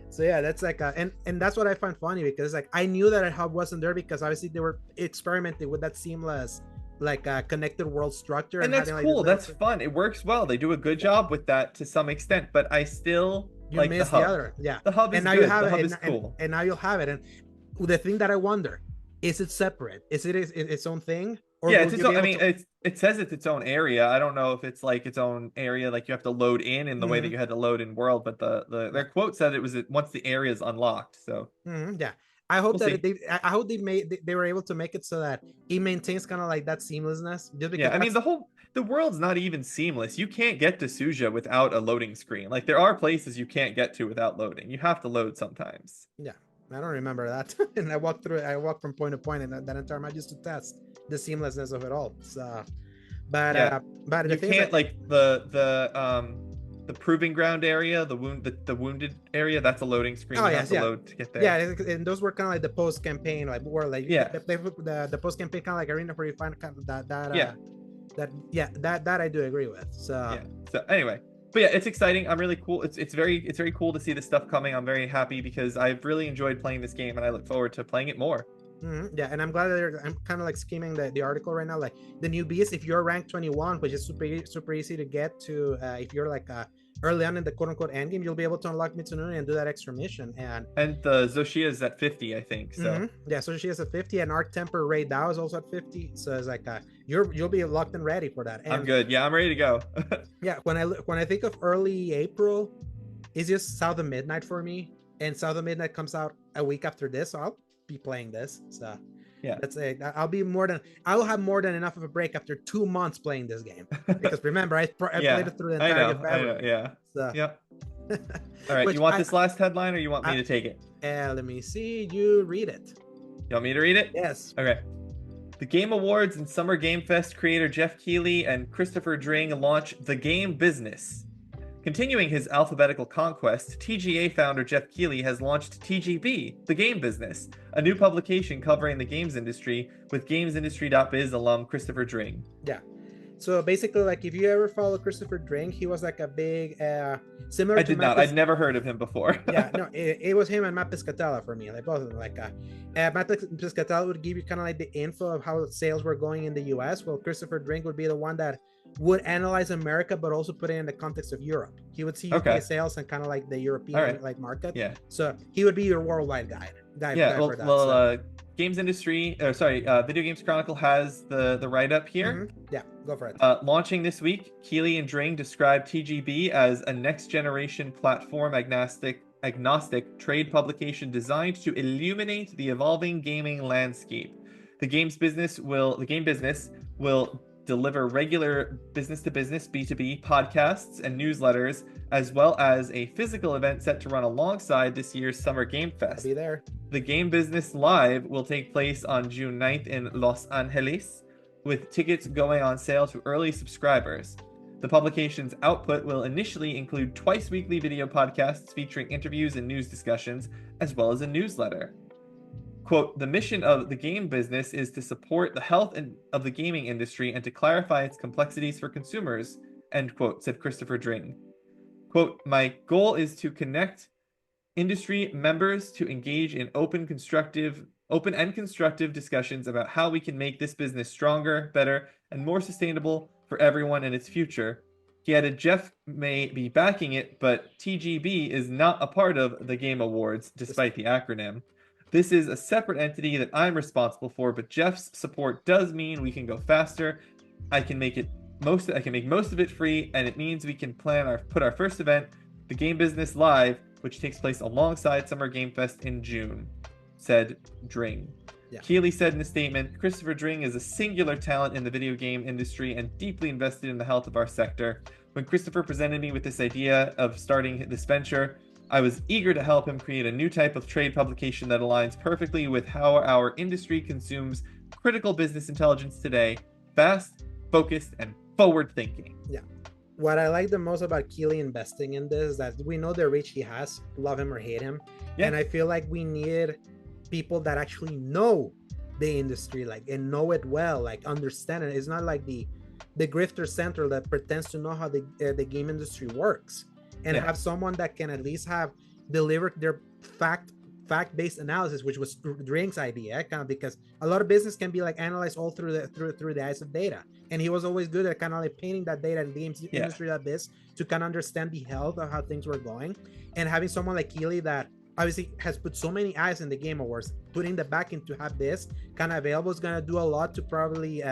so yeah, that's like and that's what I find funny, because like I knew that a hub wasn't there, because obviously they were experimenting with that seamless like connected world structure and and that's having like this cool. little That's fun. It works well. They do a good yeah, job with that to some extent, but I still you like the miss the hub. other yeah, The hub and is now you good. have The it, hub is cool. and now you'll have it. And the thing that I wonder, is it separate? Is it its own thing, or Yeah, will it's you its be own. I able mean, to it says it's its own area. I don't know if it's like its own area, like you have to load in the way that Mhm. you had to load in World. But Yeah. their quote said it was once the area is unlocked. So Yeah, I hope we'll that see. I hope they were able to make it so that it maintains kind of like that seamlessness, just because Yeah, I mean that's the world's not even seamless. You can't get to Suja without a loading screen. Like there are places you can't get to without loading. You have to load sometimes. yeah, I don't remember that. And I walked from point to point in that entire match just to test the seamlessness of it all. So Yeah, but the you thing is that can't like the proving ground area, the wounded area. That's a loading screen. oh You have yes, to yeah, load to get yeah, there. and those were kind of like the post campaign, like more like Yeah, the post campaign kind of like arena where you find kind of yeah, that yeah, that I do agree with. So yeah. So anyway, but yeah, it's exciting. I'm really cool. It's very cool to see this stuff coming. I'm very happy because I've really enjoyed playing this game, and I look forward to playing it more. yeah, and I'm glad that I'm kind of like skimming the article right now. Like the new beast, if you're rank 21, which is super easy to get to, if you're like early on in the quote unquote end game, you'll be able to unlock Mitsunori and do that extra mission. And the Zoshia is at 50, I think. So yeah, so she has a 50, and Arc Temper Ray Dao is also at 50. So it's like you'll be locked and ready for that. And I'm good. Yeah, I'm ready to go. yeah, when I think of early April, it's just South of Midnight for me. And South of Midnight comes out a week after this, so I'll be playing this. So yeah, that's it. I'll have more than enough of a break after 2 months playing this game. Because remember, I yeah, played it through the entire February. I know, yeah. So. Yep. All right, you want this last headline, or you want me to take it? Let me see. You read it. You want me to read it? Yes. Okay. The Game Awards and Summer Game Fest creator Jeff Keighley and Christopher Dring launch The Game Business. Continuing his alphabetical conquest, TGA founder Jeff Keighley has launched TGB, The Game Business, a new publication covering the games industry with gamesindustry.biz alum Christopher Dring. Yeah. So basically, like, if you ever follow Christopher Dring, he was like a big similar. I did not. I'd never heard of him before. Yeah, no, it was him and Matt Piscatella for me. Like both of them. Like Matt Piscatella would give you kind of like the info of how sales were going in the U.S. Well, Christopher Dring would be the one that would analyze America, but also put it in the context of Europe. He would see UK sales and kind of like the European like market. Yeah. So he would be your worldwide guide. Yeah. Games Industry, Video Games Chronicle has the write-up here. Mm-hmm. Yeah, go for it. Launching this week, Keighley and Dring described TGB as a next-generation platform agnostic trade publication designed to illuminate the evolving gaming landscape. The game business will deliver regular business-to-business B2B podcasts and newsletters, as well as a physical event set to run alongside this year's Summer Game Fest. I'll be there. The Game Business Live will take place on June 9th in Los Angeles, with tickets going on sale to early subscribers. The publication's output will initially include twice-weekly video podcasts featuring interviews and news discussions, as well as a newsletter. Quote, the mission of the game business is to support the health of the gaming industry and to clarify its complexities for consumers, end quote, said Christopher Dring. Quote, my goal is to connect industry members to engage in open and constructive discussions about how we can make this business stronger, better, and more sustainable for everyone in its future. He added Jeff may be backing it, but TGB is not a part of the Game Awards, despite the acronym. This is a separate entity that I'm responsible for, but Jeff's support does mean we can go faster. I can make most of it free, and it means we can put our first event, the Game Business Live, which takes place alongside Summer Game Fest in June, said Dring. Yeah. Keighley said in a statement, Christopher Dring is a singular talent in the video game industry and deeply invested in the health of our sector. When Christopher presented me with this idea of starting this venture, I was eager to help him create a new type of trade publication that aligns perfectly with how our industry consumes critical business intelligence today, fast, focused, and forward-thinking. Yeah. What I like the most about Keighley investing in this is that we know the reach he has, love him or hate him. Yeah. And I feel like we need people that actually know the industry, like, and know it well, like understand it. It's not like the grifter center that pretends to know how the game industry works. And have someone that can at least have delivered their fact-based analysis, which was Dring's idea, kind of, because a lot of business can be like analyzed all through the eyes of data, and he was always good at kind of like painting that data in the games industry like this to kind of understand the health of how things were going. And having someone like Keighley that obviously has put so many eyes in the Game Awards, putting the backing to have this kind of available is going to do a lot to probably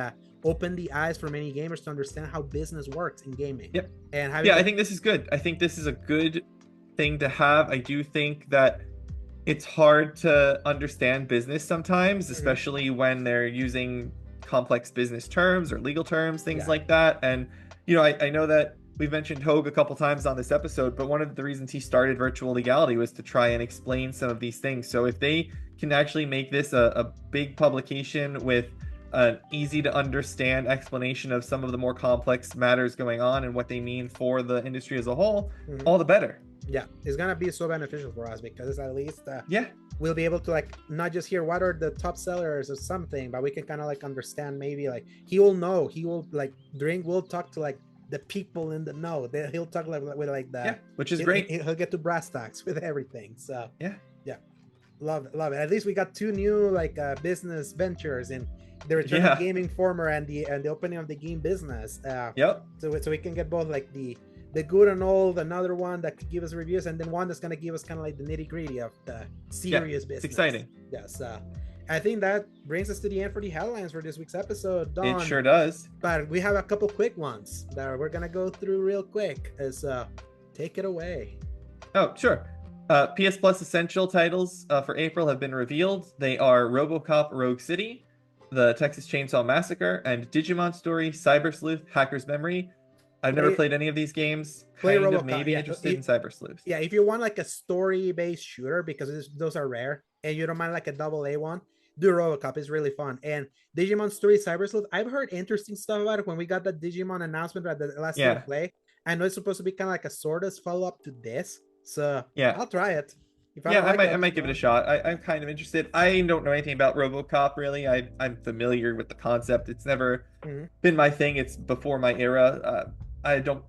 open the eyes for many gamers to understand how business works in gaming. Yep. And I think this is good. I think this is a good thing to have. I do think that it's hard to understand business sometimes, especially when they're using complex business terms or legal terms, things like that. And, you know, I know that we've mentioned Hogue a couple times on this episode, but one of the reasons he started Virtual Legality was to try and explain some of these things. So if they can actually make this a big publication with an easy to understand explanation of some of the more complex matters going on and what they mean for the industry as a whole, all the better. Yeah, it's gonna be so beneficial for us because at least we'll be able to like not just hear what are the top sellers or something, but we can kind of like understand, maybe like he will Dring will talk to like the people in the know. He'll talk like with like that, which is great. He'll get to brass tacks with everything. So yeah, love it. At least we got two new like business ventures in the Return of Gaming Former and the opening of the Game Business. So we can get both like the the good and old, another one that could give us reviews, and then one that's gonna give us kind of like the nitty gritty of the serious business. It's exciting. Yes. I think that brings us to the end for the headlines for this week's episode. It sure does. But we have a couple quick ones that we're gonna go through real quick. Take it away. Oh, sure. PS Plus Essential titles for April have been revealed. They are RoboCop Rogue City, The Texas Chainsaw Massacre, and Digimon Story, Cyber Sleuth, Hacker's Memory. I've never played any of these games. Kind of maybe interested in Cyber Sleuth. Yeah, if you want like a story-based shooter, because those are rare, and you don't mind like a AA one, do RoboCop. It's really fun. And Digimon Story, Cyber Sleuth, I've heard interesting stuff about it when we got the Digimon announcement at the last day of play. I know it's supposed to be kind of like a sort of follow-up to this. So yeah, I'll try it. I might give it a shot. I'm kind of interested. I don't know anything about RoboCop really. I'm familiar with the concept. It's never been my thing. It's before my era. I don't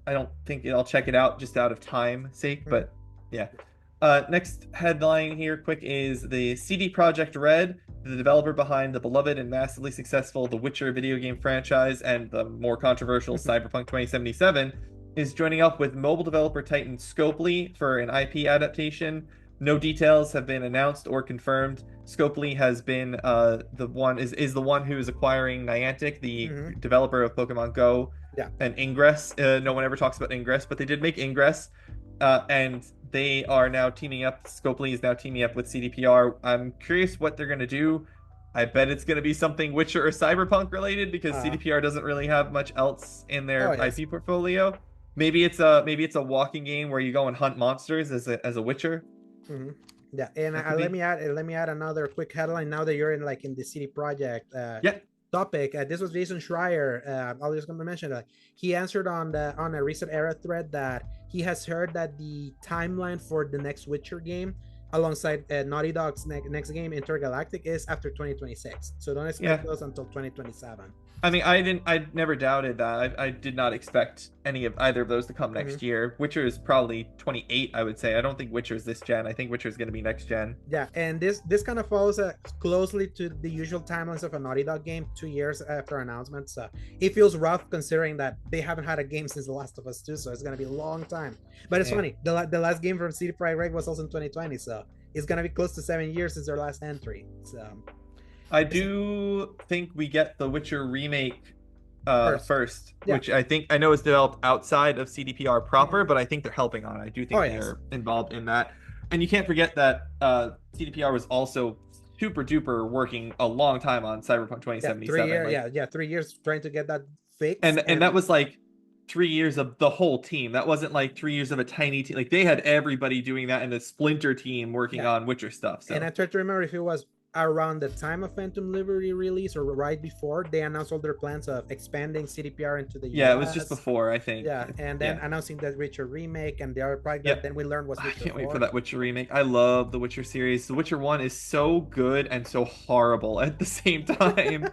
think I'll check it out just out of time sake. But yeah. Next headline here, quick, is the CD Projekt Red, the developer behind the beloved and massively successful The Witcher video game franchise and the more controversial Cyberpunk 2077, is joining up with mobile developer titan Scopely for an IP adaptation. No details have been announced or confirmed. Scopely has been the one who is acquiring Niantic, the developer of Pokemon Go and Ingress. No one ever talks about Ingress, but they did make Ingress, and they are now teaming up. Scopely is now teaming up with CDPR. I'm curious what they're going to do. I bet it's going to be something Witcher or Cyberpunk related, because CDPR doesn't really have much else in their IP portfolio. Maybe it's a walking game where you go and hunt monsters as a Witcher. Yeah, and let me add another quick headline now that you're in the CD Projekt topic. This was Jason Schreier. I was going to mention that he answered on a recent era thread that he has heard that the timeline for the next Witcher game, alongside Naughty Dog's next game, Intergalactic, is after 2026. So don't expect those until 2027. I mean, I never doubted that. I did not expect either of those to come next year. Witcher is probably 28, I would say. I don't think Witcher is this gen. I think Witcher is going to be next gen. Yeah, and this kind of follows closely to the usual timelines of a Naughty Dog game, 2 years after announcement. So it feels rough considering that they haven't had a game since The Last of Us 2, so it's going to be a long time. But it's funny, the last game from CD Projekt was also in 2020, so it's going to be close to 7 years since their last entry. So I do think we get the Witcher remake first, which I know is developed outside of CDPR proper, but I think they're helping on it. I do think they're involved in that. And you can't forget that CDPR was also super duper working a long time on Cyberpunk 2077. 3 years trying to get that fixed. And that was like 3 years of the whole team. That wasn't like 3 years of a tiny team. Like, they had everybody doing that in a splinter team working on Witcher stuff. So. And I tried to remember if it was around the time of Phantom Liberty release or right before they announced all their plans of expanding CDPR into the US. Yeah, it was just before, I think. Yeah, and then announcing that Witcher remake and the other project that then we learned was Witcher 4. I can't wait for that Witcher remake. I love the Witcher series. The Witcher 1 is so good and so horrible at the same time.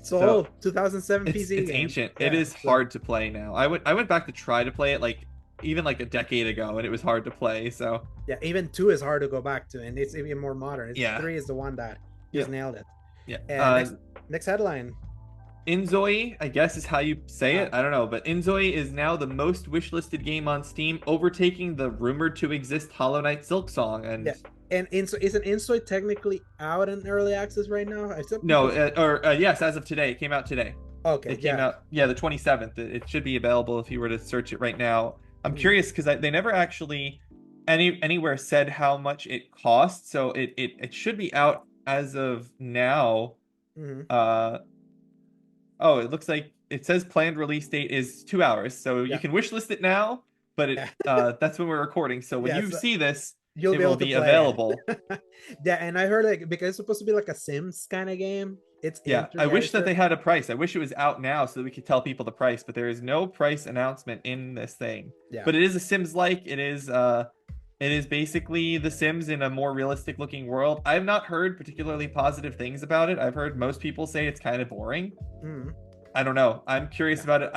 So 2007 PC It's game. ancient. It is hard to play now. I went back to try to play it even a decade ago, and it was hard to play. So yeah, even 2 is hard to go back to, and it's even more modern. 3 is the one that just nailed it. Yeah. And next headline. Inzoi, I guess is how you say it. I don't know, but Inzoi is now the most wishlisted game on Steam, overtaking the rumored to exist Hollow Knight Silksong. And isn't Inzoi technically out in early access right now? Yes, as of today. It came out today. Okay. It came out the 27th. It should be available if you were to search it right now. I'm curious because they never actually anywhere said how much it costs, so it should be out as of now. It looks like it says planned release date is 2 hours, so you can wishlist it now, but that's when we're recording. So when you see this, it will be available. Yeah, and I heard because it's supposed to be like a Sims kind of game. I wish that they had a price. I wish it was out now so that we could tell people the price, but there is no price announcement in this thing. But it is a Sims-like. It is basically The Sims in a more realistic looking world. I have not heard particularly positive things about it. I've heard most people say it's kind of boring. I don't know. I'm curious about it.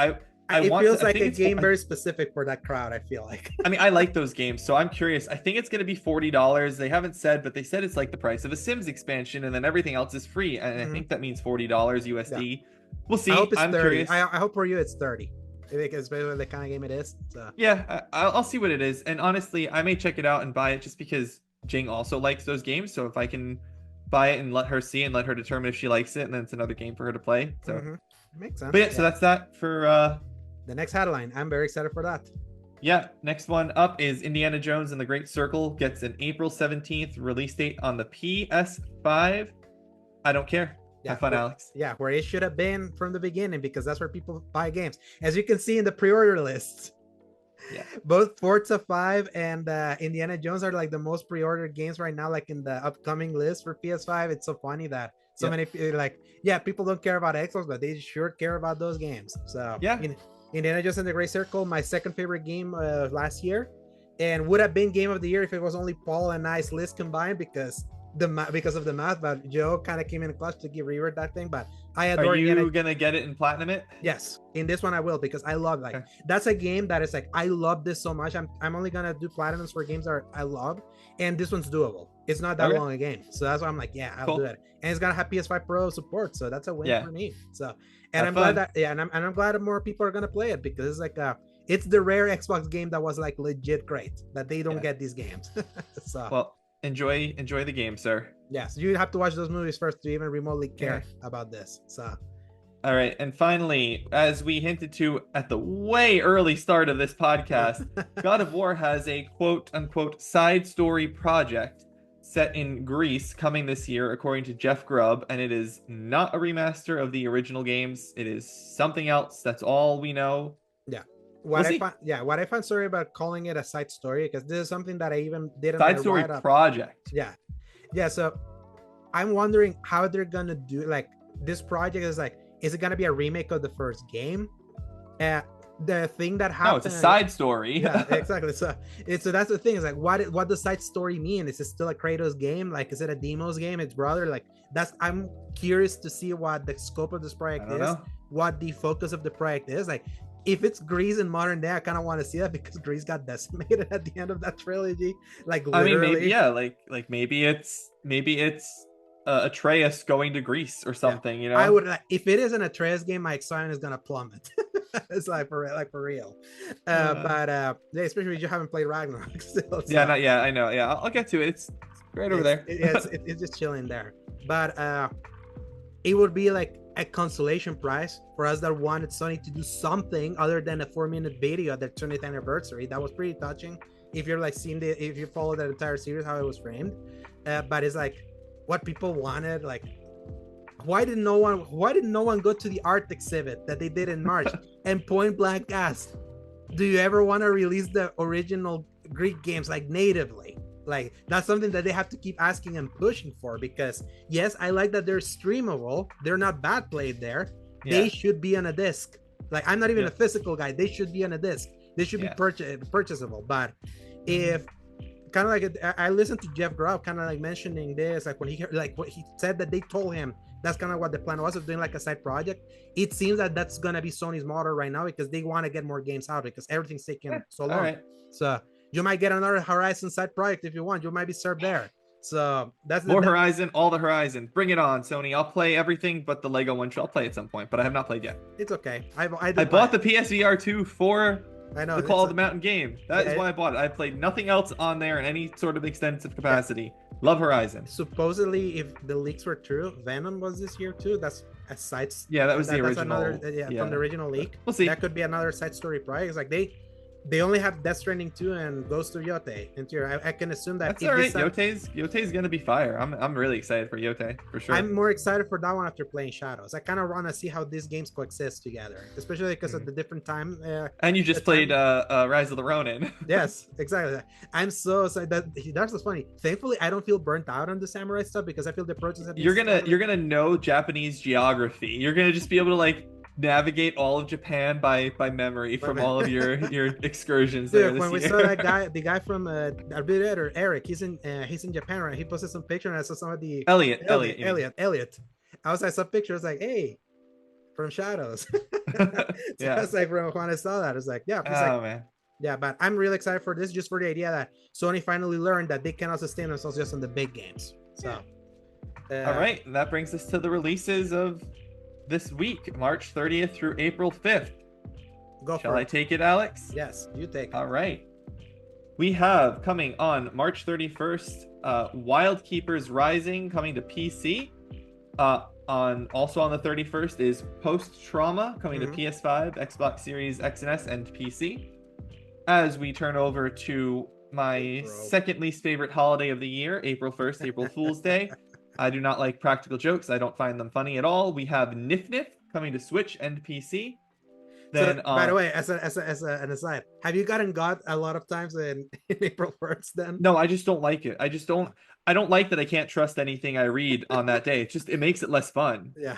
It feels like a game very specific for that crowd, I feel like. I mean, I like those games, so I'm curious. I think it's going to be $40. They haven't said, but they said it's like the price of a Sims expansion, and then everything else is free. And I think that means $40 USD. We'll see. I hope it's I'm 30. curious. I hope for you it's 30. because basically the kind of game it is. So Yeah, I'll see what it is. And honestly, I may check it out and buy it just because Jing also likes those games. So if I can buy it and let her see and let her determine if she likes it, and then it's another game for her to play. So makes sense. but yeah, so that's that for the next headline. I'm very excited for that. yeah, next one up is Indiana Jones and the Great Circle gets an April 17th release date on the PS5. I don't care. Have fun, Alex. Yeah, where it should have been from the beginning, because that's where people buy games. As you can see in the pre-order lists. Yeah. Both Forza 5 and Indiana Jones are like the most pre-ordered games right now, like in the upcoming list for PS5. It's so funny that so many like, yeah, people don't care about Xbox, but they sure care about those games. So yeah, Indiana Jones and the Great Circle, my second favorite game last year, and would have been game of the year if it was only Paul and I's list combined, because of the math. But Joe kind of came in clutch to give reward that thing. But I adore. Are you gonna get it and platinum it? Yes, in this one I will, because I love that's a game that is like, I love this so much. I'm only gonna do platinums for games that I love, and this one's doable. It's not that long a game, so that's why I'm like, yeah, I'll do it. And it's gonna have PS5 Pro support, so that's a win for me. So, and I'm glad that and I'm glad that more people are gonna play it, because it's like it's the rare Xbox game that was like legit great, that they don't get these games. So well, enjoy the game, sir. Yes, you have to watch those movies first to even remotely care about this. So all right, and finally, as we hinted to at the way early start of this podcast, God of War has a quote-unquote side story project set in Greece coming this year, according to Jeff Grubb, and it is not a remaster of the original games. It is something else. That's all we know. Yeah. What I find sorry about calling it a side story, because this is something that I even did side story project. Yeah. So I'm wondering how they're gonna do, like, this project is like, is it gonna be a remake of the first game? The thing that happened. No, it's a side story. Yeah, exactly. So that's the thing. Is like, what does side story mean? Is it still a Kratos game? Like, is it a Deimos game? It's brother. Like, I'm curious to see what the scope of this project is. What the focus of the project is. Like, if it's Greece in modern day, I kind of want to see that, because Greece got decimated at the end of that trilogy. Like, literally. I mean, maybe maybe it's Atreus going to Greece or something. You know, I would, if it is an Atreus game, my excitement is gonna plummet. It's like for real. But especially if you haven't played Ragnarok still. So. Yeah, not yet. I know. Yeah, I'll get to it. It's right over there. It's just chilling there. But it would be like a consolation prize for us that wanted Sony to do something other than a 4-minute video at their 20th anniversary. That was pretty touching. If you're like seeing if you follow that entire series, how it was framed. But it's like what people wanted. Like, why did no one go to the art exhibit that they did in March and point blank ask, do you ever want to release the original Greek games like natively? Like, that's something that they have to keep asking and pushing for, because yes, I like that they're streamable. They're not bad played there. Yeah. They should be on a disc. Like, I'm not even a physical guy. They should be on a disc. They should be purchasable. But if kind of like, I listened to Jeff Grubb kind of like mentioning this, like when he said that they told him that's kind of what the plan was, of doing like a side project. It seems that that's gonna be Sony's model right now, because they want to get more games out, because everything's taking so long. Right. So you might get another Horizon side project if you want. You might be served there. So that's more Horizon, all the Horizon. Bring it on, Sony. I'll play everything but the Lego one. I'll play at some point, but I have not played yet. It's okay. I bought the PSVR 2 for the Call of the Mountain game. That is why I bought it. I played nothing else on there in any sort of extensive capacity. Love Horizon. Supposedly, if the leaks were true, Venom was this year too. That's a side. Yeah, that was the original. From the original leak. We'll see. That could be another side story project. It's like they only have Death Stranding 2 and Ghost of Yote. I can assume that. That's all right. Yote's gonna be fire. I'm really excited for Yote for sure. I'm more excited for that one after playing Shadows. I kind of want to see how these games coexist together, especially because of the different time. And you just played Rise of the Ronin. Yes, exactly. I'm so excited. That's what's funny. Thankfully, I don't feel burnt out on the samurai stuff, because I feel the approaches have been you're gonna know Japanese geography. You're gonna just be able to like navigate all of Japan by memory from all of your excursions. Dude, when we saw that guy, the guy from Arbiter, Eric, he's in Japan, right? He posted some picture, and I saw some of the Elliot. I saw pictures like, hey, from Shadows. I was like, when I saw that, I was like, yeah. Man. Yeah, but I'm really excited for this, just for the idea that Sony finally learned that they cannot sustain themselves just on the big games. So, all right, and that brings us to the releases of this week, March 30th through April 5th. Go Shall for I it. take it, Alex? Yes, you take it. All right. We have coming on March 31st, Wild Keepers Rising coming to PC. On the 31st is Post Trauma coming to PS5, Xbox Series X and S, and PC. As we turn over to my second least favorite holiday of the year, April 1st, April Fool's Day. I do not like practical jokes. I don't find them funny at all. We have Nif Nif coming to Switch and PC. Then, so, by the way, as an aside, have you gotten got a lot of times in April 1st then? No, I just don't like it. I don't like that I can't trust anything I read on that day. It makes it less fun. Yeah.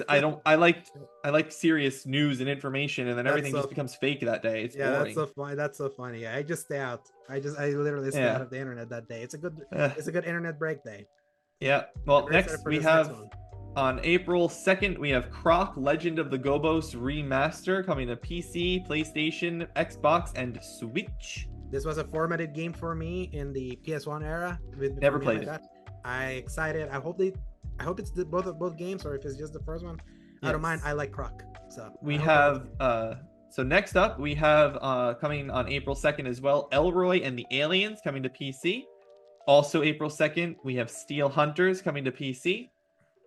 I like serious news and information, and then everything just becomes fake that day. It's boring. That's so funny. Yeah, I just stay out. I literally stay out of the internet that day. It's a good internet break day. Yeah. Well, next we have on April 2nd, we have Croc Legend of the Gobos Remaster coming to PC, PlayStation, Xbox, and Switch. This was a formatted game for me in the PS1 era. Never played it. I excited. I hope it's both games, or if it's just the first one. Yes. I don't mind. I like Croc. So we have so next up we have coming on April 2nd as well, Elroy and the Aliens coming to PC. Also April 2nd, we have Steel Hunters coming to PC.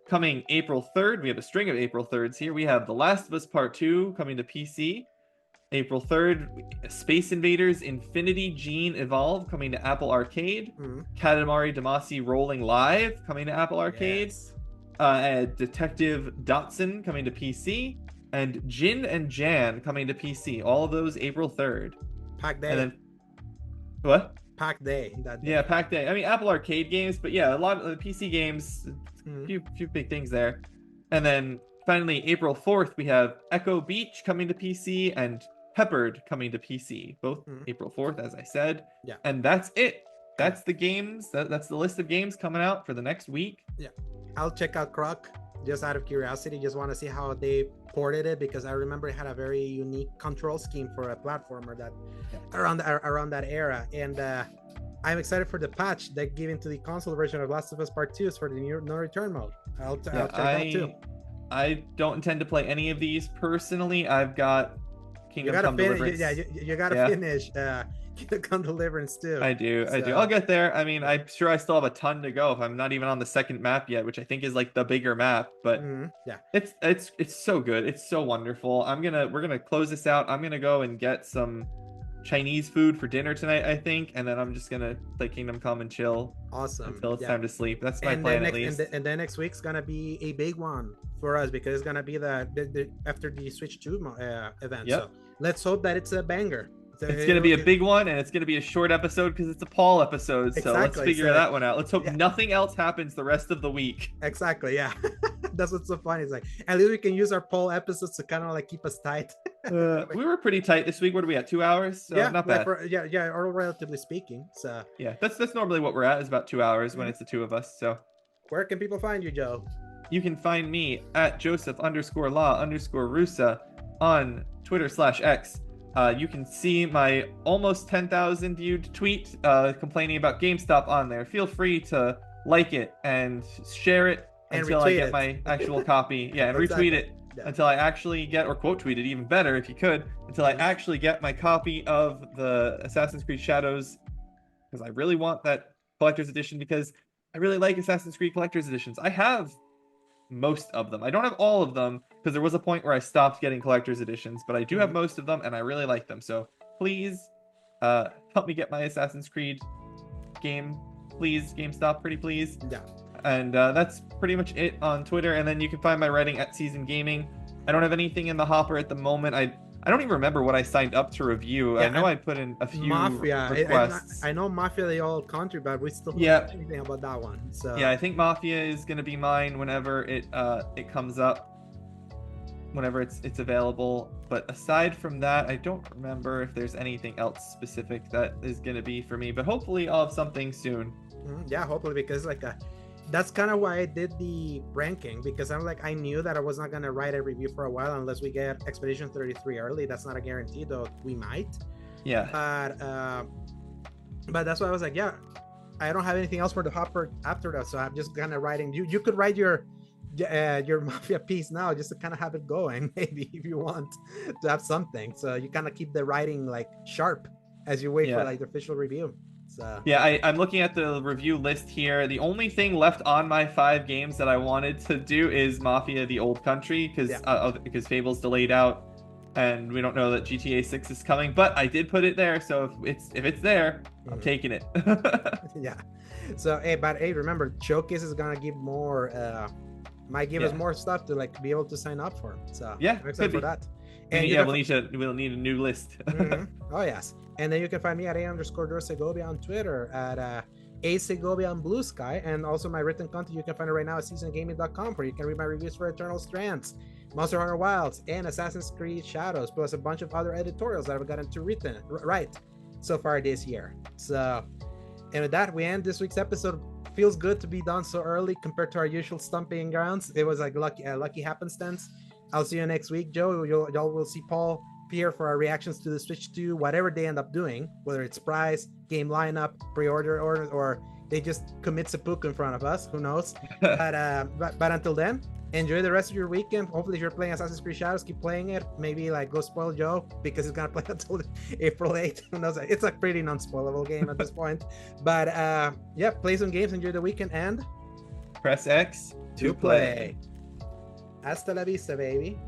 Coming April 3rd, we have a string of April 3rds here. We have The Last of Us Part 2 coming to PC. April 3rd, Space Invaders Infinity Gene Evolve coming to Apple Arcade. Katamari Damacy Rolling Live coming to Apple Arcade. Yes. Detective Dotson coming to PC. And Jin and Jan coming to PC. All of those April 3rd. Pack day. And then, what? Pack day. Yeah, pack day. I mean, Apple Arcade games, but yeah, a lot of the PC games, few big things there. And then finally, April 4th, we have Echo Beach coming to PC and Peppered coming to PC, both April 4th, as I said. Yeah. And that's it. That's the games. That's the list of games coming out for the next week. Yeah. I'll check out Croc just out of curiosity. Just want to see how they ported it, because I remember it had a very unique control scheme for a platformer that around that era. And I'm excited for the patch that gave into the console version of Last of Us Part 2 for the no return mode. I'll check that too. I don't intend to play any of these personally. I've got Kingdom Come Deliverance. You gotta finish Kingdom Come Deliverance too. I do. I'll get there. I mean, I'm sure I still have a ton to go if I'm not even on the second map yet, which I think is like the bigger map. But it's so good. It's so wonderful. We're gonna close this out. I'm gonna go and get some Chinese food for dinner tonight, I think, and then I'm just gonna play Kingdom Come and chill. Awesome. Until it's time to sleep. That's my plan, at least. And then next week's gonna be a big one for us, because it's gonna be the after the Switch 2 event. Yep. So let's hope that it's a banger. It's going to be a big one, and it's going to be a short episode because it's a Paul episode. So let's figure that one out. Let's hope nothing else happens the rest of the week. Exactly, yeah. That's what's so funny. It's like, at least we can use our Paul episodes to kind of like keep us tight. We were pretty tight this week. What are we at, 2 hours? So not bad. Or relatively speaking. So yeah, that's normally what we're at, is about 2 hours when it's the two of us. So where can people find you, Joe? You can find me at Joseph_Law_Rusa on Twitter/X. You can see my almost 10,000 viewed tweet complaining about GameStop on there. Feel free to like it and share it until I get my actual copy. Yeah, and retweet it until I actually get, or quote tweet it even better if you could, until I actually get my copy of the Assassin's Creed Shadows, because I really want that collector's edition, because I really like Assassin's Creed collector's editions. I have most of them. I don't have all of them, because there was a point where I stopped getting collector's editions, but I do have most of them, and I really like them. So please help me get my Assassin's Creed game. Please, GameStop, pretty please. Yeah. And that's pretty much it on Twitter. And then you can find my writing at Season Gaming. I don't have anything in the hopper at the moment. I don't even remember what I signed up to review. Yeah, I know I put in a few requests. I know Mafia the old country, but we still don't know anything about that one. So yeah, I think Mafia is going to be mine whenever it comes up, whenever it's available. But aside from that, I don't remember if there's anything else specific that is going to be for me. But hopefully I'll have something soon. Yeah, hopefully, because that's kind of why I did the ranking, because I'm like, I knew that I was not going to write a review for a while unless we get Expedition 33 early. That's not a guarantee, though we might. Yeah. But that's why I was like, yeah, I don't have anything else for the hopper after that, so I'm just kind of writing. You could write your your Mafia piece now, just to kind of have it going, maybe if you want to have something. So you kind of keep the writing like sharp as you wait for like the official review. So yeah, I'm looking at the review list here. The only thing left on my 5 games that I wanted to do is Mafia: The Old Country, because Fable's delayed out, and we don't know that GTA 6 is coming. But I did put it there, so if it's there, I'm taking it. Yeah. So hey, remember, Showcase is gonna give more. Might give us more stuff to like be able to sign up for. So yeah, I'm excited for that. And we'll need a new list. Oh yes. And then you can find me at @_Segovia on Twitter, at @Segovia on Blue Sky, and also my written content you can find it right now at seasongaming.com, where you can read my reviews for Eternal Strands, Monster Hunter Wilds, and Assassin's Creed Shadows, plus a bunch of other editorials that I've gotten to write so far this year. So, and with that, we end this week's episode. Feels good to be done so early compared to our usual stumping grounds. It was like lucky happenstance. I'll see you next week, Joe. Y'all will see Paul here for our reactions to the Switch 2, whatever they end up doing, whether it's price, game lineup, pre-order orders, or they just commit seppuku in front of us. Who knows? But until then, enjoy the rest of your weekend. Hopefully, if you're playing Assassin's Creed Shadows, keep playing it. Maybe like go spoil Joe because he's gonna play until April 8th. Who knows? It's a pretty non-spoilable game at this point. But yeah, play some games, enjoy the weekend, and press X to play. Hasta la vista, baby.